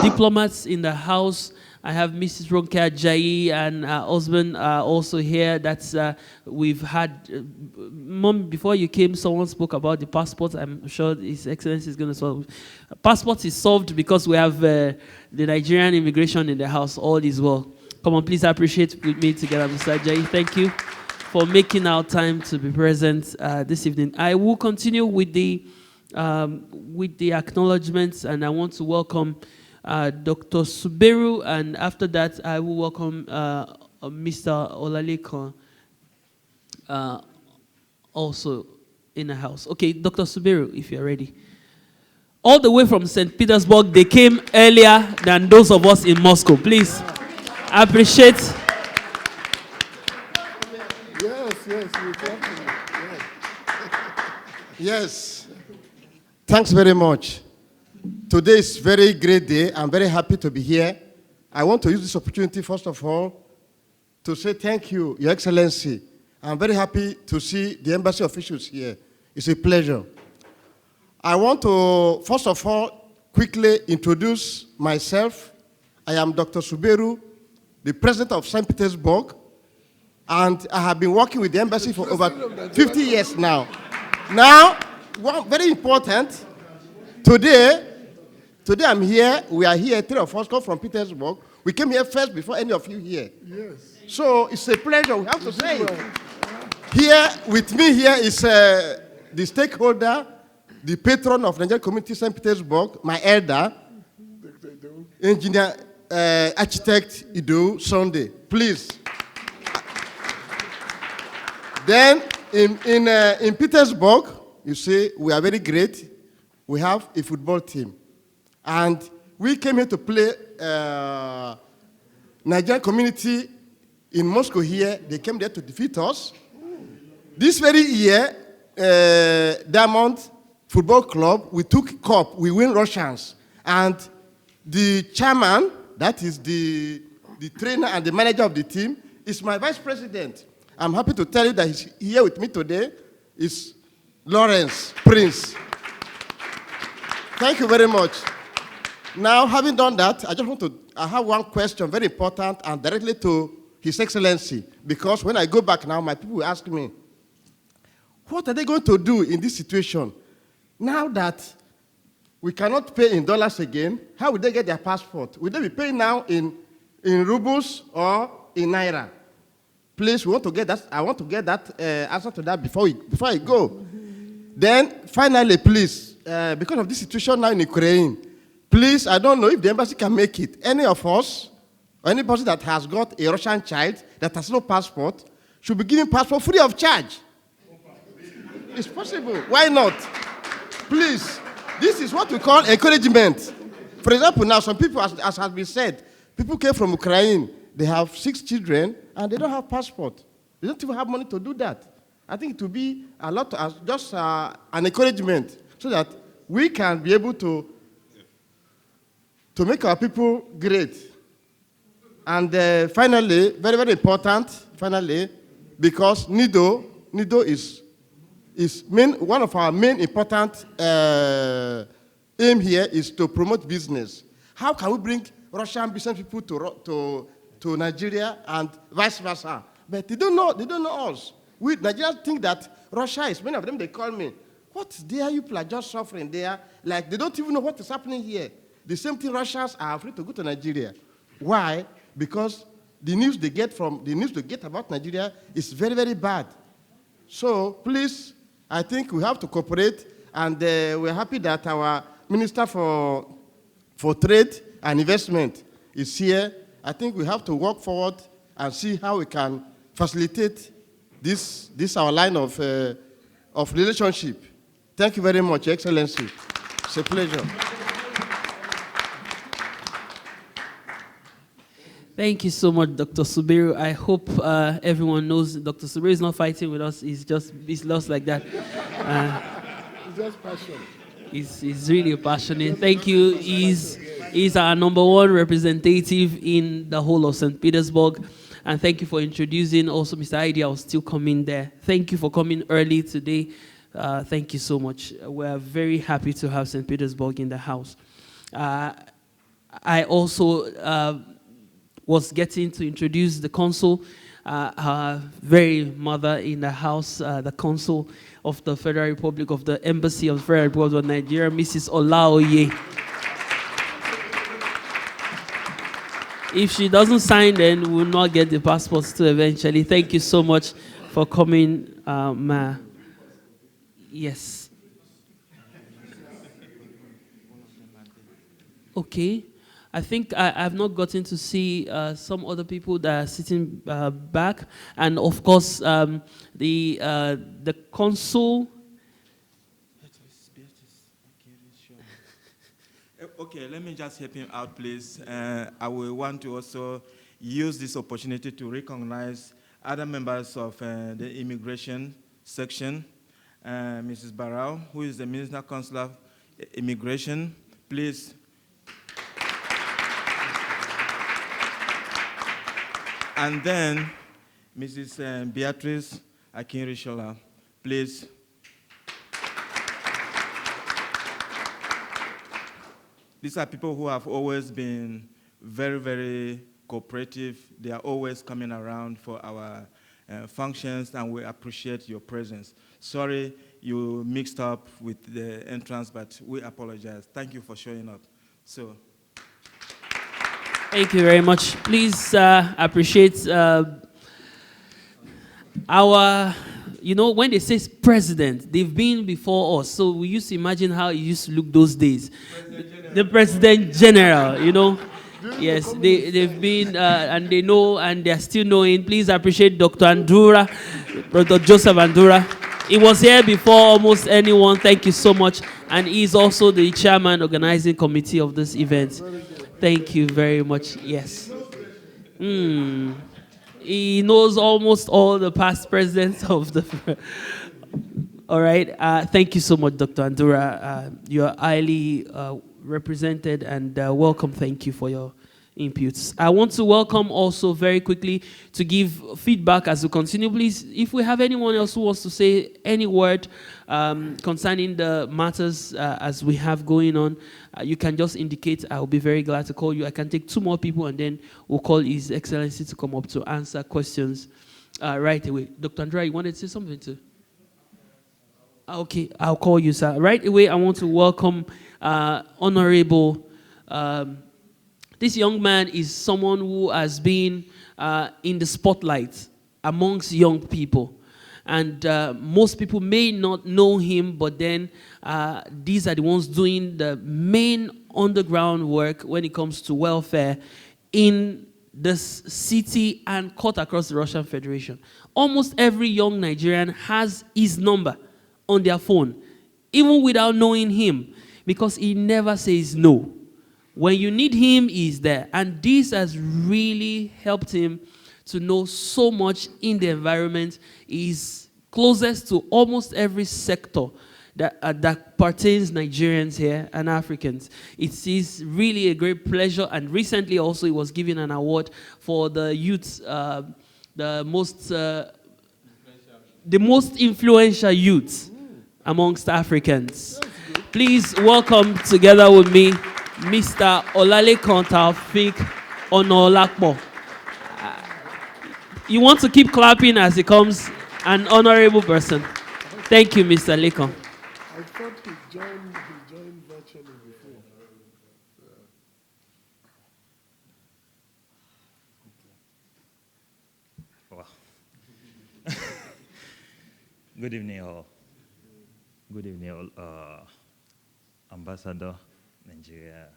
[SPEAKER 1] diplomats in the house. I have Mrs. Ronke Ajayi and husband also here. That's we've had. Mom, before you came, someone spoke about the passport. I'm sure His Excellency is going to solve. Passport is solved because we have the Nigerian immigration in the house. All is well. Come on, please appreciate with me together, Mr. Ajayi. Thank you for making our time to be present this evening. I will continue with the acknowledgements, and I want to welcome Dr. Suberu, and after that, I will welcome Mr. Olalekan also in the house. Okay, Dr. Suberu, if you're ready. All the way from St. Petersburg, they came earlier than those of us in Moscow. Please appreciate.
[SPEAKER 3] Yes. Thanks very much. Today is a very great day. I'm very happy to be here. I want to use this opportunity, first of all, to say thank you, Your Excellency. I'm very happy to see the embassy officials here. It's a pleasure. I want to, first of all, quickly introduce myself I am Dr. Suberu, the president of St. Petersburg, and I have been working with the embassy for over 50 years now. Now, one very important, today I'm here, we are here, three of us come from Petersburg. We came here first before any of you here.
[SPEAKER 11] Yes.
[SPEAKER 3] So it's a pleasure, we have to say it. Here, with me here is the stakeholder, the patron of Nigerian community St. Petersburg, my elder, engineer, architect Ido Sunday. Please. Then in Petersburg, you see, we are very great. We have a football team. And we came here to play Nigerian community in Moscow here. They came there to defeat us. This very year, Diamond Football Club, we took cup, we win Russians. And the chairman, that is the trainer and the manager of the team, is my vice president. I'm happy to tell you that he's here with me today, is Lawrence Prince. Thank you very much. Now, having done that, I have one question, very important, and directly to His Excellency, because when I go back now, my people will ask me, what are they going to do in this situation? Now that we cannot pay in dollars again, how will they get their passport? Will they be paying now in rubles or in naira? Please, we want to get that. I want to get that answer to that before I go. Then, finally, please, because of this situation now in Ukraine, please, I don't know if the embassy can make it. Any of us, or any person that has got a Russian child that has no passport, should be given passport free of charge. It's possible. Why not? Please, this is what we call encouragement. For example, now some people, as has been said, people came from Ukraine. They have 6 children, and they don't have passport. They don't even have money to do that. I think it will be a lot, just an encouragement, so that we can be able to make our people great. And finally, very, very important, because NIDO is one of our main important aim here is to promote business. How can we bring Russian business people to Nigeria and vice versa? But they don't know us. We Nigerians think that Russia is, many of them, they call me, what's there? You people are just suffering there. Like, they don't even know what is happening here. The same thing, Russians are afraid to go to Nigeria. Why? Because the news they get about Nigeria is very, very bad. So, please, I think we have to cooperate, and we're happy that our Minister for Trade and Investment is here. I think we have to work forward and see how we can facilitate this our line of relationship. Thank you very much, Your Excellency. It's a pleasure.
[SPEAKER 1] Thank you so much, Dr. Suberu. I hope everyone knows Dr. Suberu is not fighting with us. He's lost like that.
[SPEAKER 11] It's just passion.
[SPEAKER 1] He's really passionate. Thank you. He's our #1 representative in the whole of St. Petersburg. And thank you for introducing also Mr. Heidi. I was still coming there. Thank you for coming early today. Thank you so much. We're very happy to have St. Petersburg in the house. I also was getting to introduce the consul, her very mother in the house, the consul of the Federal Republic of the Embassy of the Federal Republic of Nigeria, Mrs. Olaoye. If she doesn't sign, then we will not get the passports too eventually. Thank you so much for coming, Ma. Yes. Okay. I think I've not gotten to see some other people that are sitting back. And of course, the consul.
[SPEAKER 13] Okay, let me just help him out, please. I will want to also use this opportunity to recognize other members of the immigration section. Mrs. Barrow, who is the Minister Consular of Immigration, please. And then Mrs. Beatrice Akinrishola, please. These are people who have always been very, very cooperative. They are always coming around for our functions, and we appreciate your presence. Sorry you mixed up with the entrance, but we apologize. Thank you for showing up. So.
[SPEAKER 1] Thank you very much. Please appreciate our, when they say president, they've been before us. So we used to imagine how it used to look those days. The President General, Yes, they've been, and they know, and they're still knowing. Please appreciate Dr. Andura, Dr. Joseph Andura. He was here before almost anyone. Thank you so much. And he's also the chairman organizing committee of this event. Thank you very much. Yes. He knows almost all the past presidents of the... All right. Thank you so much, Dr. Andura. You're highly represented, and welcome. Thank you for your inputs. I want to welcome also very quickly to give feedback as we continue. Please, if we have anyone else who wants to say any word concerning the matters as we have going on, you can just indicate. I'll be very glad to call you. I can take 2 more people, and then we'll call His Excellency to come up to answer questions right away. Dr. Andra, you wanted to say something too? Okay, I'll call you, sir. Right away, I want to welcome Honorable. This young man is someone who has been in the spotlight amongst young people. And most people may not know him, but then these are the ones doing the main underground work when it comes to welfare in this city and cut across the Russian Federation. Almost every young Nigerian has his number on their phone, even without knowing him, because he never says no. When you need him, he's there. And this has really helped him to know so much in the environment. He's closest to almost every sector that pertains Nigerians here and Africans. It is really a great pleasure. And recently also he was given an award for the youth, the most influential youth amongst Africans. Please welcome together with me Mr. Olalekan Taofik Onolakpo. You want to keep clapping as he comes, an honorable person. Thank you, Mr. Lekon.
[SPEAKER 11] I thought he joined virtually before.
[SPEAKER 14] Wow. Good evening, all. Good evening, all. Ambassador, Nigeria.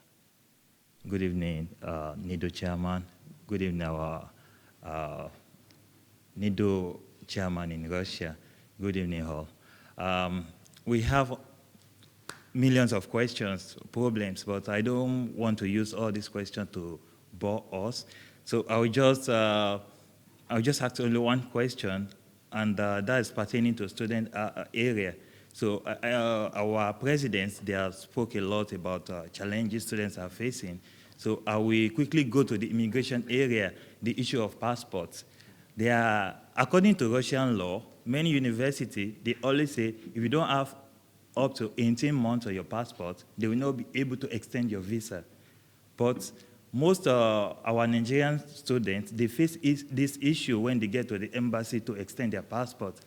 [SPEAKER 14] Good evening, NIDO chairman. Good evening, our NIDO chairman in Russia. Good evening, all. We have millions of questions, problems, but I don't want to use all these questions to bore us. So I'll just ask only one question, and that is pertaining to student area. So our presidents, they have spoke a lot about challenges students are facing. So I will quickly go to the immigration area, the issue of passports. They are, according to Russian law, many universities, they always say, if you don't have up to 18 months on your passport, they will not be able to extend your visa. But most of our Nigerian students, they face this issue when they get to the embassy to extend their passport.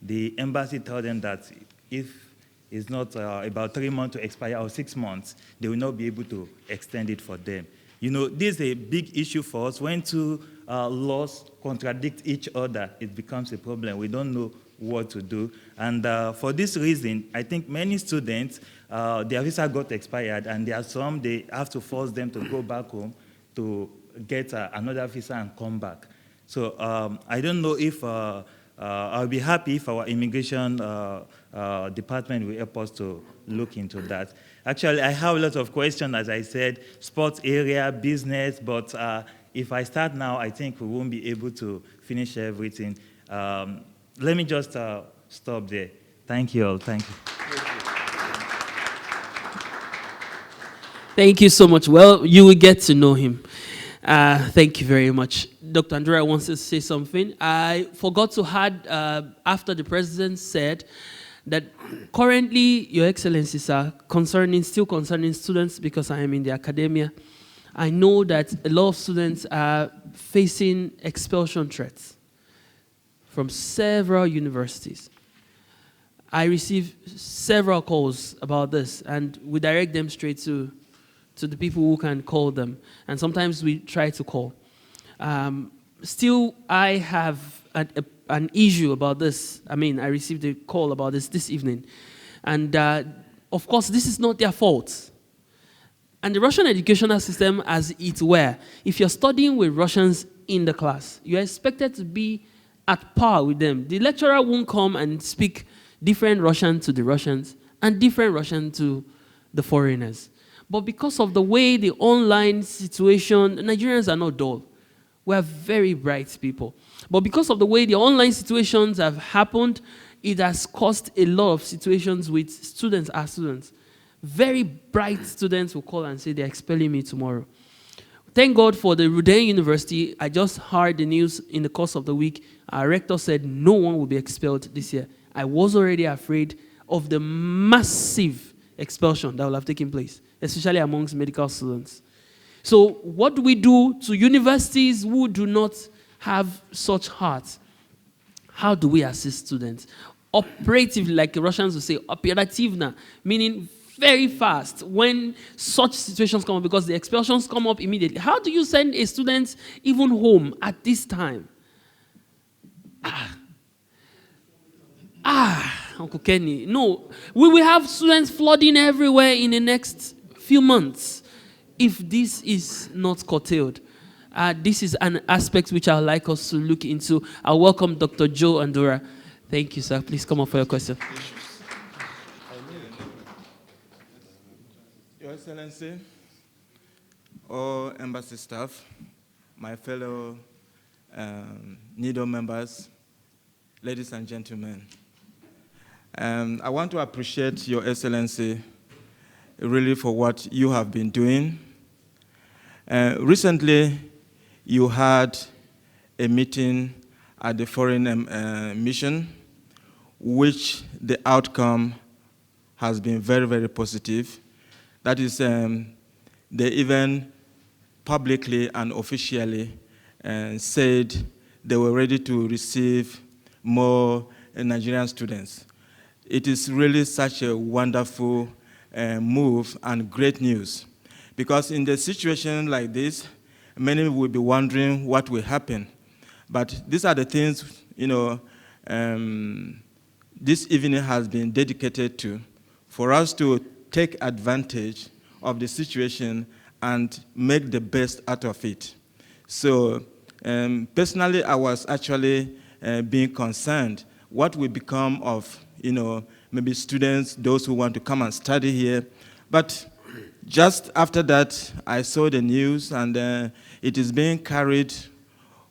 [SPEAKER 14] The embassy tells them that if it's not about 3 months to expire or 6 months, they will not be able to extend it for them. You know, this is a big issue for us. When 2 laws contradict each other, it becomes a problem. We don't know what to do. And for this reason, I think many students, their visa got expired, and there are some, they have to force them to go back home to get another visa and come back. So I don't know if, I'll be happy if our immigration department will help us to look into that. Actually, I have a lot of questions, as I said, sports area, business, but if I start now, I think we won't be able to finish everything. Let me just stop there. Thank you all. Thank you.
[SPEAKER 1] Thank you so much. Well, you will get to know him. Thank you very much. Dr. Andrea wants to say something. I forgot to add, after the president said that currently, Your Excellency, sir, still concerning students, because I am in the academia, I know that a lot of students are facing expulsion threats from several universities. I receive several calls about this, and we direct them straight to the people who can call them. And sometimes we try to call. Still, I have an issue about this. I mean, I received a call about this evening. And of course, this is not their fault. And the Russian educational system, as it were, if you're studying with Russians in the class, you're expected to be at par with them. The lecturer won't come and speak different Russian to the Russians and different Russian to the foreigners. But because of the way the online situation, Nigerians are not dull. We are very bright people. But because of the way the online situations have happened, it has caused a lot of situations with students, our students. Very bright students will call and say they're expelling me tomorrow. Thank God for the Rudan University. I just heard the news in the course of the week. Our rector said no one will be expelled this year. I was already afraid of the massive expulsion that will have taken place, especially amongst medical students. So what do we do to universities who do not have such hearts? How do we assist students? Operatively, like the Russians would say, operativna, meaning very fast when such situations come up, because the expulsions come up immediately. How do you send a student even home at this time? Uncle Kenny. No, we will have students flooding everywhere in the next few months if this is not curtailed. This is an aspect which I would like us to look into. I welcome Dr. Joe Andora. Thank you, sir. Please come up for your question.
[SPEAKER 13] Your Excellency, all embassy staff, my fellow NIDO members, ladies and gentlemen, I want to appreciate Your Excellency really for what you have been doing. Recently, you had a meeting at the foreign mission, which the outcome has been very, very positive. That is, they even publicly and officially said they were ready to receive more Nigerian students. It is really such a wonderful move and great news, because in the situation like this, many will be wondering what will happen. But these are the things, this evening has been dedicated to, for us to take advantage of the situation and make the best out of it. So personally, I was actually being concerned what will become of, maybe students, those who want to come and study here. But just after that, I saw the news, and it is being carried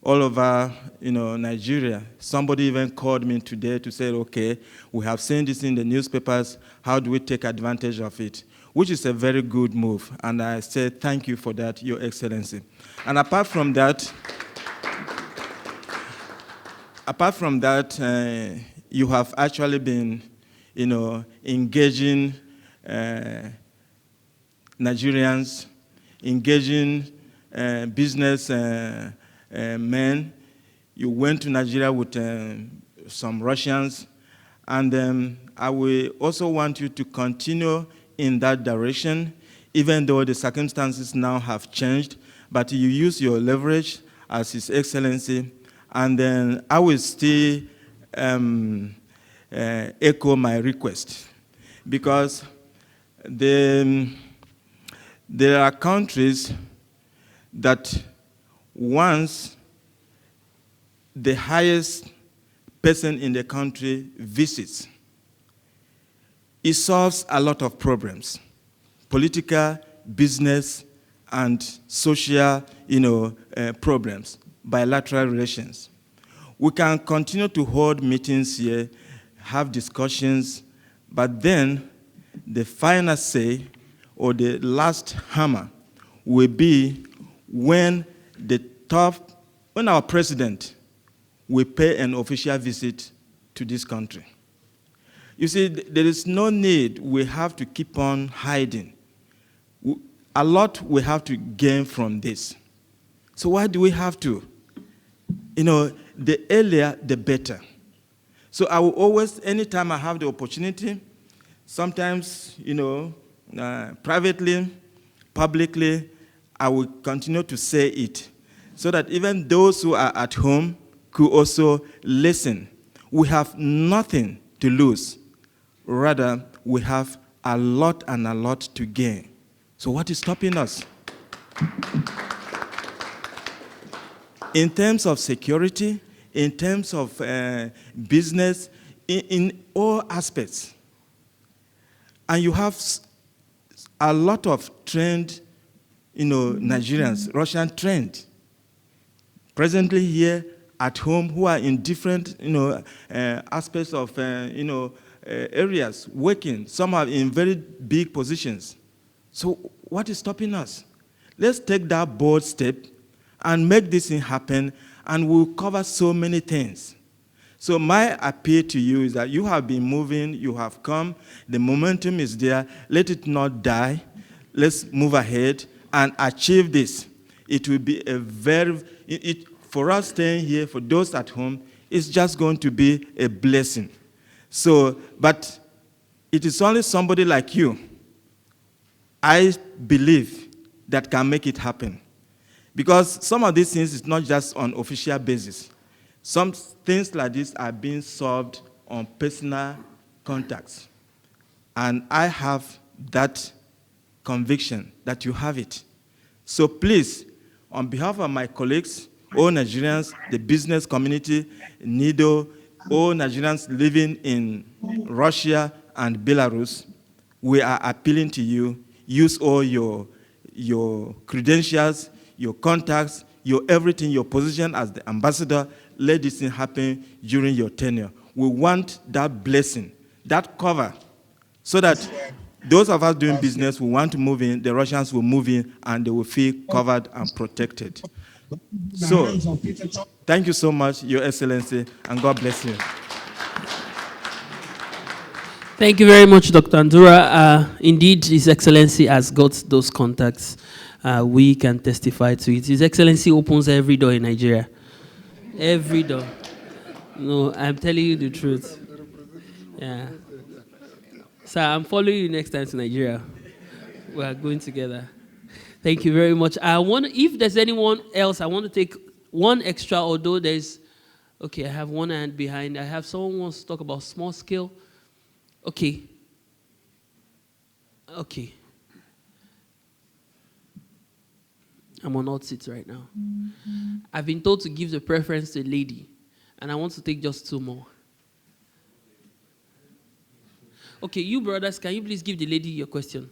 [SPEAKER 13] all over, Nigeria. Somebody even called me today to say, okay, we have seen this in the newspapers. How do we take advantage of it? Which is a very good move. And I say thank you for that, Your Excellency. And apart from that, you have actually been, engaging Nigerians, engaging business men. You went to Nigeria with some Russians, and I will also want you to continue in that direction, even though the circumstances now have changed, but you use your leverage as His Excellency, and then I will still echo my request, because there are countries that once the highest person in the country visits, it solves a lot of problems, political, business, and social, problems, bilateral relations. We can continue to hold meetings here, have discussions, but then the final say or the last hammer will be when our president will pay an official visit to this country. You see, there is no need we have to keep on hiding. a lot we have to gain from this. So why do we have to? The earlier, the better. So I will always, anytime I have the opportunity, sometimes, privately, publicly, I will continue to say it so that even those who are at home could also listen. We have nothing to lose. Rather, we have a lot and a lot to gain. So what is stopping us? In terms of security, in terms of business, in all aspects. And you have a lot of trained, Nigerians, Russian trained, presently here at home who are in different, aspects of, areas, working. Some are in very big positions. So what is stopping us? Let's take that bold step and make this thing happen, and we'll cover so many things. So my appeal to you is that you have been moving, you have come, the momentum is there, let it not die. Let's move ahead and achieve this. It will be for us staying here, for those at home, it's just going to be a blessing. So, but it is only somebody like you, I believe, that can make it happen. Because some of these things is not just on official basis. Some things like this are being solved on personal contacts. And I have that conviction that you have it. So please, on behalf of my colleagues, all Nigerians, the business community, NIDO, all Nigerians living in Russia and Belarus, we are appealing to you, use all your credentials, your contacts, your everything, your position as the ambassador. Let this thing happen during your tenure. We want that blessing, that cover, so that those of us doing business who want to move in, the Russians will move in, and they will feel covered and protected. So, thank you so much, Your Excellency, and God bless you.
[SPEAKER 1] Thank you very much, Dr. Andura. Indeed, His Excellency has got those contacts. We can testify to it. His Excellency opens every door in Nigeria. Every door. No, I'm telling you the truth. Yeah. So I'm following you next time to Nigeria. We are going together. Thank you very much. If there's anyone else, I want to take one extra, although there's, okay, I have one hand behind. I have someone who wants to talk about small scale. Okay. Okay. I'm on hot seat right now. I've been told to give the preference to a lady, and I want to take just two more. Okay, you brothers, can you please give the lady your question?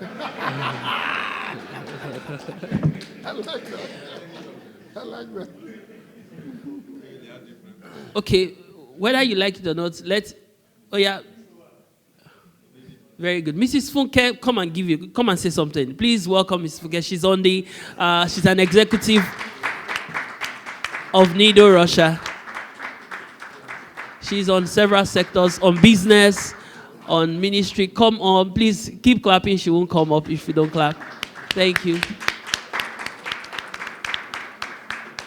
[SPEAKER 3] I like that. I like that.
[SPEAKER 1] Okay, whether you like it or not, oh yeah. Very good. Mrs. Funke, come and say something. Please welcome Mrs. Funke. She's she's an executive of NIDO Russia. She's on several sectors, on business, on ministry. Come on, please keep clapping. She won't come up if you don't clap. Thank you.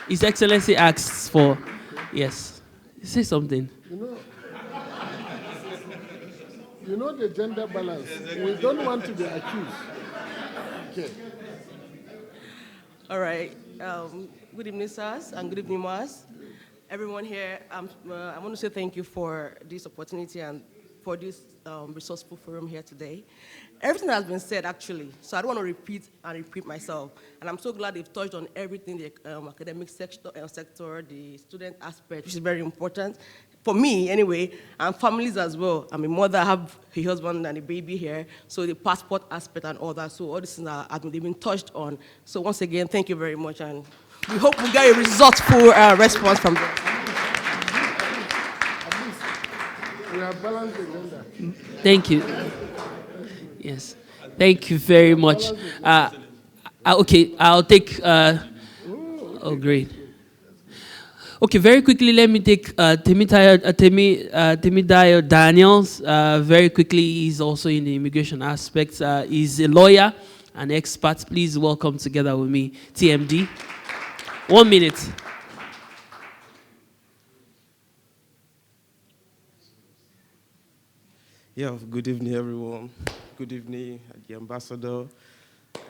[SPEAKER 1] His Excellency asks for, yes. Say something.
[SPEAKER 3] You know the gender balance. We don't want to be accused. Okay.
[SPEAKER 15] All right. Good evening, sirs, and good evening, Mars. Everyone here, I want to say thank you for this opportunity and for this resourceful forum here today. Everything has been said, actually, so I don't want to repeat myself. And I'm so glad they've touched on everything, the academic sector, the student aspect, which is very important. For me, anyway, and families as well. I'm a mother, I have a husband and a baby here, so the passport aspect and all that. So all these things they've been touched on. So once again, thank you very much, and we hope we get a resourceful response from them.
[SPEAKER 3] We have balanced the gender.
[SPEAKER 1] Thank you. Yes. Thank you very much. Okay, I'll take... oh, great. Okay, very quickly, let me take Temidayo Daniels. Very quickly, he's also in the immigration aspects. He's a lawyer and experts. Please welcome together with me, TMD. 1 minute.
[SPEAKER 16] Yeah, good evening, everyone. Good evening, the ambassador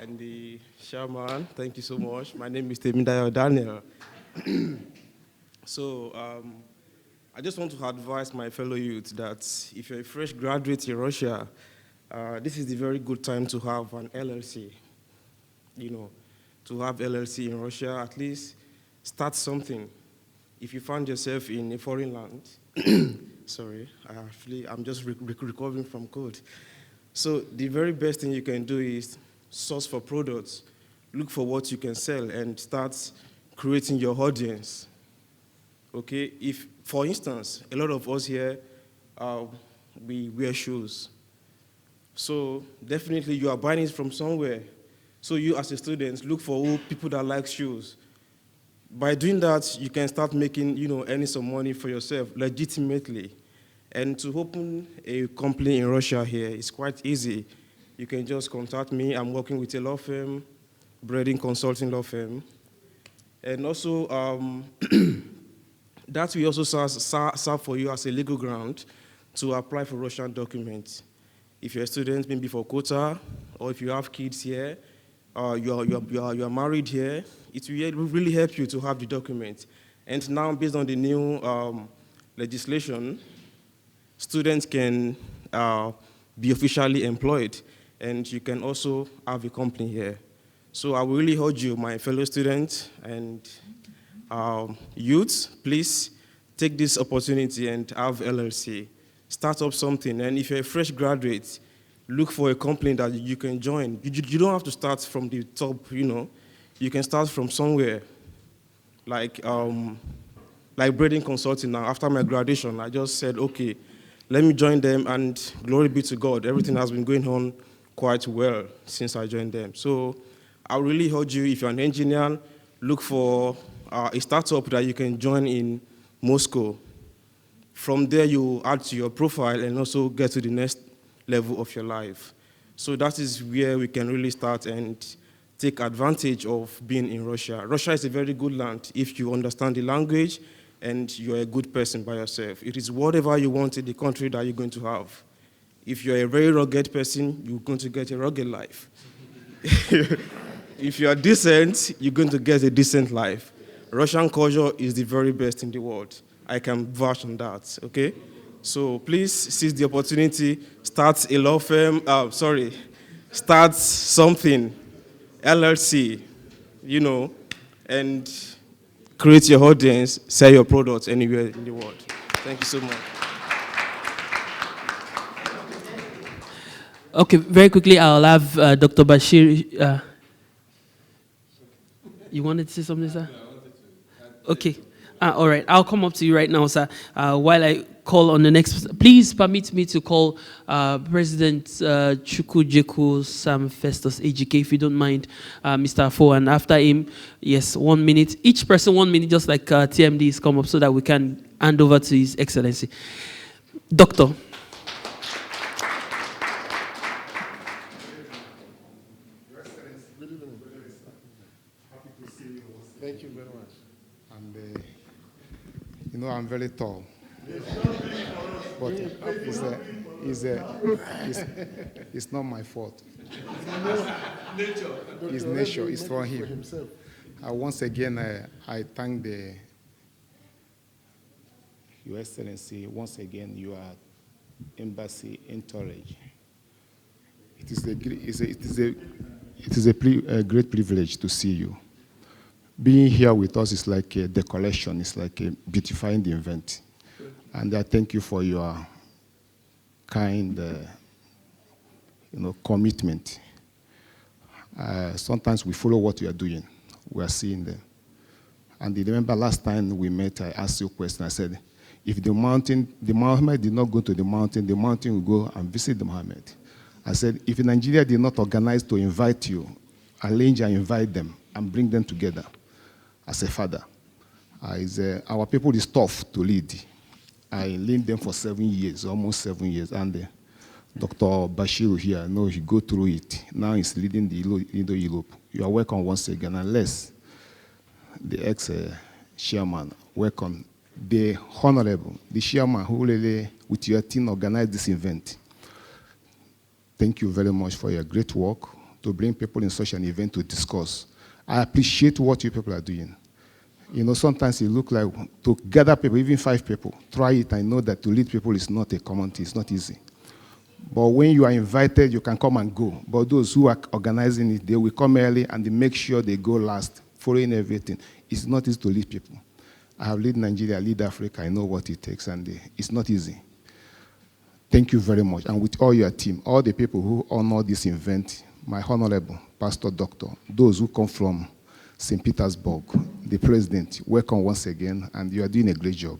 [SPEAKER 16] and the chairman. Thank you so much. My name is Temidayo Daniel. I just want to advise my fellow youth that if you're a fresh graduate in Russia, this is the very good time to have an LLC. You know, to have LLC in Russia, at least start something. If you find yourself in a foreign land, sorry, I'm just recovering from cold. So the very best thing you can do is source for products, look for what you can sell, and start creating your audience. Okay, if, for instance, a lot of us here, we wear shoes. So definitely you are buying it from somewhere. So you as a student, look for people that like shoes. By doing that, you can start making, earning some money for yourself legitimately. And to open a company in Russia here is quite easy. You can just contact me. I'm working with a law firm, Breeding Consulting Law Firm. And also, that will also serve for you as a legal ground to apply for Russian documents. If you're a student, maybe for quota, or if you have kids here, you are married here, it will really help you to have the document. And now, based on the new legislation, students can be officially employed, and you can also have a company here. So I will really urge you, my fellow students and youths, please take this opportunity and have LLC. Start up something, and if you're a fresh graduate, look for a company that you can join. You don't have to start from the top, You can start from somewhere, like Breeding Consulting. Now, after my graduation, I just said, okay, let me join them, and glory be to God. Everything has been going on quite well since I joined them. So I really urge you, if you're an engineer, look for a startup that you can join in Moscow. From there, you add to your profile and also get to the next level of your life. So that is where we can really start and take advantage of being in Russia. Russia is a very good land if you understand the language and you're a good person by yourself. It is whatever you want in the country that you're going to have. If you're a very rugged person, you're going to get a rugged life. If you're decent, you're going to get a decent life. Russian culture is the very best in the world. I can vouch on that, okay? So please seize the opportunity, start a law firm, start something, LLC, and create your audience, sell your products anywhere in the world. Thank you so much.
[SPEAKER 1] Okay, very quickly, I'll have Dr. Bashir. You wanted to say something, sir? Okay. All right, I'll come up to you right now, sir. While I call on the next, please permit me to call President Chukwujeku Sam Festus AGK, if you don't mind, Mr. Afo, and after him, yes, 1 minute. Each person 1 minute, just like TMD is come up, so that we can hand over to His Excellency. Doctor.
[SPEAKER 17] Thank you very much. And I'm very tall. But it's not my fault. It's nature. It's from him. Once again, I thank Your Excellency. Once again, you are embassy in Torage. It is a great privilege to see you. Being here with us is like a decoration. It's like a beautifying the event. And I thank you for your kind, commitment. Sometimes we follow what you are doing. We are seeing them. And I remember last time we met, I asked you a question. I said, if the Muhammad did not go to the mountain will go and visit the Muhammad. I said, if Nigeria did not organize to invite you, arrange and invite them and bring them together as a father. Our people is tough to lead. I lead them for 7 years, almost 7 years. And Dr. Bashir here, no, he go through it. Now he's leading the Indo-Europe. You are welcome once again, unless the ex-chairman, welcome. The honorable, the chairman who really, with your team, organized this event. Thank you very much for your great work to bring people in such an event to discuss. I appreciate what you people are doing. You know, sometimes it looks like to gather people, even 5 people, try it. I know that to lead people is not a common thing, it's not easy. But when you are invited, you can come and go. But those who are organizing it, they will come early and they make sure they go last, following everything. It's not easy to lead people. I have led Nigeria, lead Africa, I know what it takes, and it's not easy. Thank you very much. And with all your team, all the people who honor this event, my honorable pastor, doctor, those who come from St. Petersburg, the president, welcome once again, and you are doing a great job.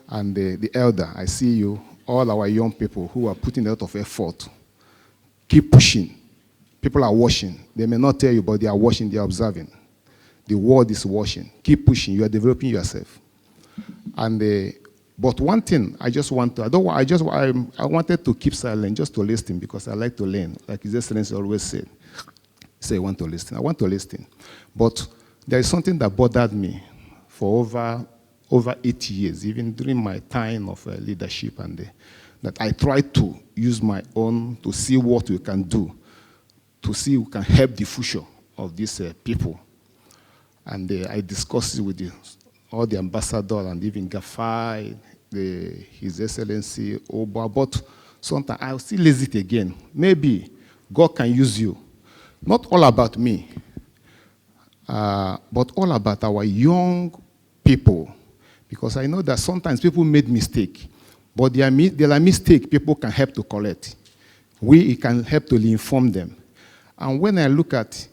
[SPEAKER 17] And the elder, I see you, all our young people who are putting a lot of effort. Keep pushing. People are watching. They may not tell you, but they are watching, they are observing. The world is watching. Keep pushing. You are developing yourself. And but one thing I just want to, I wanted to keep silent just to listen because I like to learn. Like His Excellency always said. Say, I want to listen. I want to listen. But there is something that bothered me for over 8 years, even during my time of leadership, and that I tried to use my own to see what we can do, to see who can help the future of these people. And I discussed it with all the ambassadors and even Gafai, His Excellency Oba, but sometimes I'll still lazy it again. Maybe God can use you. Not all about me, but all about our young people. Because I know that sometimes people made mistake, but there are mistakes people can help to correct. We can help to inform them. And when I look at,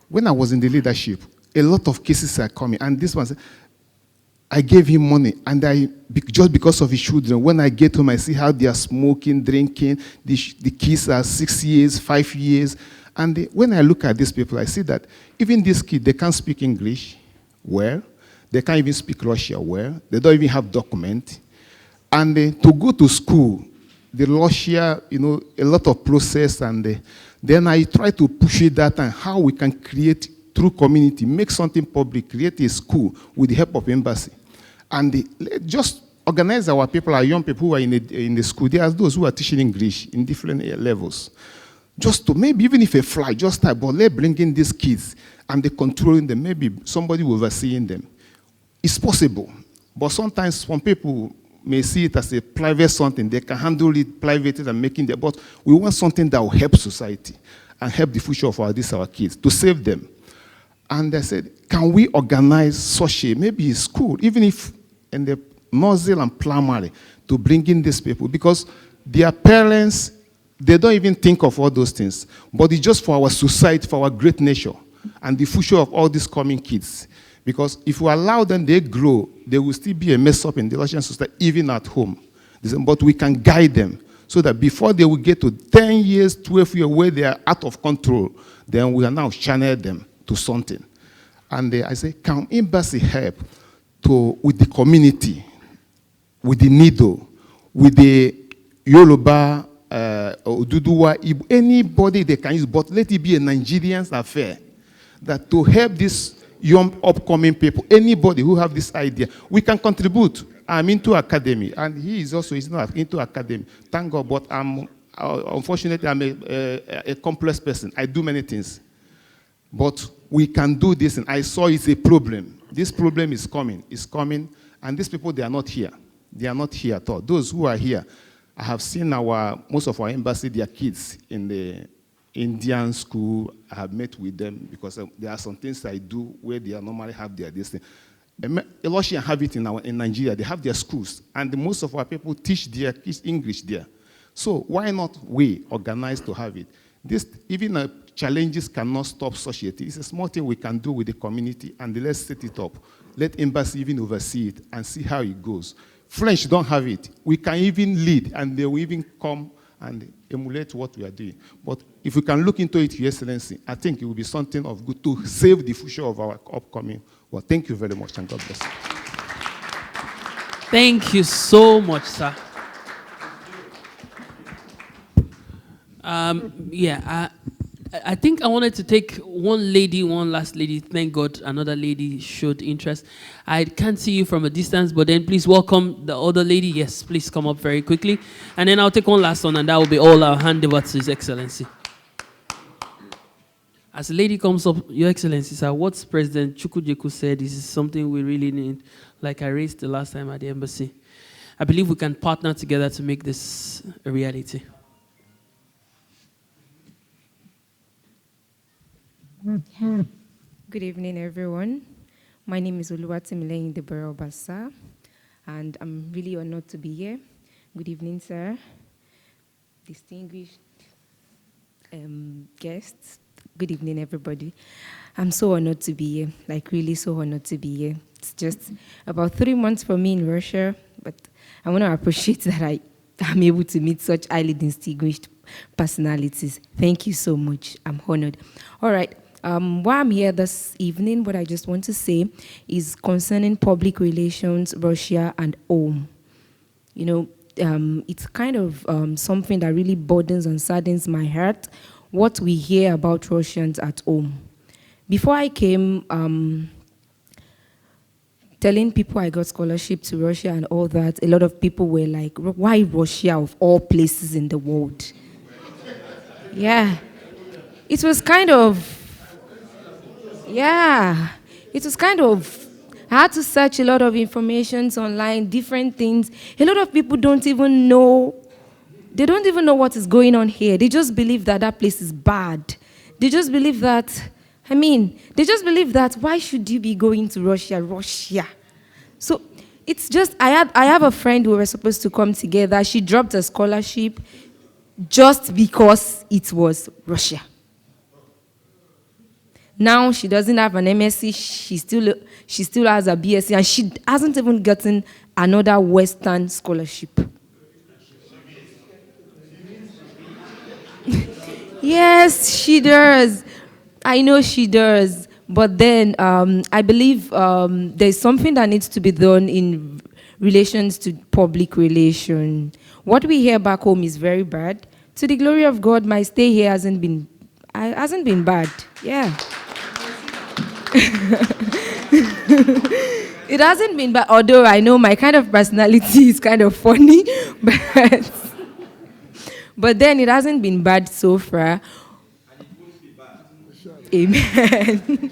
[SPEAKER 17] when I was in the leadership, a lot of cases are coming. And this one, I gave him money, and just because of his children, when I get home, I see how they are smoking, drinking. The kids are 6 years, 5 years. And when I look at these people, I see that even these kids, they can't speak English well. They can't even speak Russian well. They don't even have document. And to go to school, the Russia, you know, a lot of process. And then I try to push it that and how we can create through community, make something public, create a school with the help of embassy. And just organize our people, our young people who are in the school. There are those who are teaching English in different levels. Just to maybe, even if a fly, just type, but let's bring in these kids and they controlling them. Maybe somebody will overseeing them. It's possible. But sometimes some people may see it as a private something. They can handle it privately and making it. But we want something that will help society and help the future of our kids, to save them. And I said, can we organize such a, maybe a school, even if in the nursery and primary, to bring in these people? Because their parents, they don't even think of all those things. But it's just for our society, for our great nation, and the future of all these coming kids. Because if we allow them, they grow, they will still be a mess up in the Russian society, even at home. But we can guide them so that before they will get to 10 years, 12 years, where they are out of control, then we are now channel them to something. And I say, can embassy help with the community, with the needle, with the Yoruba, Oduduwa, anybody they can use, but let it be a Nigerian affair. That to help these young upcoming people, anybody who have this idea, we can contribute. I'm into academy, and he's not into academy. Thank God, but unfortunately, I'm a complex person. I do many things. But we can do this, and I saw it's a problem. This problem is coming. It's coming, and these people, they are not here. They are not here at all. Those who are here, I have seen most of our embassy, their kids in the Indian school. I have met with them because there are some things I do where they normally have their destiny. A Russian have it in Nigeria. They have their schools, and most of our people teach their kids English there. So why not we organize to have it? Even challenges cannot stop such a thing. It's a small thing we can do with the community, and let's set it up. Let embassy even oversee it and see how it goes. French don't have it. We can even lead, and they will even come and emulate what we are doing. But if we can look into it, Your Excellency, I think it will be something of good to save the future of our upcoming. Well, thank you very much, and God bless you.
[SPEAKER 1] Thank you so much, sir. Yeah, I think I wanted to take one lady, one last lady. Thank God another lady showed interest. I can't see you from a distance, but then please welcome the other lady. Yes, please come up very quickly. And then I'll take one last one, and that will be all. I'll hand over to His Excellency. As a lady comes up, Your Excellency, sir, what President Chukwujeku said is something we really need, like I raised the last time at the embassy. I believe we can partner together to make this a reality.
[SPEAKER 18] Good evening, everyone. My name is Oluwatimileyin Debora Obasa, and I'm really honored to be here. Good evening, sir. Distinguished guests. Good evening, everybody. I'm so honored to be here, like really so honored to be here. It's just about 3 months for me in Russia, but I want to appreciate that I'm able to meet such highly distinguished personalities. Thank you so much. I'm honored. All right. Why I'm here this evening, what I just want to say is concerning public relations, Russia and home. You know, it's kind of something that really burdens and saddens my heart, what we hear about Russians at home. Before I came, telling people I got scholarship to Russia and all that, a lot of people were like, why Russia of all places in the world? Yeah. It was kind of, I had to search a lot of information online, different things. A lot of people don't even know what is going on here. They just believe that that place is bad. They just believe that, why should you be going to Russia? So it's just, I have a friend who were supposed to come together. She dropped a scholarship just because it was Russia. Now she doesn't have an MSc, she still has a BSc, and she hasn't even gotten another Western scholarship. Yes, she does. I know she does. But then I believe there's something that needs to be done in relations to public relations. What we hear back home is very bad. To the glory of God, my stay here hasn't been bad. Yeah. It hasn't been bad, although I know my kind of personality is kind of funny, but then it hasn't been bad so far. Amen.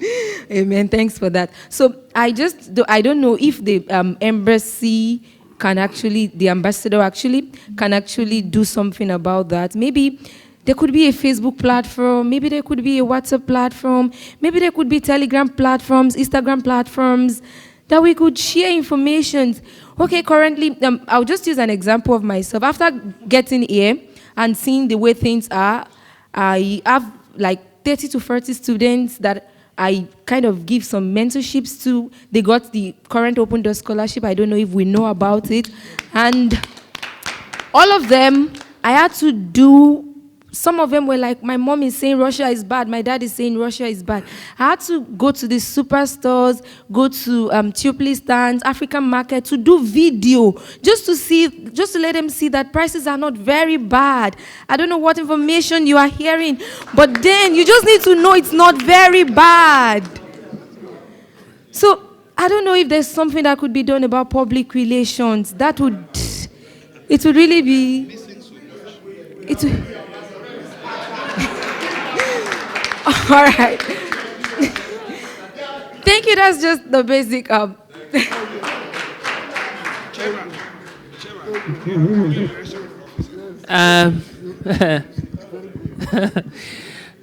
[SPEAKER 18] Amen. Thanks for that. So I don't know if the embassy can actually, the ambassador actually can actually do something about that. Maybe there could be a Facebook platform, maybe there could be a WhatsApp platform, maybe there could be Telegram platforms, Instagram platforms, that we could share information. Okay, currently, I'll just use an example of myself. After getting here and seeing the way things are, I have like 30 to 40 students that I kind of give some mentorships to. They got the current Open Door Scholarship. I don't know if we know about it. And all of them, I had to do. Some of them were like, my mom is saying Russia is bad, my dad is saying Russia is bad. I had to go to the superstores, go to Tupli stands, African market to do video, just to let them see that prices are not very bad. I don't know what information you are hearing, but then you just need to know it's not very bad. So I don't know if there's something that could be done about public relations. It would really be, all right. Thank you. That's just the basic.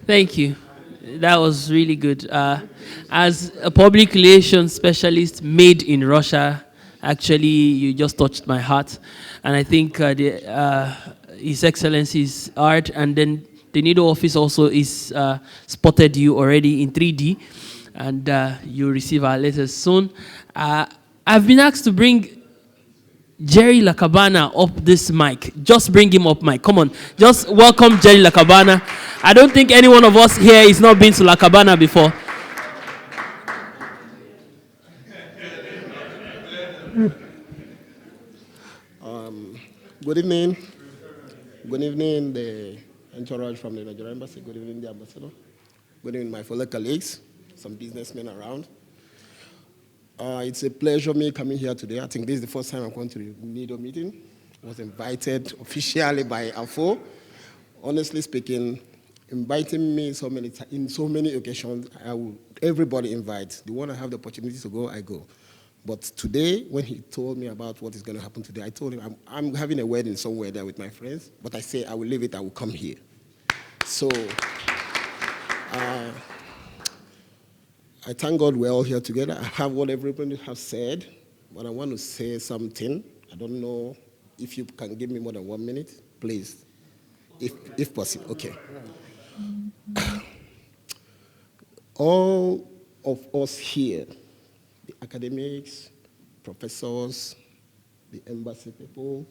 [SPEAKER 1] Thank you. That was really good. As a public relations specialist made in Russia, actually, you just touched my heart. And I think His Excellency's art and then the NIDO office also is spotted you already in 3D, and you'll receive our letters soon. I've been asked to bring Jerry Lakabana up this mic. Just bring him up mic. Come on. Just welcome Jerry Lakabana. I don't think any one of us here is not been to Lakabana before.
[SPEAKER 16] Good evening. Good evening, the entourage from the Nigerian Embassy. Good evening, the ambassador. Good evening, my fellow colleagues, some businessmen around. It's a pleasure me coming here today. I think this is the first time I'm going to the NIDO meeting. I was invited officially by AFO. Honestly speaking, inviting me in so many occasions, everybody invites. The one I have the opportunity to go, I go. But today, when he told me about what is going to happen today, I told him I'm having a wedding somewhere there with my friends, but I say I will leave it, I will come here. So I thank God we're all here together. I have what everybody has said, but I want to say something. I don't know if you can give me more than 1 minute, please, if possible. Okay. All of us here, the academics, professors, the embassy people,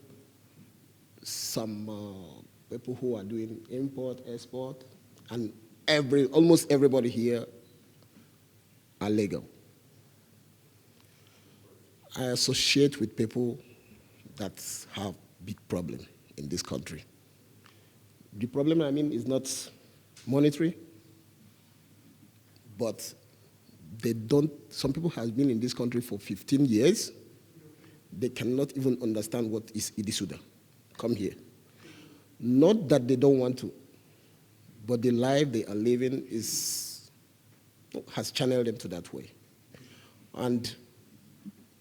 [SPEAKER 16] some people who are doing import, export, and almost everybody here are legal. I associate with people that have big problem in this country. The problem, I mean, is not monetary, but some people have been in this country for 15 years. They cannot even understand what is Idisuda. Come here. Not that they don't want to, but the life they are living has channeled them to that way. And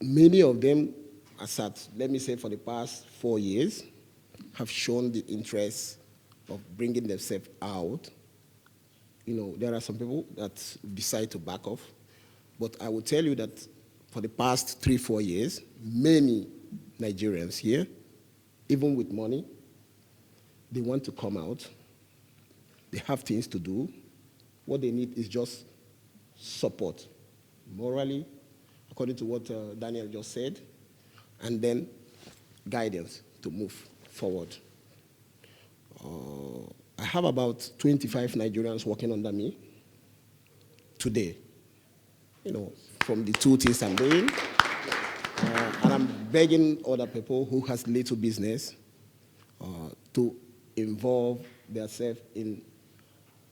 [SPEAKER 16] many of them, let me say for the past 4 years, have shown the interest of bringing themselves out. You know, there are some people that decide to back off. But I will tell you that for the past 3-4 years, many Nigerians here, even with money, they want to come out. They have things to do. What they need is just support, morally, according to what Daniel just said, and then guidance to move forward. I have about 25 Nigerians working under me today, you know, from the 2 things I'm doing. And I'm begging other people who has little business to involve themselves in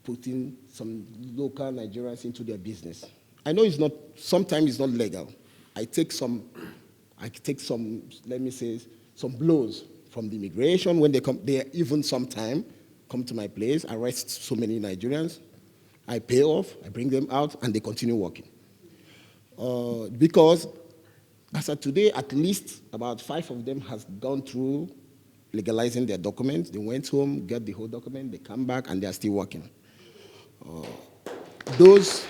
[SPEAKER 16] putting some local Nigerians into their business. I know sometimes it's not legal. I take some, let me say, some blows from the immigration when they come. They even sometimes come to my place, arrest so many Nigerians. I pay off, I bring them out, and they continue working. Because as of today, at least about 5 of them has gone through legalizing their documents. They went home, get the whole document, they come back, and they are still working. Those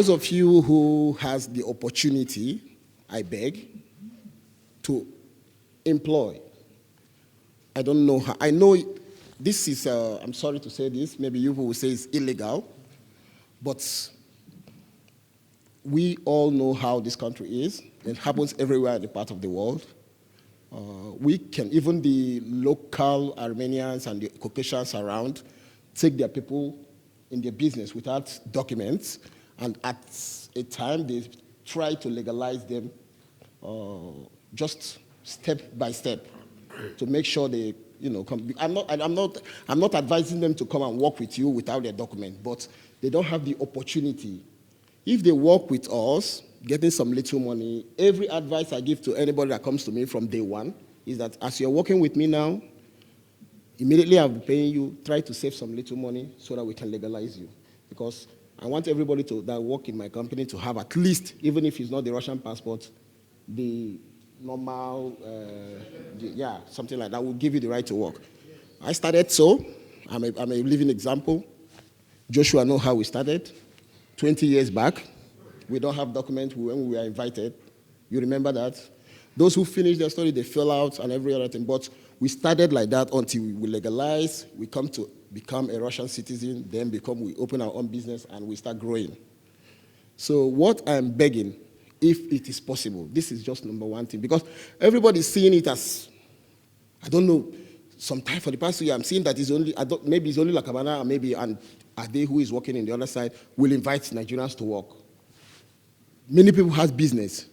[SPEAKER 16] of you who has the opportunity, I beg, to employ. I don't know how. I know this is, I'm sorry to say this, maybe you will say it's illegal, but we all know how this country is. It happens everywhere in the part of the world. We can, even the local Armenians and the Caucasians around, take their people in their business without documents, and at a time they try to legalize them just step by step to make sure they, you know, come. I'm not advising them to come and work with you without their document, but they don't have the opportunity. If they work with us, getting some little money, every advice I give to anybody that comes to me from day one is that as you're working with me now, immediately I'll be paying you, try to save some little money so that we can legalize you. Because I want everybody that work in my company to have at least, even if it's not the Russian passport, the normal, something like that will give you the right to work. I started so. I'm a living example. Joshua knows how we started. 20 years back, we don't have documents when we were invited. You remember that? Those who finished their study, they fell out and every other thing. But we started like that until we legalize, we come to become a Russian citizen, then we open our own business and we start growing. So what I'm begging, if it is possible, this is just number one thing, because everybody's seeing it as, I don't know, sometime for the past year, I'm seeing that it's only, maybe it's only Lakabana, maybe and Ade, who is working in the other side, will invite Nigerians to work. Many people have business.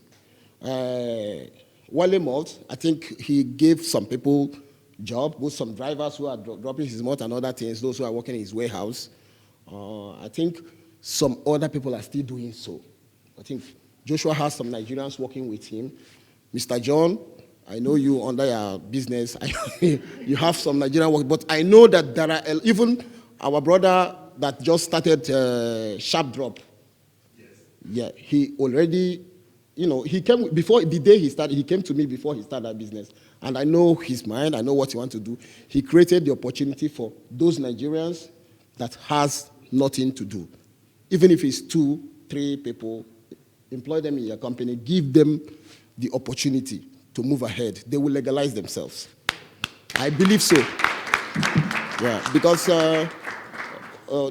[SPEAKER 16] Wale Malt, I think he gave some people job, both some drivers who are dropping his mouth and other things, those who are working in his warehouse. I think some other people are still doing so. I think Joshua has some Nigerians working with him. Mr. John, I know you under your business, you have some Nigerian work, but I know that there are, even our brother that just started Sharp Drop. Yes. Yeah, he already, he came, before the day he started, he came to me before he started that business. And I know his mind, I know what he wants to do. He created the opportunity for those Nigerians that has nothing to do. Even if it's 2, 3 people, employ them in your company, give them the opportunity to move ahead. They will legalize themselves. I believe so. Yeah, because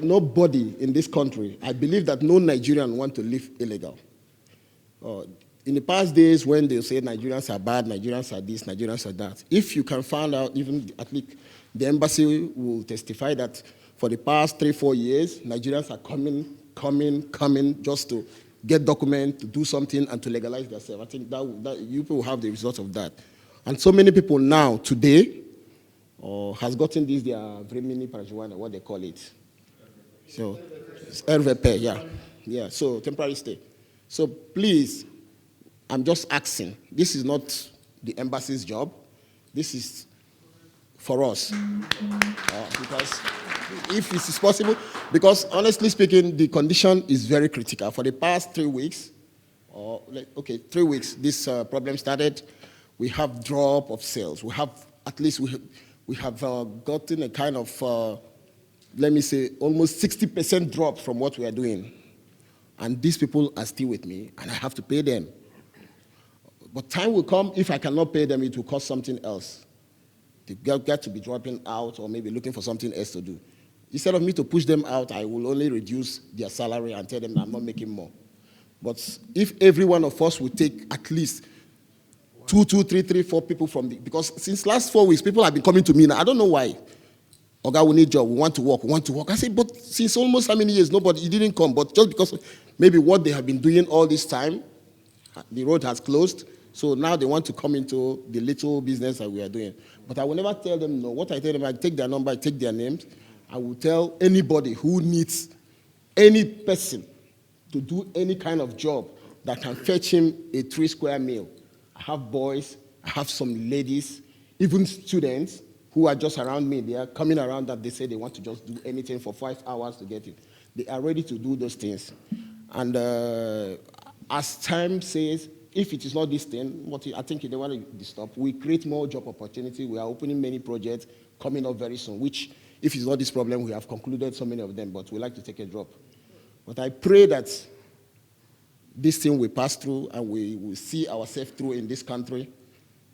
[SPEAKER 16] nobody in this country, I believe that no Nigerian want to live illegal. In the past days when they say Nigerians are bad, Nigerians are this, Nigerians are that, if you can find out, even at least the embassy will testify that for the past 3, 4 years, Nigerians are coming just to get documents, to do something, and to legalize themselves. I think that you people have the result of that. And so many people now, today, has gotten this, their Vremini Parajuana, what they call it. So, it's RVP, yeah. Yeah, so temporary stay. So please, I'm just asking, this is not the embassy's job. This is for us. Because if it is possible, because honestly speaking, the condition is very critical. For the past 3 weeks, 3 weeks, this problem started. We have drop of sales. We have, at least we have gotten a kind of, let me say, almost 60% drop from what we are doing. And these people are still with me, and I have to pay them. But time will come, if I cannot pay them, it will cost something else. They get to be dropping out or maybe looking for something else to do. Instead of me to push them out, I will only reduce their salary and tell them that I'm not making more. But if every one of us would take at least 2, 3, 4 people from the, because since last 4 weeks, people have been coming to me now. I don't know why. Oga, we need job, we want to work. I said, but since almost how many years, nobody, didn't come. But just because maybe what they have been doing all this time, the road has closed, so now they want to come into the little business that we are doing. But I will never tell them no. What I tell them, I take their number, I take their names. I will tell anybody who needs any person to do any kind of job that can fetch him a 3 square meal. I have boys, I have some ladies, even students who are just around me. They are coming around that they say they want to just do anything for 5 hours to get it. They are ready to do those things. And as time says, if it is not this thing, I think they want to stop. We create more job opportunity. We are opening many projects coming up very soon, which, if it's not this problem, we have concluded so many of them, but we like to take a drop. But I pray that this thing will pass through and we will see ourselves through in this country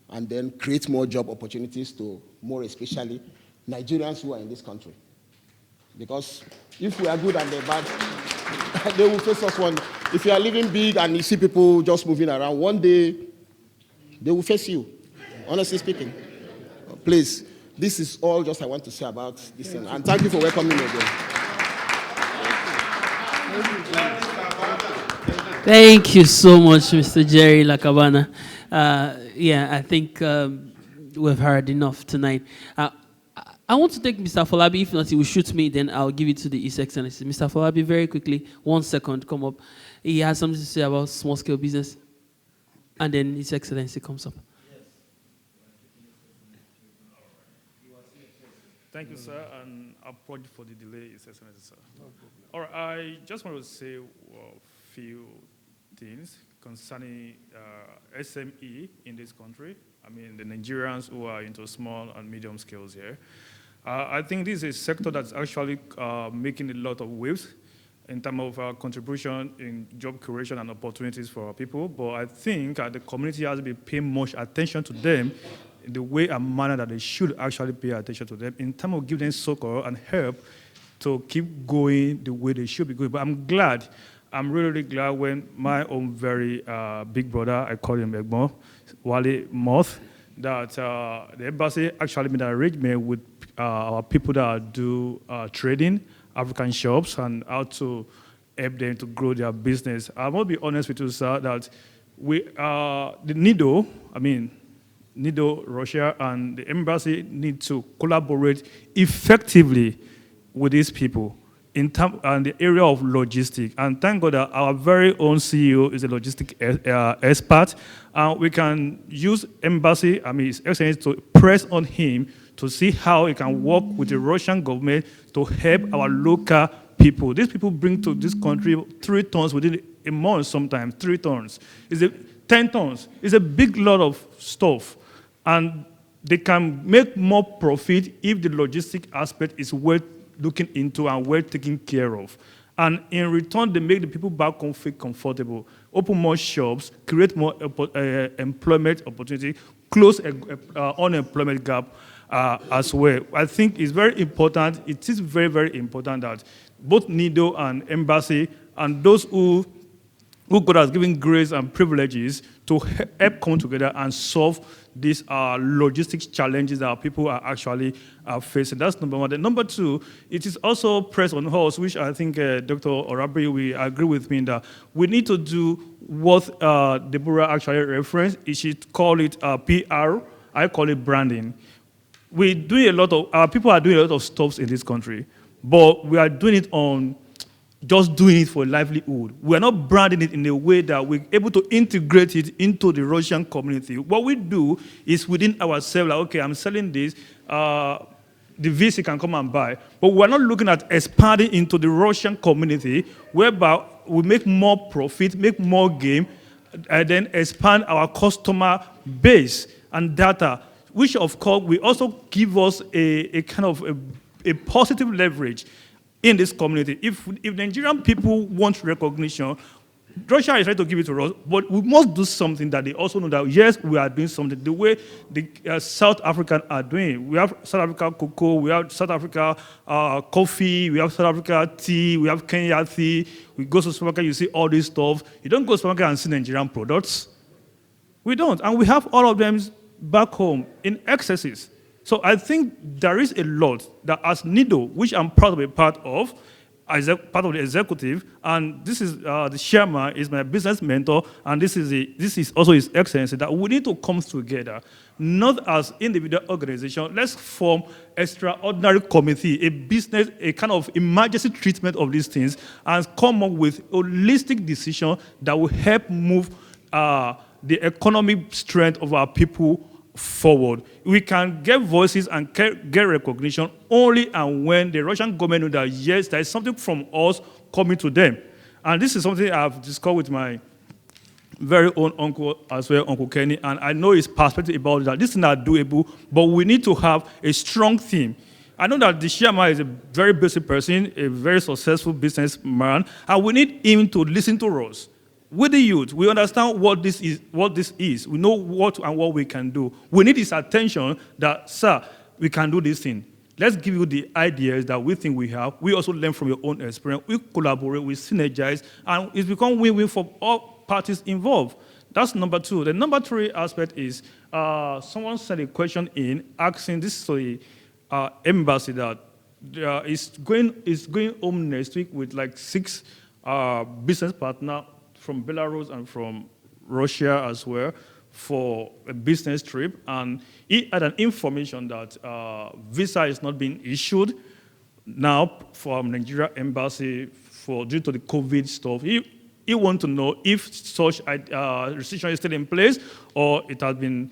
[SPEAKER 16] and then create more job opportunities to, more especially, Nigerians who are in this country. Because if we are good and they're bad, they will face us one. If you are living big and you see people just moving around, one day they will face you, honestly speaking. Please, this is all just I want to say about this thing. And thank you for welcoming me again.
[SPEAKER 1] Thank you so much, Mr. Jerry Lakabana. Yeah, I think we've heard enough tonight. I want to take Mr. Folabi. If not, he will shoot me, then I'll give it to the His Excellency. Mr. Folabi, very quickly, 1 second, come up. He has something to say about small-scale business. And then His Excellency comes up.
[SPEAKER 19] Thank you, sir, and apology for the delay, His Excellency, sir. All right, I just want to say a few things concerning SME in this country. I mean, the Nigerians who are into small and medium scales here. I think this is a sector that's actually making a lot of waves in terms of contribution in job creation and opportunities for our people. But I think the community has been paying much attention to them in the way and manner that they should actually pay attention to them in terms of giving them succor and help to keep going the way they should be going. But I'm really glad when my own very big brother, I call him Egmo, Wale Moth, that the embassy actually made an arrangement with our people that do trading, African shops, and how to help them to grow their business. I must be honest with you, sir, that the needle, I mean, NIDO, Russia, and the embassy need to collaborate effectively with these people in the area of logistics. And thank God that our very own CEO is a logistic expert. We can use embassy, His Excellency, to press on him to see how he can work with the Russian government to help our local people. These people bring to this country 3 tons within a month sometimes, 3 tons. 10 tons. It's a big lot of stuff. And they can make more profit if the logistic aspect is well looking into and well taken care of. And in return, they make the people back home feel comfortable, open more shops, create more employment opportunity, close unemployment gap as well. I think it's very important. It is very, very important that both NIDO and embassy and those who God has given grace and privileges to help come together and solve these logistics challenges that our people are actually facing. That's number one. Then number two, it is also pressed on us, which I think Dr. Orabi will agree with me that we need to do what Deborah actually referenced. She call it PR. I call it branding. We do a lot of, people are doing a lot of stuff in this country, but we are doing it on just doing it for livelihood. We are not branding it in a way that we're able to integrate it into the Russian community. What we do is within ourselves, like, okay, I'm selling this, the VC can come and buy. But we're not looking at expanding into the Russian community, whereby we make more profit, make more gain, and then expand our customer base and data, which of course will also give us a kind of a positive leverage in this community. If Nigerian people want recognition, Russia is trying to give it to us, but we must do something that they also know that, yes, we are doing something. The way the South Africans are doing. We have South Africa cocoa, we have South Africa coffee, we have South Africa tea, we have Kenya tea. We go to supermarket, you see all this stuff. You don't go to supermarket and see Nigerian products. We don't. And we have all of them back home in excesses. So I think there is a lot that as NIDO, which I'm proud to be part of, as part of the executive, and this is the chairman is my business mentor, and this is also His Excellency, that we need to come together, not as individual organization. Let's form extraordinary committee, a business, a kind of emergency treatment of these things, and come up with holistic decision that will help move the economic strength of our people forward. We can get voices and get recognition only and when the Russian government know that, yes, there is something from us coming to them. And this is something I've discussed with my very own uncle as well, Uncle Kenny, and I know his perspective about that. This is not doable, but we need to have a strong team. I know that the chairman is a very busy person, a very successful businessman, and we need him to listen to us. With the youth, we understand what this is. We know what and what we can do. We need his attention that, sir, we can do this thing. Let's give you the ideas that we think we have. We also learn from your own experience. We collaborate, we synergize, and it's become win-win for all parties involved. That's number two. The number three aspect is someone sent a question in asking, this is the embassy that is going home next week with like 6 business partners from Belarus and from Russia as well for a business trip, and he had an information that visa is not being issued now from Nigeria embassy due to the COVID stuff. He wants to know if such restriction is still in place or it has been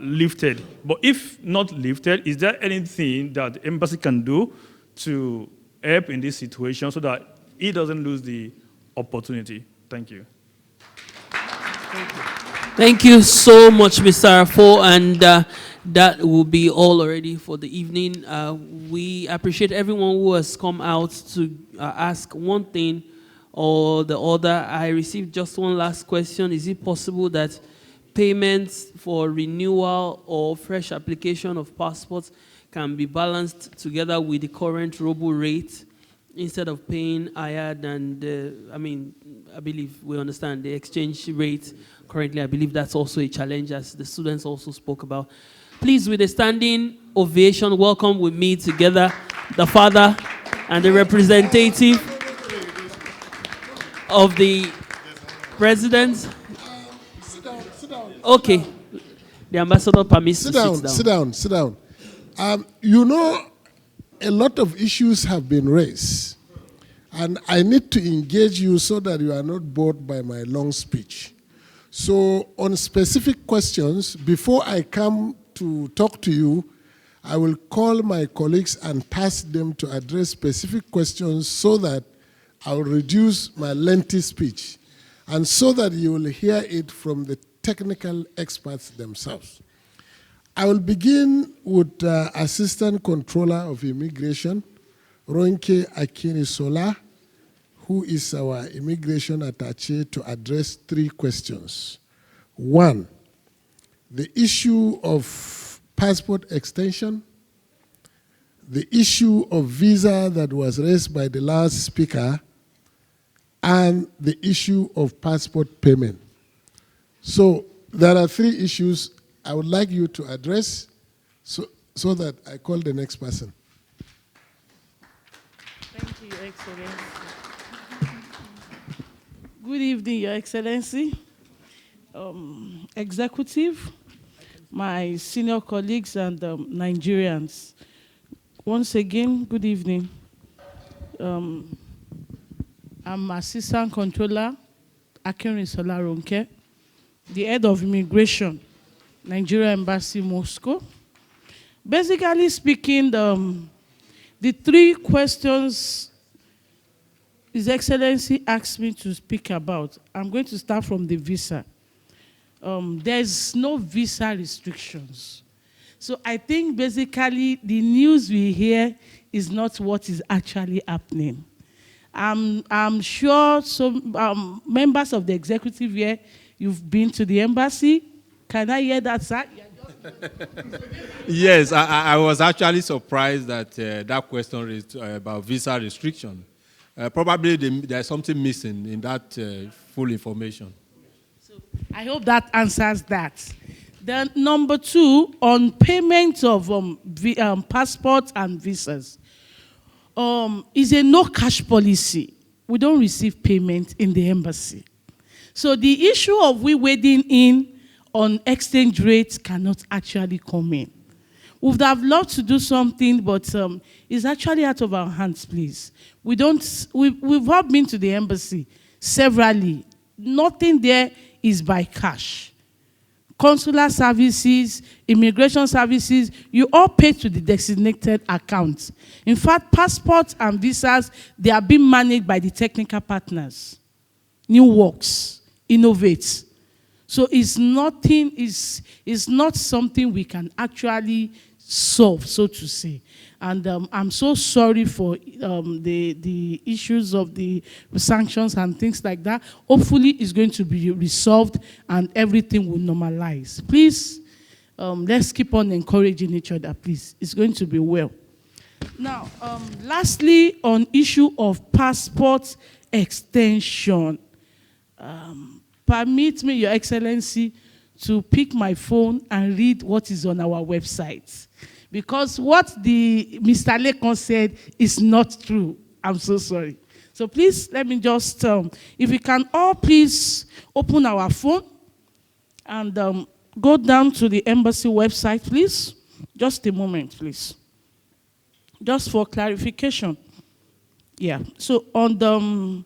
[SPEAKER 19] lifted. But if not lifted, is there anything that the embassy can do to help in this situation so that he doesn't lose the opportunity? Thank you.
[SPEAKER 1] Thank you so much, Mr. Arafo, and that will be all already for the evening. We appreciate everyone who has come out to ask one thing or the other. I received just one last question. Is it possible that payments for renewal or fresh application of passports can be balanced together with the current robo rate instead of paying higher than I believe we understand the exchange rate currently. I believe that's also a challenge, as the students also spoke about. Please, with a standing ovation, welcome with me together the father and the representative of the president. Okay, The ambassador permits
[SPEAKER 20] Sit
[SPEAKER 1] to
[SPEAKER 20] down,
[SPEAKER 1] sit down.
[SPEAKER 20] sit down, sit down. You know, a lot of issues have been raised, and I need to engage you so that you are not bored by my long speech. So on specific questions, before I come to talk to you, I will call my colleagues and task them to address specific questions so that I will reduce my lengthy speech, and so that you will hear it from the technical experts themselves. I will begin with Assistant Controller of Immigration, Ronke Akinisola, who is our immigration attaché, to address 3 questions. 1, the issue of passport extension, the issue of visa that was raised by the last speaker, and the issue of passport payment. So there are 3 issues I would like you to address so that I call the next person.
[SPEAKER 21] Thank you, Your Excellency. Good evening, Your Excellency, Executive, my senior colleagues, and Nigerians. Once again, good evening. I'm Assistant Controller Akinisola Ronke, the head of immigration, Nigeria Embassy, Moscow. Basically speaking, the 3 questions His Excellency asked me to speak about, I'm going to start from the visa. There's no visa restrictions. So I think basically the news we hear is not what is actually happening. I'm sure some members of the executive here, you've been to the embassy. Can I hear that, sir?
[SPEAKER 8] Yes, I was actually surprised that that question raised about visa restriction. Probably there's something missing in that full information.
[SPEAKER 21] So I hope that answers that. Then number 2, on payment of passports and visas, is a no cash policy. We don't receive payment in the embassy. So the issue of we wading in on exchange rates cannot actually come in. We would have loved to do something, but it's actually out of our hands, please. We've all been to the embassy severally. Nothing there is by cash. Consular services, immigration services, you all pay to the designated accounts. In fact, passports and visas, they are being managed by the technical partners. New Works, Innovate. So it's nothing, it's not something we can actually solve, so to say. And I'm so sorry for the issues of the sanctions and things like that. Hopefully it's going to be resolved and everything will normalize. Please, let's keep on encouraging each other, please. It's going to be well. Now, lastly, on issue of passport extension, permit me, Your Excellency, to pick my phone and read what is on our website. Because what the Mr. Lekon said is not true. I'm so sorry. So please, let me just, if we can all please open our phone and go down to the embassy website, please. Just a moment, please. Just for clarification. Yeah, so on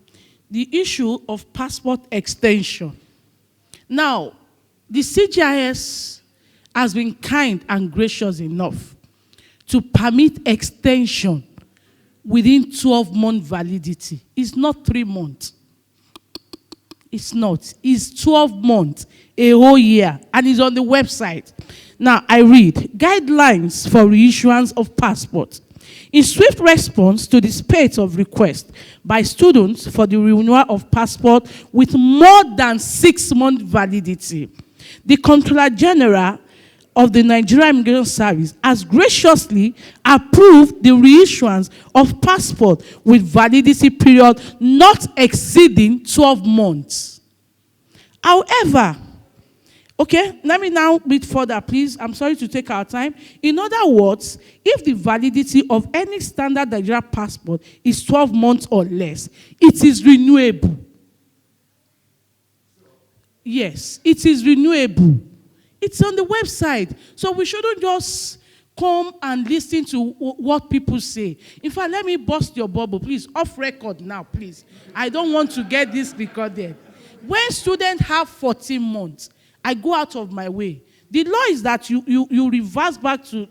[SPEAKER 21] the issue of passport extension. Now, the CGIS has been kind and gracious enough to permit extension within 12-month validity. It's not 3 months. It's not. It's 12 months, a whole year, and it's on the website. Now, I read, guidelines for reissuance of passports. In swift response to the spate of requests by students for the renewal of passport with more than 6-month validity, the Comptroller General of the Nigerian Immigration Service has graciously approved the reissuance of passport with validity period not exceeding 12 months. However, okay, let me now read further, please. I'm sorry to take our time. In other words, if the validity of any standard Nigerian passport is 12 months or less, it is renewable. Yes, it is renewable. It's on the website. So we shouldn't just come and listen to what people say. In fact, let me burst your bubble, please. Off record now, please. I don't want to get this recorded. When students have 14 months, I go out of my way. The law is that you reverse back to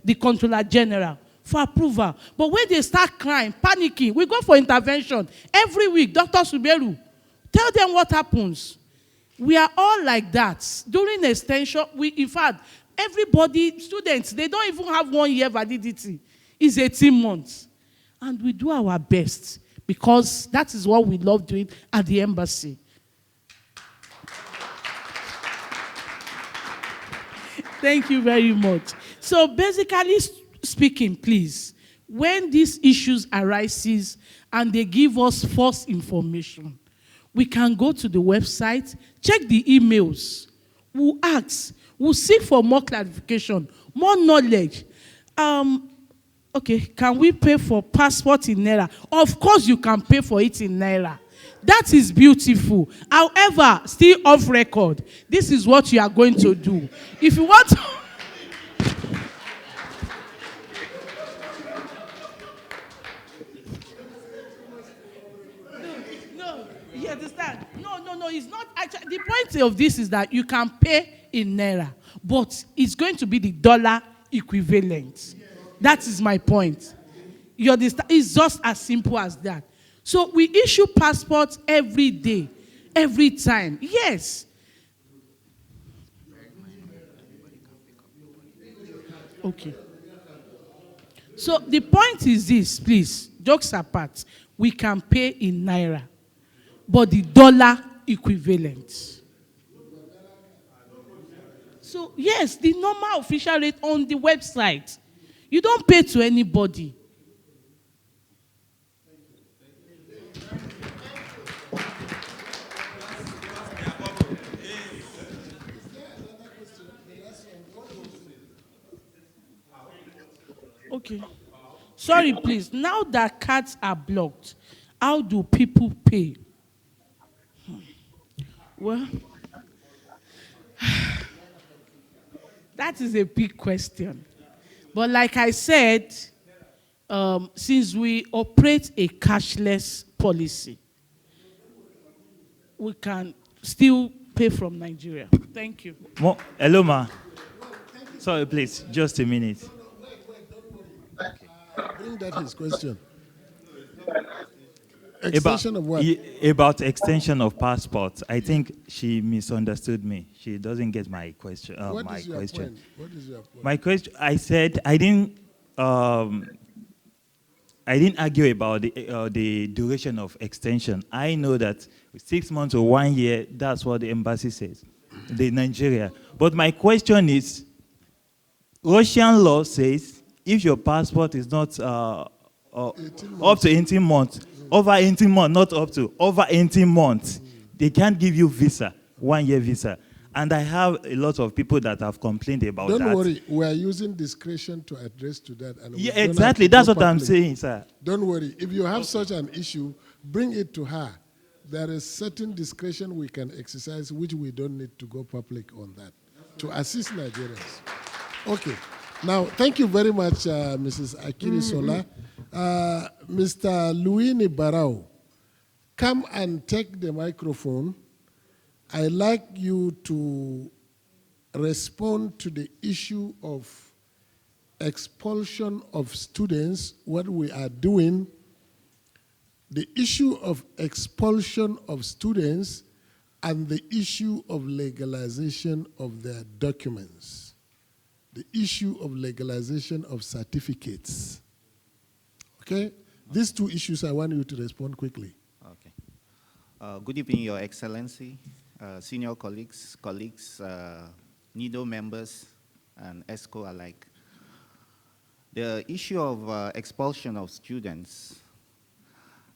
[SPEAKER 21] the Controller General for approval. But when they start crying, panicking, we go for intervention. Every week, Dr. Suberu, tell them what happens. We are all like that. During extension, in fact, everybody, students, they don't even have 1 year validity. It's 18 months. And we do our best because that is what we love doing at the embassy. Thank you very much. So basically speaking, please, when these issues arises and they give us false information, we can go to the website, check the emails, we'll ask, we'll seek for more clarification, more knowledge. Okay, can we pay for passport in Naira? Of course you can pay for it in Naira. That is beautiful. However, still off record, this is what you are going to do. If you want to... No, you understand? No, it's not actually... The point of this is that you can pay in Naira, but it's going to be the dollar equivalent. That is my point. You understand? It's just as simple as that. So we issue passports every day, every time. Yes. Okay. So the point is this, please, jokes apart, we can pay in Naira, but the dollar equivalent. So yes, the normal official rate on the website. You don't pay to anybody. Okay. Sorry, please. Now that cards are blocked, how do people pay? Well, that is a big question. But like I said, since we operate a cashless policy, we can still pay from Nigeria. Thank you.
[SPEAKER 14] Hello, ma. Sorry, please, just a minute.
[SPEAKER 20] Bring that his question. Extension of what?
[SPEAKER 14] About extension of passports. I think she misunderstood me. She doesn't get my question.
[SPEAKER 20] What
[SPEAKER 14] my
[SPEAKER 20] is your
[SPEAKER 14] question.
[SPEAKER 20] point? What is your point?
[SPEAKER 14] My question. I said I didn't argue about the duration of extension. I know that 6 months or 1 year. That's what the embassy says, the Nigeria. But my question is, Russian law says if your passport is not up to 18 months, over 18 months, not up to, over 18 months, they can't give you visa, 1 year visa. And I have a lot of people that have complained about that.
[SPEAKER 20] Don't worry, we are using discretion to address to that. And
[SPEAKER 14] yeah, exactly, that's what I'm saying, sir.
[SPEAKER 20] Don't worry, if you have such an issue, bring it to her. There is certain discretion we can exercise, which we don't need to go public on that, to assist Nigerians. Okay. Now, thank you very much, Mrs. Akiri Sola. Mr. Luini Barao, come and take the microphone. I'd like you to respond to the issue of expulsion of students, what we are doing, the issue of expulsion of students, and the issue of legalization of their documents. The issue of legalization of certificates. Okay? These two issues, I want you to respond quickly.
[SPEAKER 4] Okay. Good evening, Your Excellency, senior colleagues, NIDO members, and ESCO alike. The issue of expulsion of students,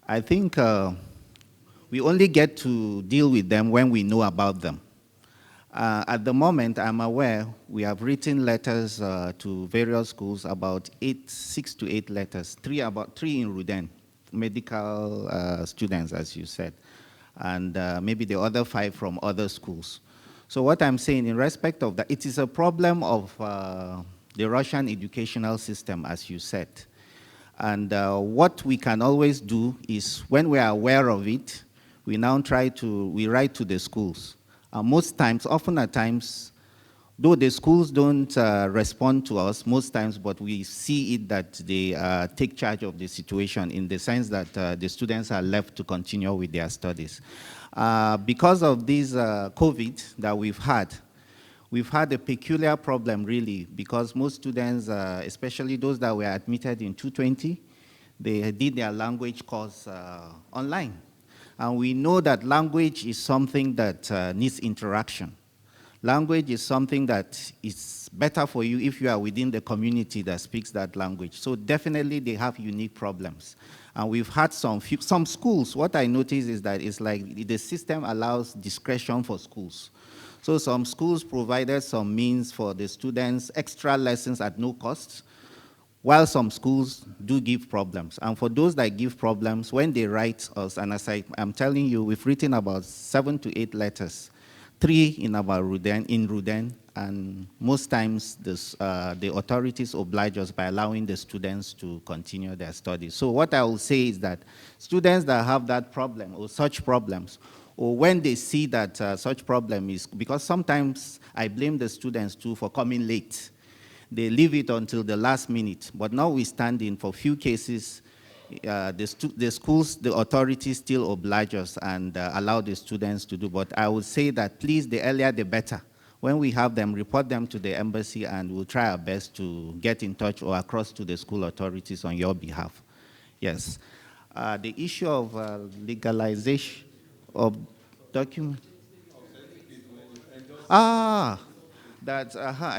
[SPEAKER 4] I think we only get to deal with them when we know about them. At the moment, I'm aware we have written letters to various schools, about 6 to 8 letters, three in Ruden, medical students, as you said, and maybe the other 5 from other schools. So what I'm saying in respect of that, it is a problem of the Russian educational system, as you said. And what we can always do is, when we are aware of it, we now we write to the schools. Most times, often at times, though the schools don't respond to us most times, but we see it that they take charge of the situation in the sense that the students are left to continue with their studies. Because of this COVID that we've had a peculiar problem, really, because most students, especially those that were admitted in 220, they did their language course online. And we know that language is something that needs interaction. Language is something that is better for you if you are within the community that speaks that language. So definitely they have unique problems. And we've had some schools, what I notice is that it's like the system allows discretion for schools. So some schools provided some means for the students, extra lessons at no cost, while some schools do give problems. And for those that give problems, when they write us, and as I'm telling you, we've written about 7 to 8 letters, 3 in Ruden, and most times the authorities oblige us by allowing the students to continue their studies. So what I will say is that students that have that problem or such problems, or when they see that such problem is, because sometimes I blame the students too for coming late. They leave it until the last minute, but notwithstanding, for few cases, the schools, the authorities still oblige us and allow the students to do. But I would say that please, the earlier the better. When we have them, report them to the embassy and we'll try our best to get in touch or across to the school authorities on your behalf. Yes. The issue of legalization of documents. I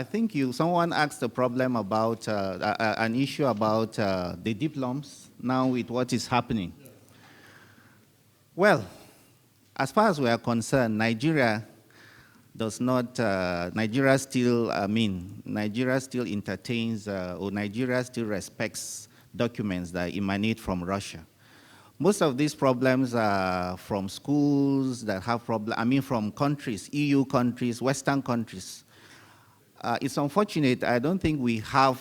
[SPEAKER 4] think someone asked a problem about an issue about the diplomas now with what is happening. Well, as far as we are concerned, Nigeria still entertains or Nigeria still respects documents that emanate from Russia. Most of these problems are from schools that have problems, from countries, EU countries, Western countries. It's unfortunate, I don't think we have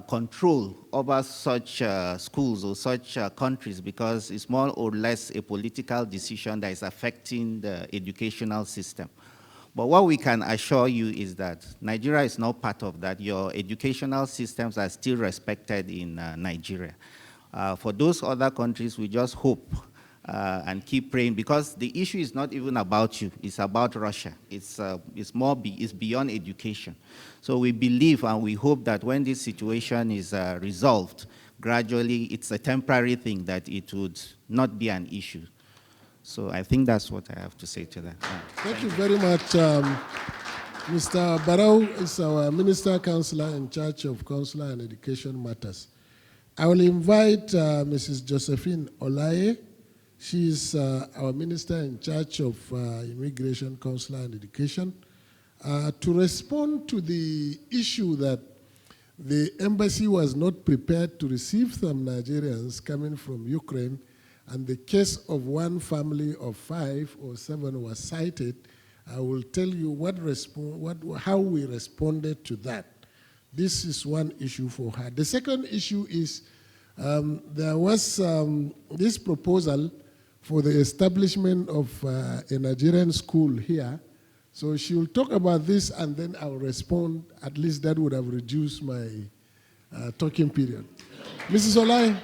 [SPEAKER 4] control over such schools or such countries because it's more or less a political decision that is affecting the educational system. But what we can assure you is that Nigeria is not part of that. Your educational systems are still respected in Nigeria. For those other countries, we just hope and keep praying because the issue is not even about you, it's about Russia. It's beyond education. So we believe and we hope that when this situation is resolved, gradually it's a temporary thing, that it would not be an issue. So I think that's what I have to say to that.
[SPEAKER 20] Thank you very much. Mr. Barrow is our Minister Counselor in charge of Consular and Education Matters. I will invite Mrs. Josephine Olaye. She is our Minister in charge of Immigration, Consular and Education, to respond to the issue that the embassy was not prepared to receive some Nigerians coming from Ukraine, and the case of one family of 5 or 7 was cited. I will tell you how we responded to that. This is one issue for her. The second issue is there was this proposal for the establishment of a Nigerian school here. So she will talk about this and then I'll respond. At least that would have reduced my talking period. Mrs. Olai.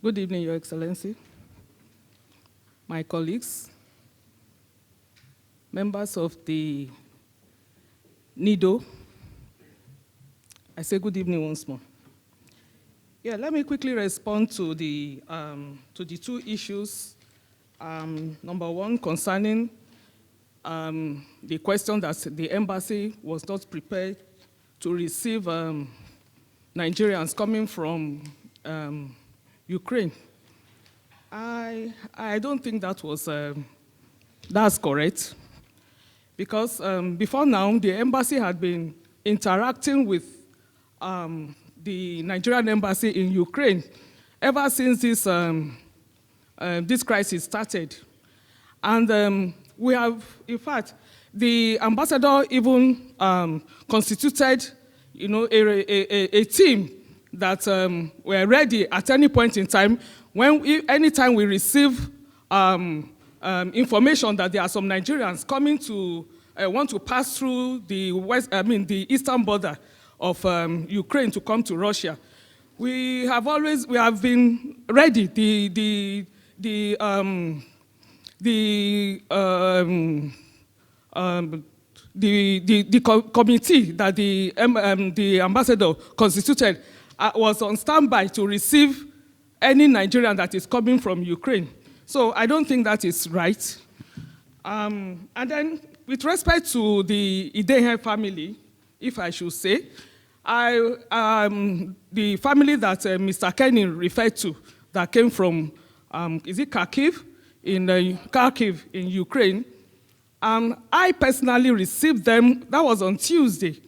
[SPEAKER 5] Good evening, Your Excellency, my colleagues, members of the NIDO. I say good evening once more. Yeah, let me quickly respond to the 2 issues. Number 1, concerning the question that the embassy was not prepared to receive Nigerians coming from Ukraine. I don't think that's correct, because before now, the embassy had been interacting with the Nigerian embassy in Ukraine ever since this crisis started. And we have, in fact, the ambassador even constituted, a team that were ready at any point in time anytime we receive information that there are some Nigerians coming to want to pass through the eastern border of Ukraine to come to Russia. We have been ready. The committee that the ambassador constituted was on standby to receive any Nigerian that is coming from Ukraine. So I don't think that is right. And then with respect to the Idehe family, if I should say, the family that Mr. Kenny referred to that came from, is it Kharkiv? Kharkiv in Ukraine. I personally received them, that was on Tuesday.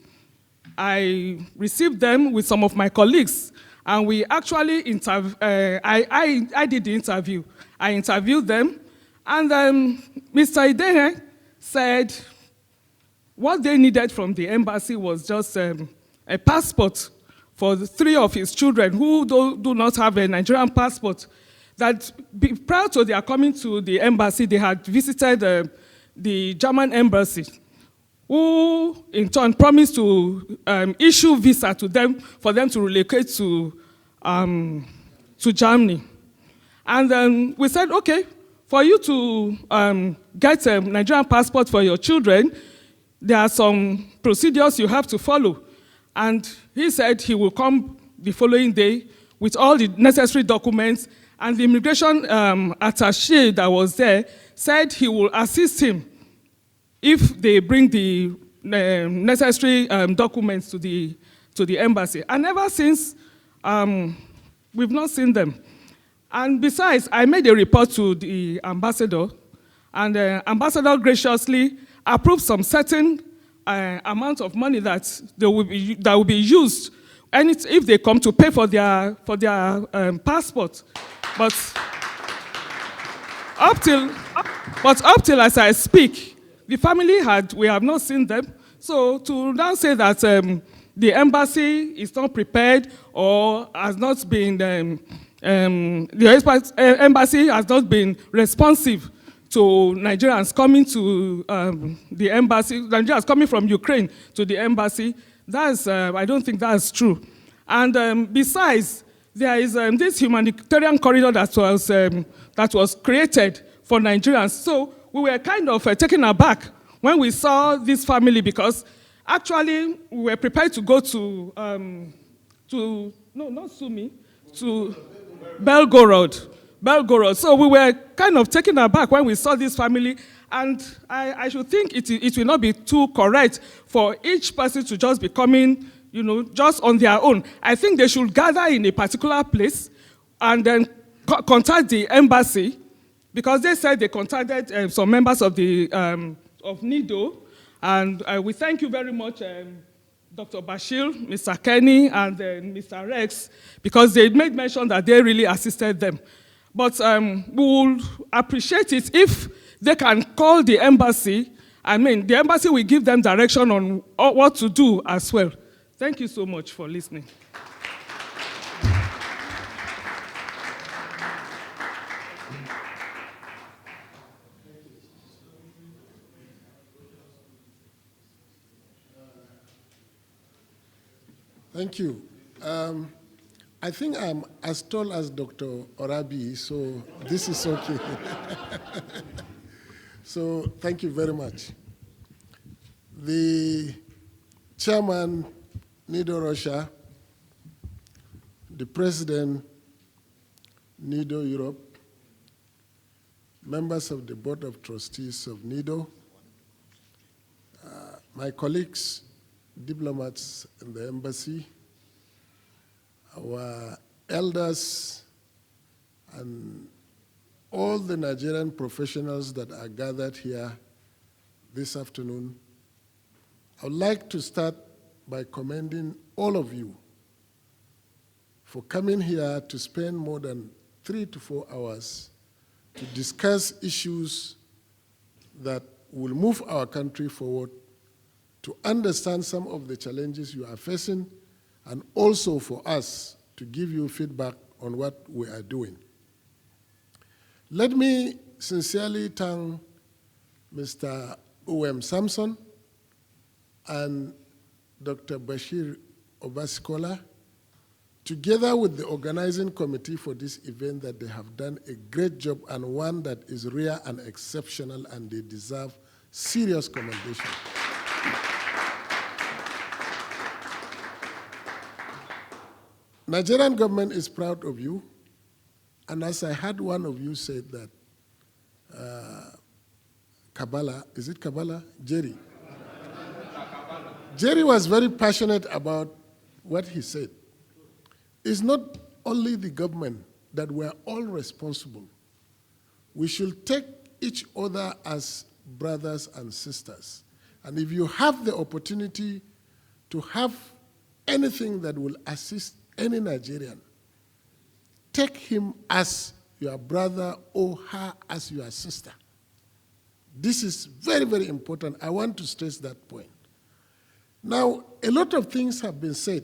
[SPEAKER 5] I received them with some of my colleagues, and we actually I did the interview. I interviewed them, and Mr. Idehe said what they needed from the embassy was just a passport for the 3 of his children who do not have a Nigerian passport. That prior to their coming to the embassy, they had visited the German embassy, who in turn promised to issue visa to them for them to relocate to Germany. And then we said, okay, for you to get a Nigerian passport for your children, there are some procedures you have to follow. And he said he will come the following day with all the necessary documents, and the immigration attaché that was there said he will assist him if they bring the necessary documents to the embassy. And ever since, we've not seen them. And besides, I made a report to the ambassador, and the ambassador graciously approved some certain amount of money that will be used, and if they come to pay for their passport. But up till as I speak, the family we have not seen them. So to now say that the embassy is not prepared or has not been, the embassy has not been responsive to Nigerians coming to the embassy, Nigerians coming from Ukraine to the embassy, I don't think that's true. And besides, there is this humanitarian corridor that was created for Nigerians. So we were kind of taken aback when we saw this family, because actually we were prepared to go to not Sumi, to Belgorod. So we were kind of taken aback when we saw this family, and I should think it will not be too correct for each person to just be coming, just on their own. I think they should gather in a particular place and then contact the embassy, because they said they contacted some members of NIDO, and we thank you very much, Dr. Bashir, Mr. Kenny, and Mr. Rex, because they made mention that they really assisted them. But we will appreciate it if they can call the embassy. I mean, the embassy will give them direction on what to do as well. Thank you so much for listening.
[SPEAKER 20] Thank you. I think I'm as tall as Dr. Orabi, so this is okay. So thank you very much. The chairman, NIDO Russia, the president, NIDO Europe, members of the board of trustees of NIDO, my colleagues, diplomats in the embassy, our elders and all the Nigerian professionals that are gathered here this afternoon, I would like to start by commending all of you for coming here to spend more than 3 to 4 hours to discuss issues that will move our country forward, to understand some of the challenges you are facing, and also for us to give you feedback on what we are doing. Let me sincerely thank Mr. O.M. Samson and Dr. Bashir Obasikola, together with the organizing committee for this event, that they have done a great job and one that is rare and exceptional, and they deserve serious commendation. Nigerian government is proud of you, and as I heard one of you said that Kabbalah, is it Kabbalah? Jerry. Jerry was very passionate about what he said. It's not only the government that we're all responsible. We should take each other as brothers and sisters. And if you have the opportunity to have anything that will assist any Nigerian, take him as your brother or her as your sister. This is very, very important. I want to stress that point. Now, a lot of things have been said.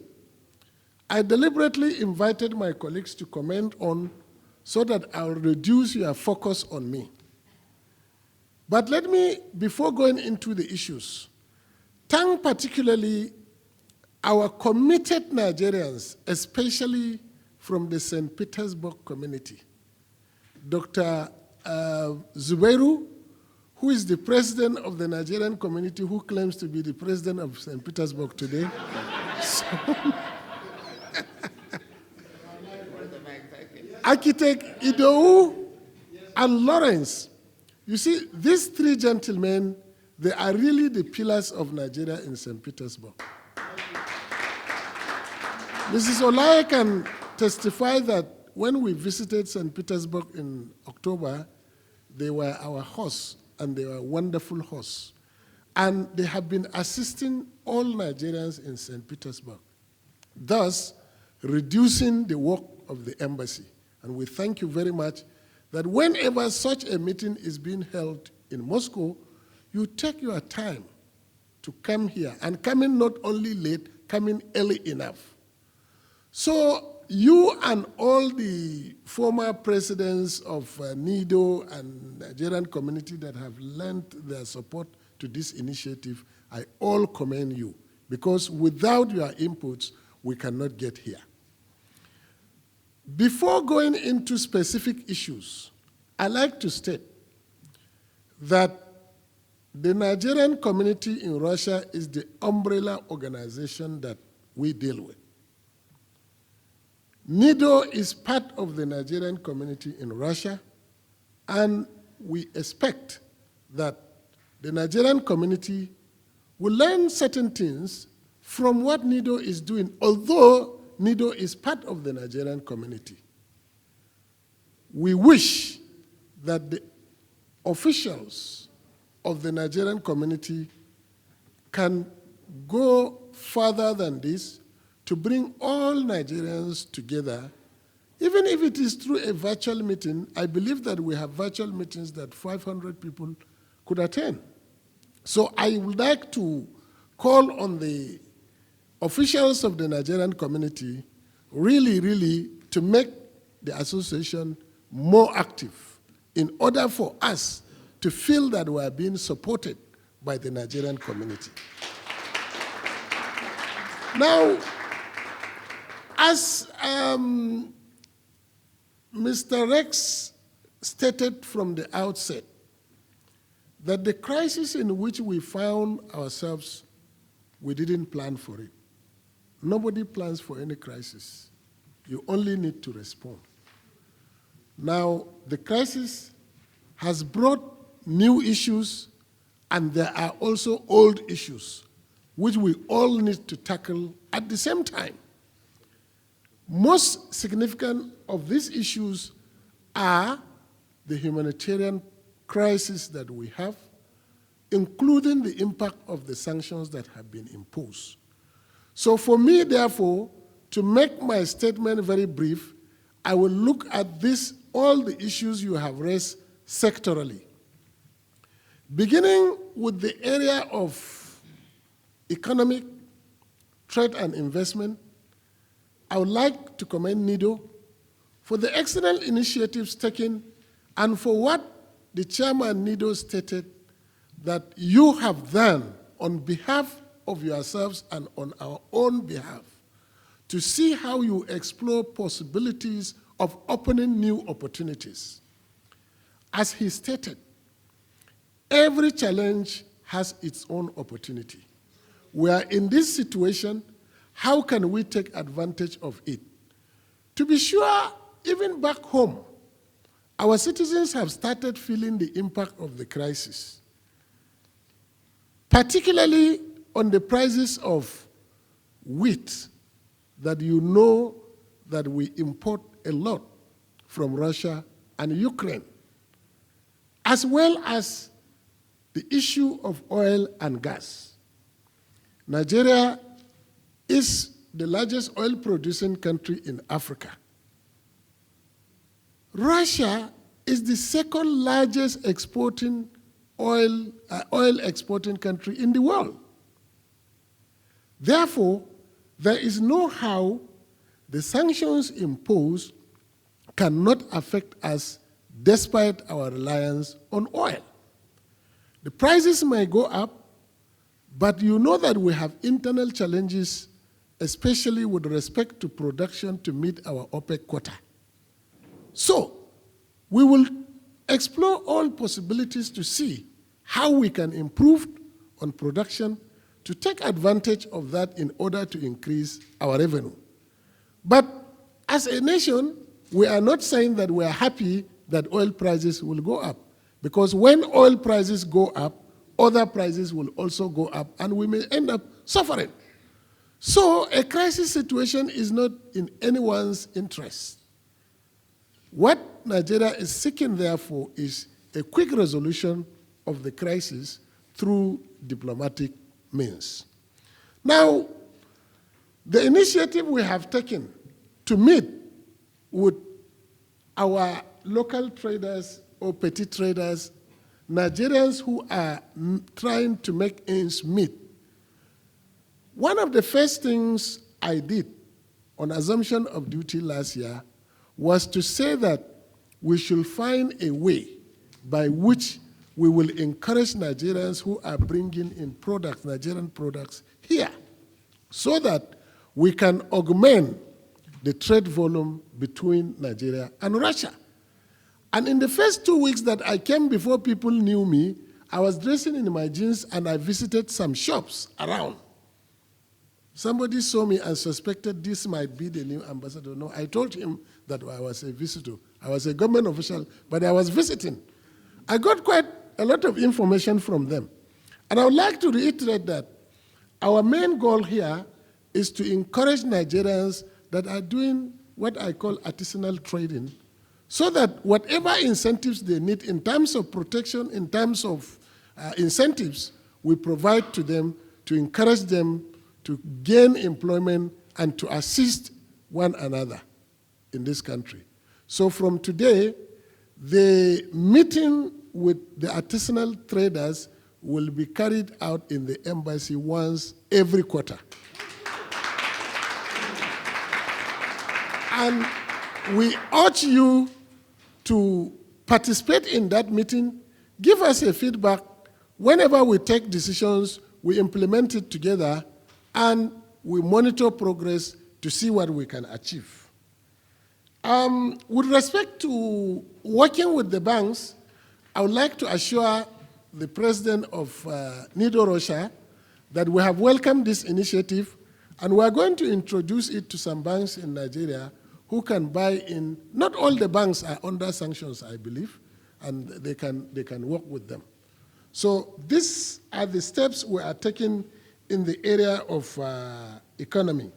[SPEAKER 20] I deliberately invited my colleagues to comment on so that I'll reduce your focus on me. But let me, before going into the issues, thank particularly our committed Nigerians, especially from the St. Petersburg community. Dr. Zubairu, who is the president of the Nigerian community, who claims to be the president of St. Petersburg today. Architect Idou and Lawrence. You see, these 3 gentlemen, they are really the pillars of Nigeria in St. Petersburg. Mrs. Olaya can testify that when we visited St. Petersburg in October, they were our hosts, and they were wonderful hosts. And they have been assisting all Nigerians in St. Petersburg, thus reducing the work of the embassy. And we thank you very much that whenever such a meeting is being held in Moscow, you take your time to come here, and come in not only late, come in early enough. So you and all the former presidents of NIDO and Nigerian community that have lent their support to this initiative, I all commend you, because without your inputs, we cannot get here. Before going into specific issues, I like to state that the Nigerian community in Russia is the umbrella organization that we deal with. NIDO is part of the Nigerian community in Russia, and we expect that the Nigerian community will learn certain things from what NIDO is doing, although NIDO is part of the Nigerian community. We wish that the officials of the Nigerian community can go further than this to bring all Nigerians together. Even if it is through a virtual meeting, I believe that we have virtual meetings that 500 people could attend. So I would like to call on the officials of the Nigerian community really to make the association more active in order for us to feel that we are being supported by the Nigerian community. Now, as Mr. Rex stated from the outset, that the crisis in which we found ourselves, we didn't plan for it. Nobody plans for any crisis. You only need to respond. Now, the crisis has brought new issues, and there are also old issues, which we all need to tackle at the same time. Most significant of these issues are the humanitarian crisis that we have, including the impact of the sanctions that have been imposed. So for me, therefore, to make my statement very brief, I will look at this, all the issues you have raised sectorally. Beginning with the area of economic, trade and investment, I would like to commend NIDO for the excellent initiatives taken and for what the chairman NIDO stated that you have done on behalf of yourselves and on our own behalf to see how you explore possibilities of opening new opportunities. As he stated, every challenge has its own opportunity. We are in this situation, how can we take advantage of it? To be sure, even back home, our citizens have started feeling the impact of the crisis, particularly on the prices of wheat that you know that we import a lot from Russia and Ukraine, as well as the issue of oil and gas. Nigeria is the largest oil-producing country in Africa. Russia is the second largest exporting oil exporting country in the world. Therefore, there is no how the sanctions imposed cannot affect us despite our reliance on oil. The prices may go up, but you know that we have internal challenges, especially with respect to production to meet our OPEC quota. So, we will explore all possibilities to see how we can improve on production to take advantage of that in order to increase our revenue. But as a nation, we are not saying that we are happy that oil prices will go up, because when oil prices go up, other prices will also go up, and we may end up suffering. So a crisis situation is not in anyone's interest. What Nigeria is seeking, therefore, is a quick resolution of the crisis through diplomatic means. Now, the initiative we have taken to meet with our local traders or petty traders, Nigerians who are trying to make ends meet, one of the first things I did on assumption of duty last year was to say that we should find a way by which we will encourage Nigerians who are bringing in products, Nigerian products, here, so that we can augment the trade volume between Nigeria and Russia. And in the first 2 weeks that I came before people knew me, I was dressing in my jeans and I visited some shops around. Somebody saw me and suspected this might be the new ambassador. No, I told him that I was a visitor. I was a government official, but I was visiting. I got quite a lot of information from them. And I would like to reiterate that our main goal here is to encourage Nigerians that are doing what I call artisanal trading, so that whatever incentives they need in terms of protection, in terms of incentives, we provide to them to encourage them to gain employment and to assist one another in this country. So from today, the meeting with the artisanal traders will be carried out in the embassy once every quarter. And we urge you to participate in that meeting, give us a feedback. Whenever we take decisions, we implement it together, and we monitor progress to see what we can achieve. With respect to working with the banks, I would like to assure the president of NIDO Russia that we have welcomed this initiative, and we are going to introduce it to some banks in Nigeria who can buy in. Not all the banks are under sanctions, I believe, and they can work with them. So these are the steps we are taking in the area of economy.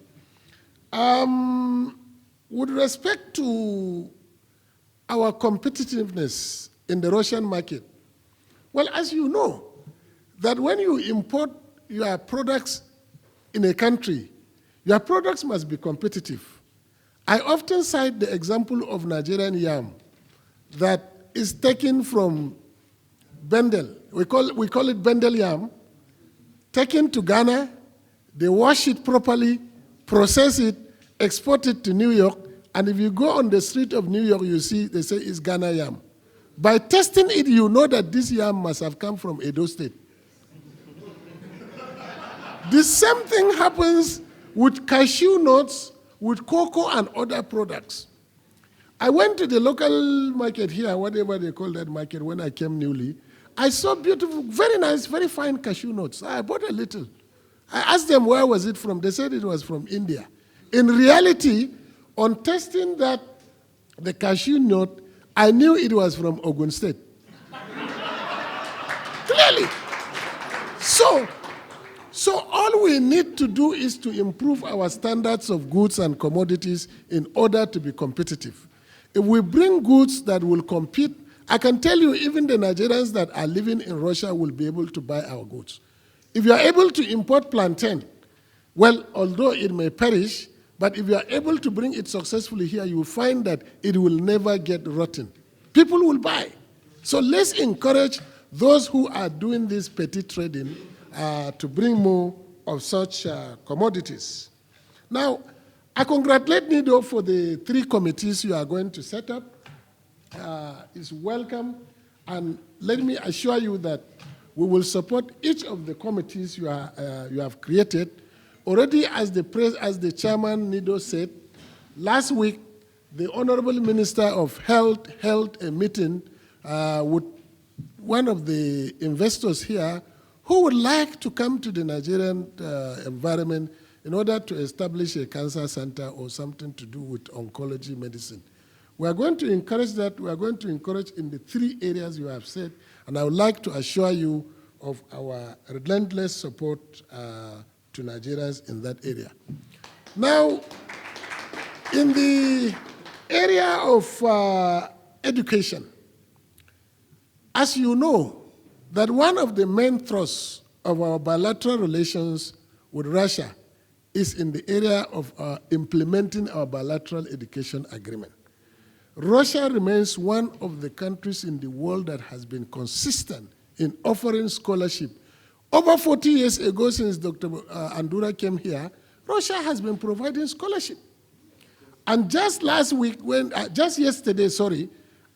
[SPEAKER 20] With respect to our competitiveness in the Russian market? Well, as you know, that when you import your products in a country, your products must be competitive. I often cite the example of Nigerian yam that is taken from Bendel. We call it Bendel yam, taken to Ghana, they wash it properly, process it, export it to New York, and if you go on the street of New York, you see they say it's Ghana yam. By testing it, you know that this yam must have come from Edo State. The same thing happens with cashew nuts, with cocoa and other products. I went to the local market here, whatever they call that market, when I came newly. I saw beautiful, very nice, very fine cashew nuts. I bought a little. I asked them where was it from. They said it was from India. In reality, on testing that, the cashew nut, I knew it was from Ogun State. Clearly. So all we need to do is to improve our standards of goods and commodities in order to be competitive. If we bring goods that will compete, I can tell you even the Nigerians that are living in Russia will be able to buy our goods. If you are able to import plantain, well, although it may perish, but if you are able to bring it successfully here, you will find that it will never get rotten. People will buy. So let's encourage those who are doing this petty trading to bring more of such commodities. Now, I congratulate NIDO for the 3 committees you are going to set up. It's welcome, and let me assure you that we will support each of the committees you have created. Already, as the chairman NIDO said, last week, the Honorable Minister of Health held a meeting with one of the investors here who would like to come to the Nigerian environment in order to establish a cancer center or something to do with oncology medicine. We are going to encourage that. We are going to encourage in the 3 areas you have said, and I would like to assure you of our relentless support to Nigerians in that area. Now, in the area of education, as you know, that one of the main thrusts of our bilateral relations with Russia is in the area of implementing our bilateral education agreement. Russia remains one of the countries in the world that has been consistent in offering scholarship. Over 40 years ago, since Dr. Andura came here, Russia has been providing scholarship. And just yesterday,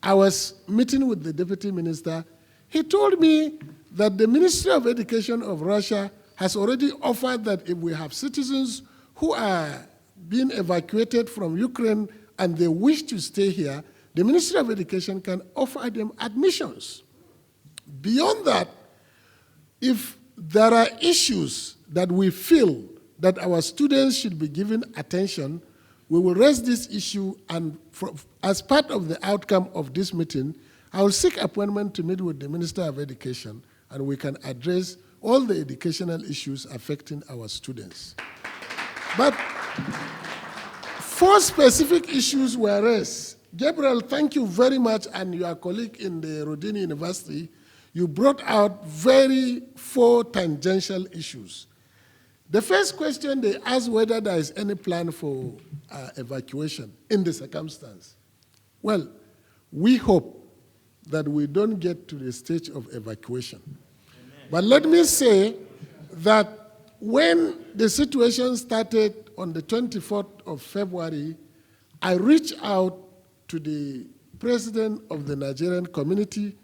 [SPEAKER 20] I was meeting with the deputy minister. He told me that the Ministry of Education of Russia has already offered that if we have citizens who are being evacuated from Ukraine and they wish to stay here, the Ministry of Education can offer them admissions. Beyond that, if there are issues that we feel that our students should be given attention, we will raise this issue, and as part of the outcome of this meeting, I will seek appointment to meet with the Minister of Education, and we can address all the educational issues affecting our students. But 4 specific issues were raised. Gabriel, thank you very much, and your colleague in the Rodini University, you brought out 4 tangential issues. The first question, they asked whether there is any plan for evacuation in the circumstance. Well, we hope that we don't get to the stage of evacuation. Amen. But let me say that when the situation started on the 24th of February, I reached out to the president of the Nigerian community,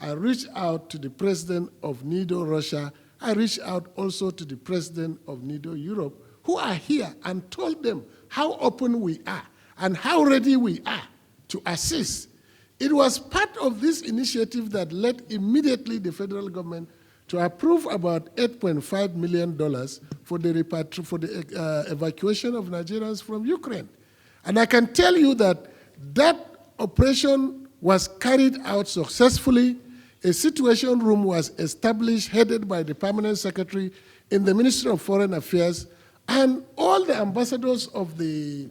[SPEAKER 20] I reached out to the president of NIDO Russia, I reached out also to the president of NIDO Europe, who are here, and told them how open we are and how ready we are to assist. It was part of this initiative that led immediately the federal government to approve about $8.5 million for the evacuation of Nigerians from Ukraine. And I can tell you that that operation was carried out successfully. A situation room was established, headed by the permanent secretary in the Ministry of Foreign Affairs, and all the ambassadors of the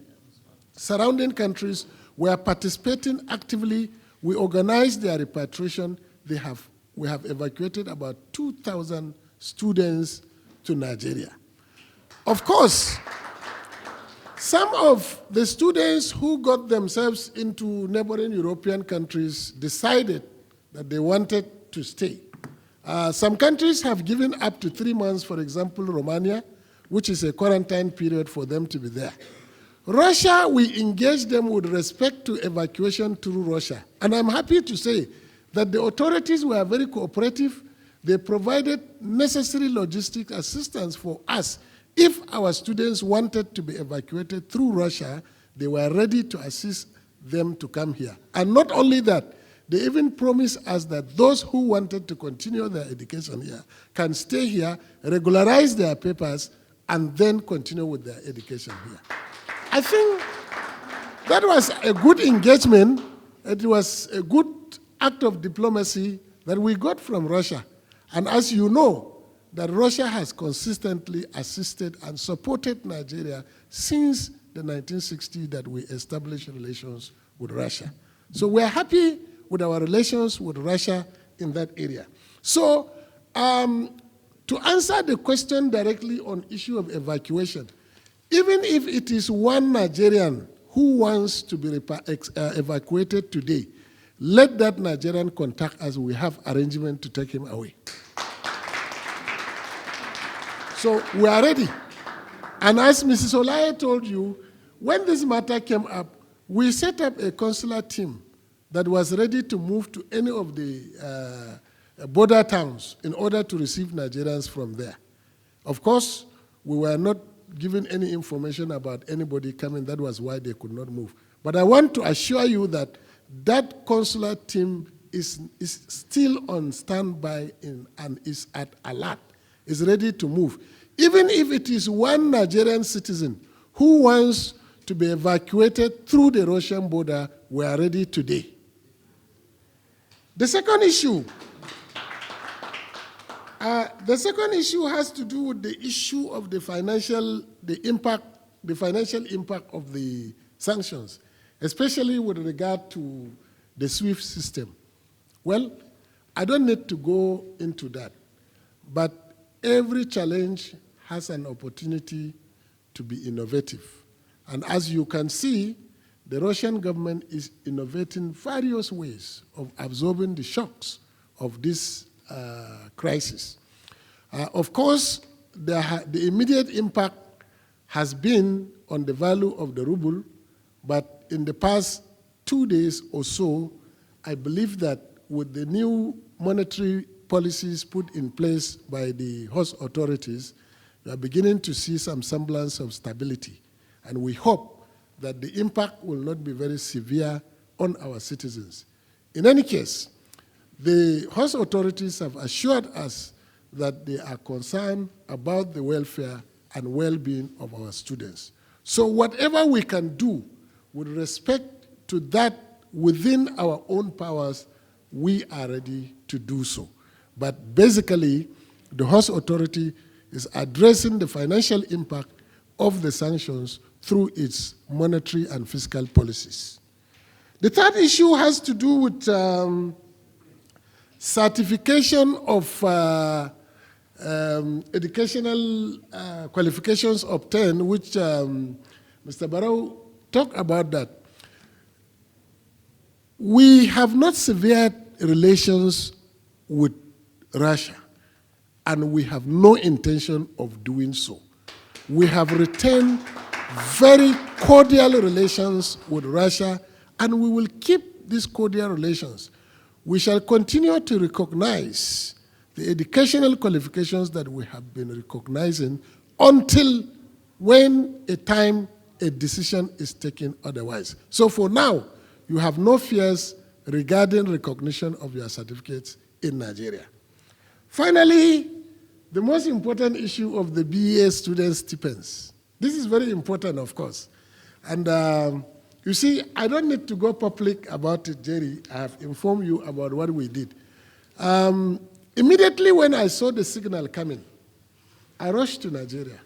[SPEAKER 20] surrounding countries were participating actively. We organized their repatriation. We have evacuated about 2,000 students to Nigeria. Of course, some of the students who got themselves into neighboring European countries decided that they wanted to stay. Some countries have given up to 3 months, for example, Romania, which is a quarantine period for them to be there. Russia, we engaged them with respect to evacuation through Russia. And I'm happy to say that the authorities were very cooperative. They provided necessary logistic assistance for us. If our students wanted to be evacuated through Russia, they were ready to assist them to come here. And not only that, they even promised us that those who wanted to continue their education here can stay here, regularize their papers, and then continue with their education here. I think that was a good engagement. It was a good act of diplomacy that we got from Russia. And as you know, that Russia has consistently assisted and supported Nigeria since the 1960s that we established relations with Russia. So we're happy with our relations with Russia in that area. So to answer the question directly on issue of evacuation, even if it is one Nigerian who wants to be evacuated today, let that Nigerian contact us. We have arrangement to take him away. So we are ready. And as Mrs. Olaye told you, when this matter came up, we set up a consular team that was ready to move to any of the border towns in order to receive Nigerians from there. Of course, we were not given any information about anybody coming. That was why they could not move. But I want to assure you that that consular team is still on standby and is at alert, is ready to move. Even if it is one Nigerian citizen who wants to be evacuated through the Russian border, we are ready today. The second issue has to do with the issue of the financial impact of the sanctions, especially with regard to the SWIFT system. Well, I don't need to go into that, but every challenge has an opportunity to be innovative. And as you can see, the Russian government is innovating various ways of absorbing the shocks of this crisis. Of course, the immediate impact has been on the value of the ruble, but in the past 2 days or so, I believe that with the new monetary policies put in place by the host authorities, we are beginning to see some semblance of stability. And we hope that the impact will not be very severe on our citizens. In any case, the host authorities have assured us that they are concerned about the welfare and well-being of our students. So whatever we can do with respect to that within our own powers, we are ready to do so. But basically, the host authority is addressing the financial impact of the sanctions through its monetary and fiscal policies. The third issue has to do with certification of educational qualifications obtained, which Mr. Barrow talked about that. We have not severed relations with Russia, and we have no intention of doing so. We have retained very cordial relations with Russia, and we will keep these cordial relations. We shall continue to recognize the educational qualifications that we have been recognizing until when a decision is taken otherwise. So for now, you have no fears regarding recognition of your certificates in Nigeria. Finally, the most important issue of the BEA student stipends. This is very important, of course. And you see, I don't need to go public about it, Jerry. I have informed you about what we did. Immediately when I saw the signal coming, I rushed to Nigeria.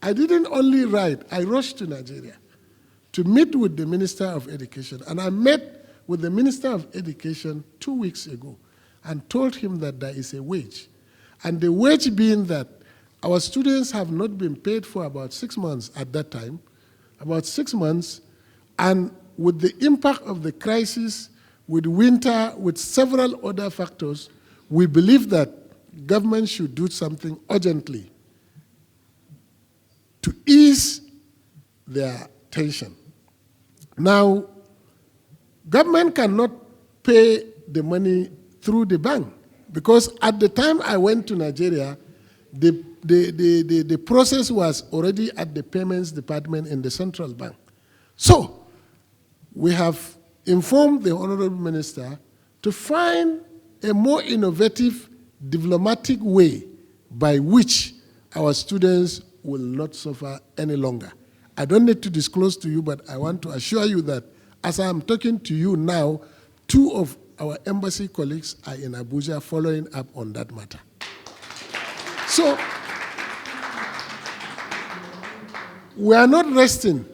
[SPEAKER 20] I didn't only write, I rushed to Nigeria to meet with the Minister of Education. And I met with the Minister of Education 2 weeks ago and told him that there is a wage. And the wage being that our students have not been paid for about 6 months at that time, about 6 months, and with the impact of the crisis, with winter, with several other factors, we believe that government should do something urgently to ease their tension. Now, government cannot pay the money through the bank because at the time I went to Nigeria, the process was already at the payments department in the central bank. So, we have informed the Honorable Minister to find a more innovative, diplomatic way by which our students will not suffer any longer. I don't need to disclose to you, but I want to assure you that as I am talking to you now, 2 of our embassy colleagues are in Abuja following up on that matter. So, we are not resting.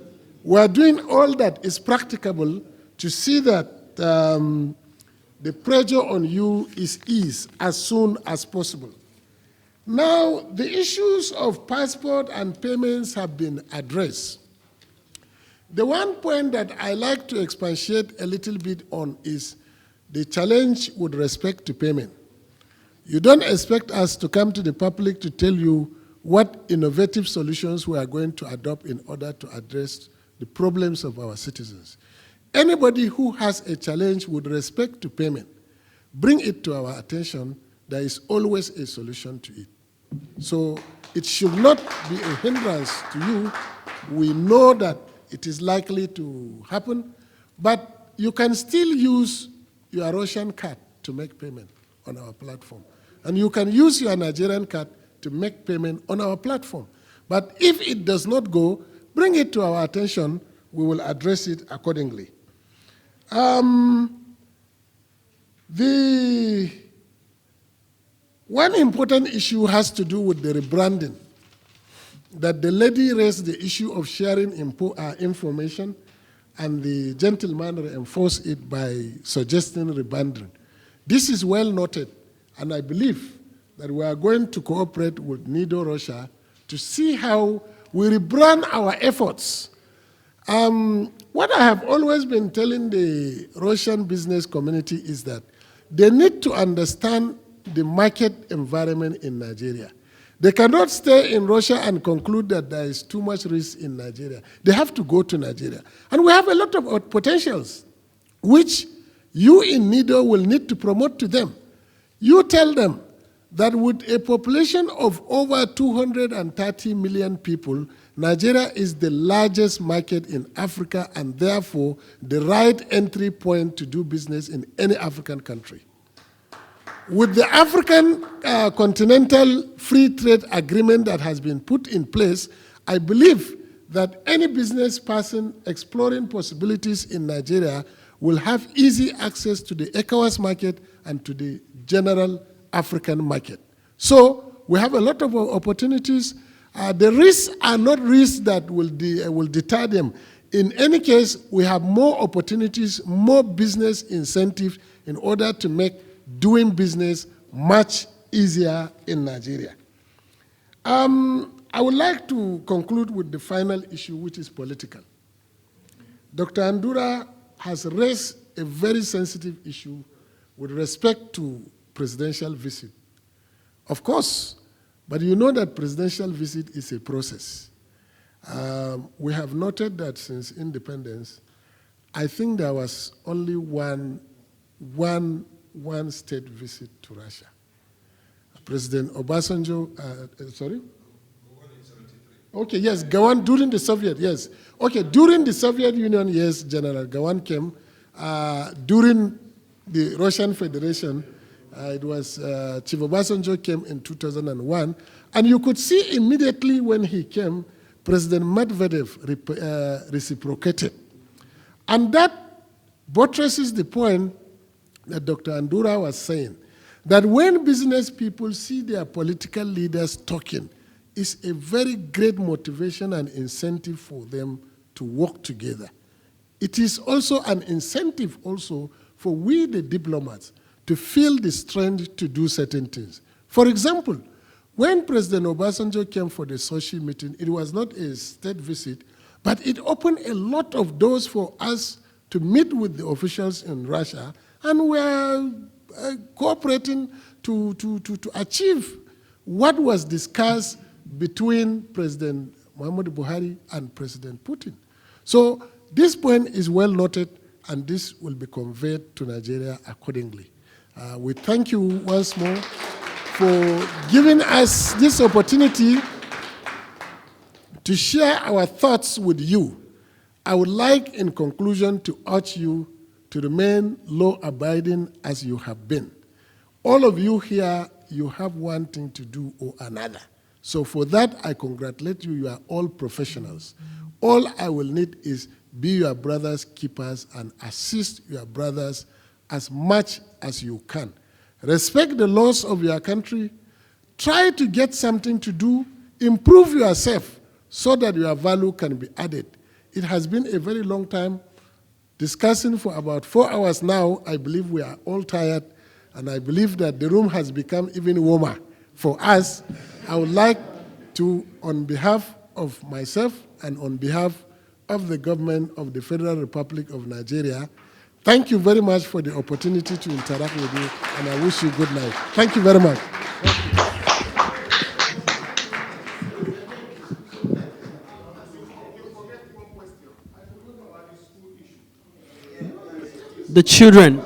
[SPEAKER 20] We are doing all that is practicable to see that the pressure on you is eased as soon as possible. Now, the issues of passport and payments have been addressed. The one point that I like to expatiate a little bit on is the challenge with respect to payment. You don't expect us to come to the public to tell you what innovative solutions we are going to adopt in order to address the problems of our citizens. Anybody who has a challenge with respect to payment, bring it to our attention. There is always a solution to it. So it should not be a hindrance to you. We know that it is likely to happen, but you can still use your Russian card to make payment on our platform. And you can use your Nigerian card to make payment on our platform. But if it does not go, bring it to our attention. We will address it accordingly. The one important issue has to do with the rebranding, that the lady raised the issue of sharing information, and the gentleman reinforced it by suggesting rebranding. This is well noted, and I believe that we are going to cooperate with NIDO Russia to see how we rebrand our efforts. What I have always been telling the Russian business community is that they need to understand the market environment in Nigeria. They cannot stay in Russia and conclude that there is too much risk in Nigeria. They have to go to Nigeria. And we have a lot of potentials, which you in NIDO will need to promote to them. You tell them that with a population of over 230 million people, Nigeria is the largest market in Africa and therefore the right entry point to do business in any African country. With the African Continental Free Trade Agreement that has been put in place, I believe that any business person exploring possibilities in Nigeria will have easy access to the ECOWAS market and to the general African market. So we have a lot of opportunities. The risks are not risks that will deter them. In any case, we have more opportunities, more business incentives in order to make doing business much easier in Nigeria. I would like to conclude with the final issue, which is political. Dr. Andura has raised a very sensitive issue with respect to presidential visit. Of course, but you know that presidential visit is a process. We have noted that since independence, I think there was only one state visit to Russia. President Obasanjo, sorry? Okay, yes, Gawan during the Soviet, yes. Okay, during the Soviet Union, yes, General Gawan came. During the Russian Federation, it was Chief Obasanjo came in 2001. And you could see immediately when he came, President Medvedev reciprocated. And that buttresses the point that Dr. Andura was saying, that when business people see their political leaders talking, it's a very great motivation and incentive for them to work together. It is also an incentive also for we, the diplomats, to feel the strength to do certain things. For example, when President Obasanjo came for the Sochi meeting, it was not a state visit, but it opened a lot of doors for us to meet with the officials in Russia, and we are cooperating to achieve what was discussed between President Muhammadu Buhari and President Putin. So this point is well noted, and this will be conveyed to Nigeria accordingly. We thank you once more for giving us this opportunity to share our thoughts with you. I would like, in conclusion, to urge you to remain law-abiding as you have been. All of you here, you have one thing to do or another. So for that, I congratulate you. You are all professionals. All I will need is be your brothers' keepers and assist your brothers as much as you can. Respect the laws of your country. Try to get something to do. Improve yourself so that your value can be added. It has been a very long time discussing for about 4 hours now. I believe we are all tired, and I believe that the room has become even warmer for us. I would like to, on behalf of myself and on behalf of the government of the Federal Republic of Nigeria, thank you very much for the opportunity to interact with you, and I wish you good night. Thank you very much.
[SPEAKER 1] The children.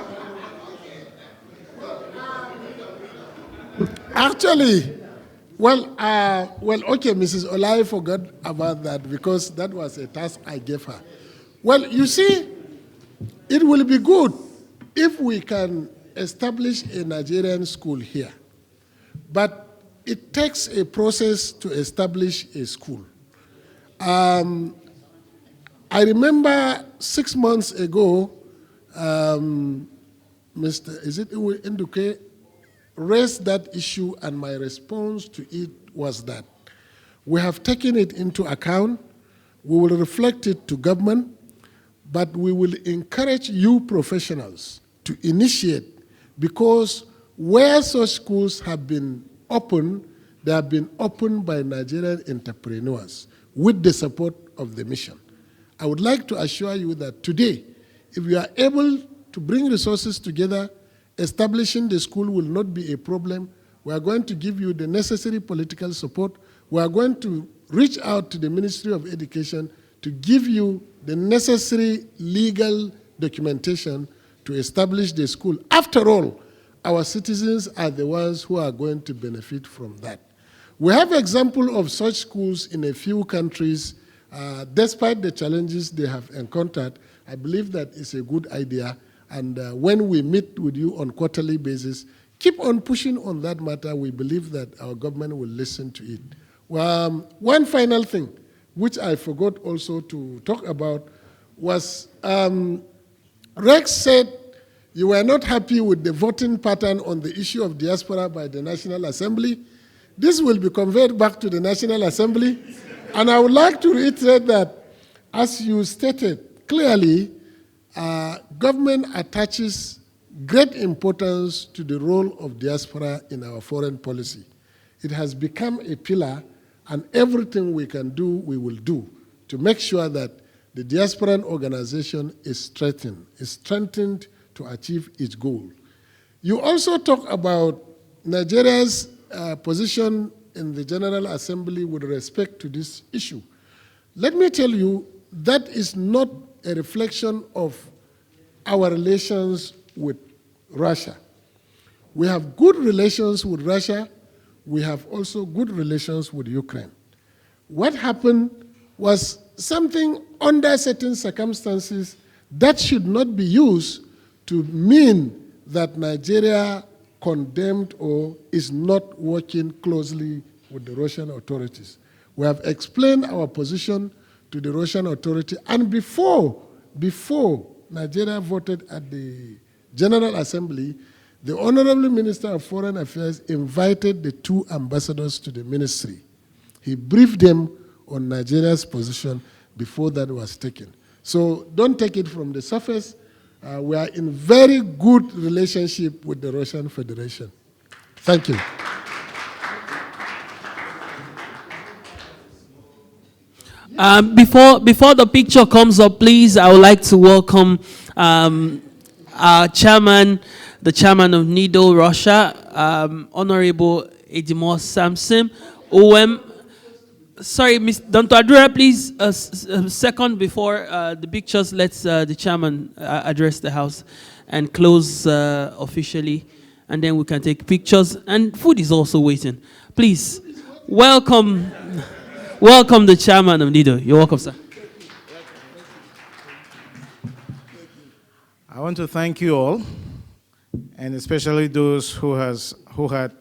[SPEAKER 20] Actually, okay, Mrs. Olai forgot about that because that was a task I gave her. Well, you see, it will be good if we can establish a Nigerian school here. But it takes a process to establish a school. I remember 6 months ago, Mr. Nduke raised that issue, and my response to it was that we have taken it into account, we will reflect it to government, but we will encourage you professionals to initiate, because where such schools have been opened, they have been opened by Nigerian entrepreneurs with the support of the mission. I would like to assure you that today, if we are able to bring resources together, establishing the school will not be a problem. We are going to give you the necessary political support. We are going to reach out to the Ministry of Education to give you the necessary legal documentation to establish the school. After all, our citizens are the ones who are going to benefit from that. We have example of such schools in a few countries. Despite the challenges they have encountered, I believe that it's a good idea. And when we meet with you on quarterly basis, keep on pushing on that matter. We believe that our government will listen to it. One final thing, which I forgot also to talk about, was Rex said you were not happy with the voting pattern on the issue of diaspora by the National Assembly. This will be conveyed back to the National Assembly. And I would like to reiterate that, as you stated clearly, government attaches great importance to the role of diaspora in our foreign policy. It has become a pillar, and everything we can do, we will do to make sure that the diasporan organization is strengthened to achieve its goal. You also talk about Nigeria's position in the General Assembly with respect to this issue. Let me tell you, that is not a reflection of our relations with Russia. We have good relations with Russia. We have also good relations with Ukraine. What happened was something under certain circumstances that should not be used to mean that Nigeria condemned or is not working closely with the Russian authorities. We have explained our position to the Russian authority, and before Nigeria voted at the General Assembly, the Honorable Minister of Foreign Affairs invited the two ambassadors to the ministry. He briefed them on Nigeria's position. before that was taken. So don't take it from the surface. We are in very good relationship with the Russian Federation. Thank you.
[SPEAKER 1] Before the picture comes up, please, I would like to welcome our chairman, the chairman of NIDO Russia, Honorable Edimor Samson, OM. Sorry, Dr. Adura, please, a second before the pictures, let's the chairman address the House and close officially, and then we can take pictures. And food is also waiting. Please, welcome the chairman of NIDO. You're welcome, sir.
[SPEAKER 6] I want to thank you all, and especially those who had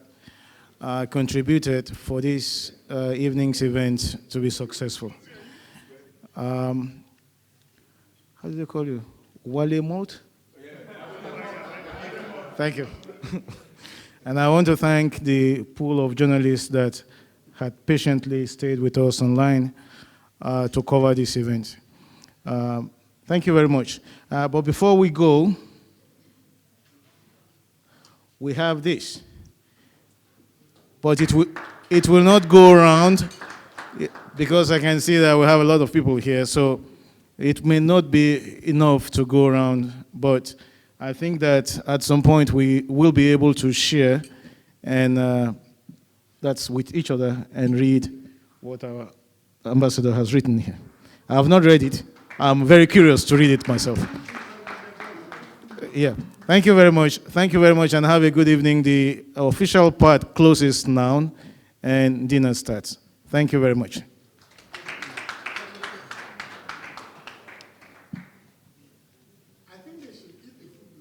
[SPEAKER 6] contributed for this evening's event to be successful. How do they call you? Wale Mout? Thank you. And I want to thank the pool of journalists that had patiently stayed with us online to cover this event. Thank you very much. But before we go, we have this. But it will not go around because I can see that we have a lot of people here, so it may not be enough to go around, but I think that at some point we will be able to share, and that's with each other, and read what our ambassador has written here. I have not read it. I'm very curious to read it myself. Yeah. Thank you very much. Thank you very much, and have a good evening. The official part closes now, and dinner starts. Thank you very much.